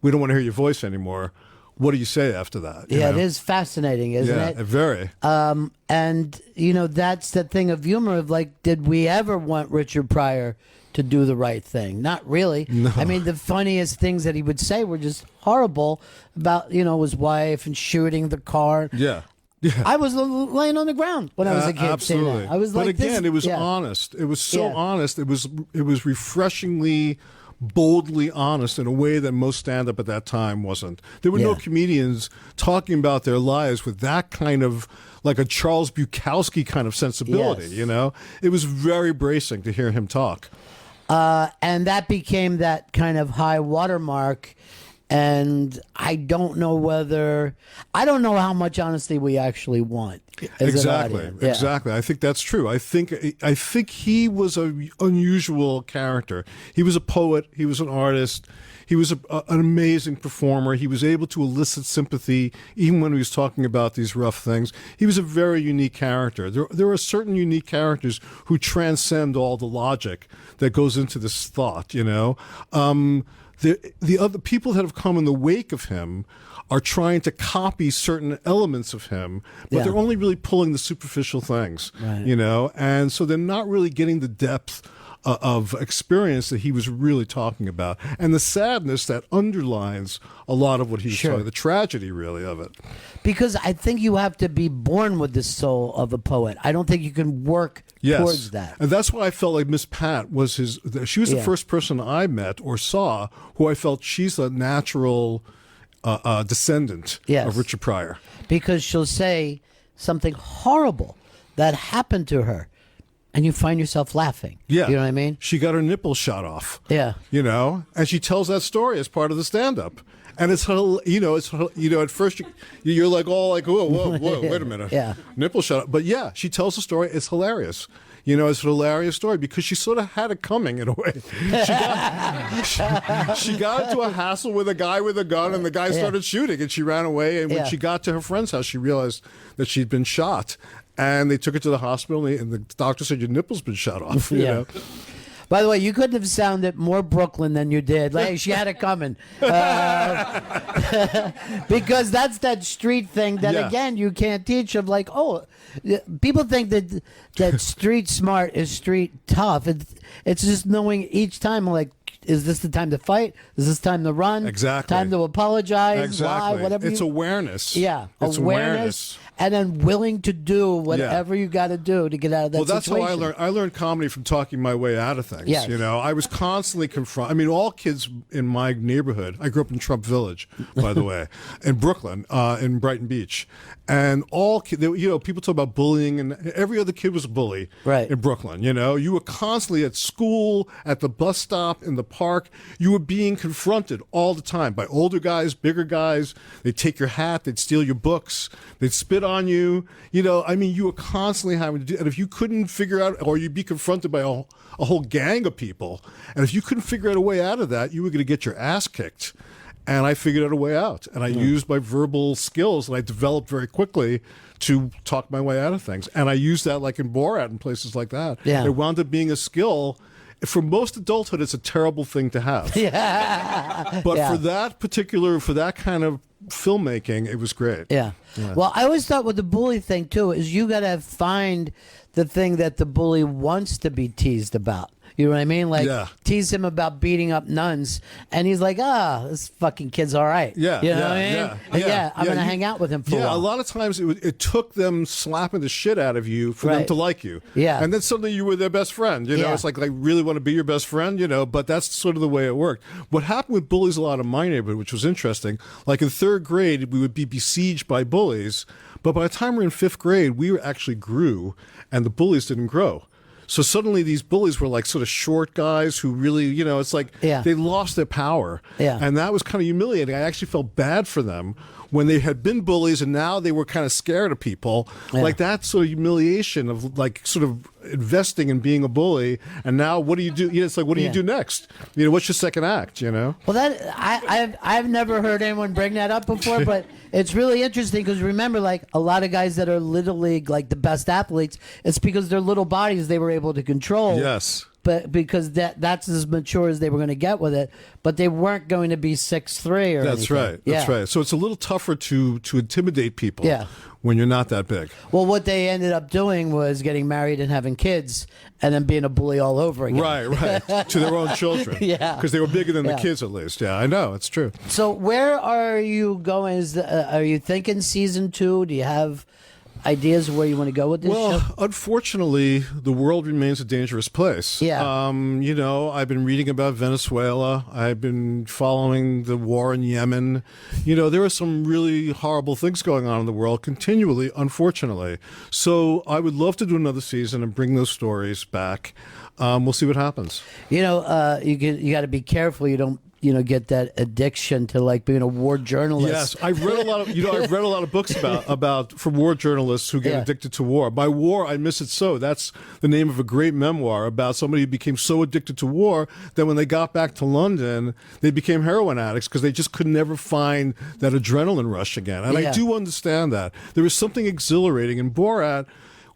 We don't want to hear your voice anymore. what do you say after that? Yeah, it is fascinating, isn't it? Very. And, that's the thing of humor of like, did we ever want Richard Pryor to do the right thing? Not really. No. I mean, the funniest things that he would say were just horrible about, his wife and shooting the car. Yeah. I was laying on the ground when I was a kid. Absolutely. Saying that. I was but like, again, this, it was honest. It was so honest. It was refreshingly, boldly honest in a way that most stand-up at that time wasn't. There were no comedians talking about their lives with that kind of, like a Charles Bukowski kind of sensibility, It was very bracing to hear him talk. And that became that kind of high watermark. And I don't know how much honesty we actually want. Exactly. I think that's true. I think he was an unusual character. He was a poet. He was an artist. He was an amazing performer. He was able to elicit sympathy even when he was talking about these rough things. He was a very unique character. There are certain unique characters who transcend all the logic that goes into this thought, The other people that have come in the wake of him are trying to copy certain elements of him, but they're only really pulling the superficial things, and so they're not really getting the depth of experience that he was really talking about, and the sadness that underlines a lot of what he was talking, the tragedy really of it. Because I think you have to be born with the soul of a poet. I don't think you can work towards that. And that's why I felt like Miss Pat was she was the first person I met or saw who I felt she's a natural descendant of Richard Pryor. Because she'll say something horrible that happened to her, and you find yourself laughing. Yeah. You know what I mean? She got her nipple shot off. Yeah. And she tells that story as part of the stand-up. And it's at first you're like, whoa, wait a minute. Yeah. Nipple shot off. But yeah, she tells the story. It's hilarious. It's a hilarious story because she sort of had it coming in a way. She got into a hassle with a guy with a gun, and the guy started shooting, and she ran away. And when she got to her friend's house, she realized that she'd been shot. And they took her to the hospital, and the doctor said, your nipple's been shot off. You know? By the way, you couldn't have sounded more Brooklyn than you did. Like, she had it coming. Because that's that street thing that, again, you can't teach of like, people think that street smart is street tough. It's just knowing each time, like, is this the time to fight? Is this time to run? Exactly. Time to apologize? Exactly. Lie? Whatever. It's awareness. Yeah. It's awareness. And then willing to do whatever you got to do to get out of that situation. Well, that's situation. how I learned comedy, from talking my way out of things. Yes. I was constantly confronted. I mean, all kids in my neighborhood, I grew up in Trump Village, by the way, in Brooklyn, in Brighton Beach. And all kids, people talk about bullying, and every other kid was a bully in Brooklyn. You were constantly at school, at the bus stop, in the park. You were being confronted all the time by older guys, bigger guys. They'd take your hat, they'd steal your books, they'd spit on you. You were constantly having to do, and if you couldn't figure out, or you'd be confronted by a whole gang of people, and if you couldn't figure out a way out of that, you were going to get your ass kicked. And I figured out a way out, and I used my verbal skills that I developed very quickly to talk my way out of things. And I used that like in Borat and places like that. Yeah. It wound up being a skill. For most adulthood, it's a terrible thing to have. Yeah. But for that kind of filmmaking, it was great. Yeah. Well, I always thought with the bully thing, too, is you got to find the thing that the bully wants to be teased about. You know what I mean? Like, tease him about beating up nuns, and he's like, this fucking kid's all right. Yeah. You know what I mean? I'm going to hang out with him for a while. A lot of times it took them slapping the shit out of you for them to like you. Yeah. And then suddenly you were their best friend. It's like, I really want to be your best friend, but that's sort of the way it worked. What happened with bullies a lot in my neighborhood, which was interesting, like in third grade, we would be besieged by bullies, but by the time we were in fifth grade, we actually grew, and the bullies didn't grow. So suddenly these bullies were like sort of short guys who really, it's like they lost their power. Yeah. And that was kind of humiliating. I actually felt bad for them when they had been bullies and now they were kind of scared of people. Yeah. Like that sort of humiliation of like sort of investing in being a bully. And now what do you do? It's like, what do you do next? What's your second act, Well, that I've never heard anyone bring that up before, but it's really interesting because remember, like a lot of guys that are Little League, like the best athletes, it's because their little bodies they were able to control. Yes. but because that's as mature as they were going to get with it. But they weren't going to be 6'3" or That's anything. right. That's right. So it's a little tougher to intimidate people. Yeah. When you're not that big. Well, what they ended up doing was getting married and having kids, and then being a bully all over again. Right. To their own children. Yeah. Because they were bigger than the Yeah. kids, at least. Yeah, I know. It's true. So where are you going? Are you thinking season 2? Do you have ideas of where you want to go with this show? Unfortunately, the world remains a dangerous place. Yeah. I've been reading about Venezuela. I've been following the war in Yemen. There are some really horrible things going on in the world continually, unfortunately. So I would love to do another season and bring those stories back. We'll see what happens. You got to be careful you don't get that addiction to like being a war journalist. Yes, I've read a lot of I've read a lot of books about from war journalists who get addicted to war. By War, I Miss It So. That's the name of a great memoir about somebody who became so addicted to war that when they got back to London, they became heroin addicts because they just could never find that adrenaline rush again. And I do understand that. There was something exhilarating in Borat.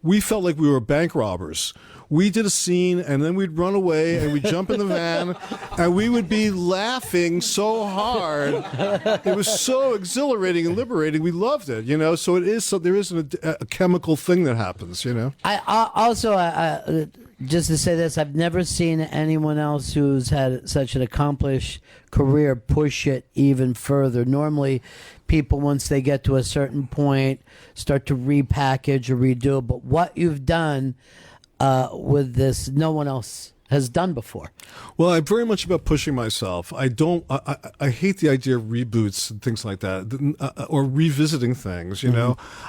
We felt like we were bank robbers. We did a scene, and then we'd run away, and we'd jump in the van, and we would be laughing so hard. It was so exhilarating and liberating. We loved it, So it is. So there is a chemical thing that happens, I also, just to say this, I've never seen anyone else who's had such an accomplished career push it even further. Normally, people, once they get to a certain point, start to repackage or redo. But what you've done with this, no one else has done before. Well, I'm very much about pushing myself. I hate the idea of reboots and things like that, or revisiting things.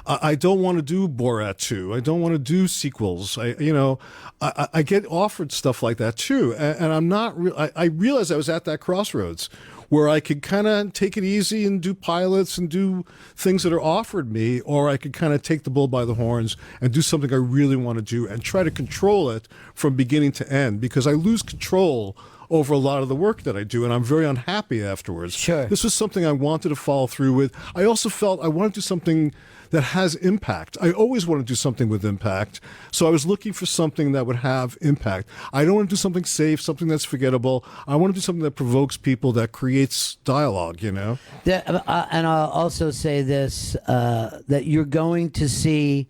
I don't want to do Borat 2. I don't want to do sequels. I get offered stuff like that too, and I'm not. I realized I was at that crossroads where I could kind of take it easy and do pilots and do things that are offered me, or I could kind of take the bull by the horns and do something I really want to do and try to control it from beginning to end, because I lose control over a lot of the work that I do, and I'm very unhappy afterwards. Sure. This was something I wanted to follow through with. I also felt I wanted to do something that has impact. I always want to do something with impact, so I was looking for something that would have impact. I don't want to do something safe, something that's forgettable. I want to do something that provokes people, that creates dialogue, And I'll also say this, that you're going to see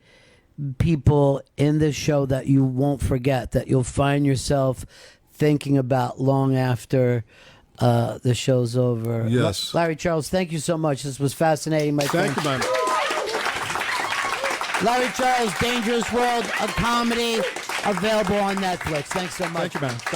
people in this show that you won't forget, that you'll find yourself thinking about long after the show's over. Yes. Larry Charles, thank you so much. This was fascinating, my friend. Thank you, man. Larry Charles, Dangerous World, a comedy, available on Netflix. Thanks so much. Thank you, man. Thanks.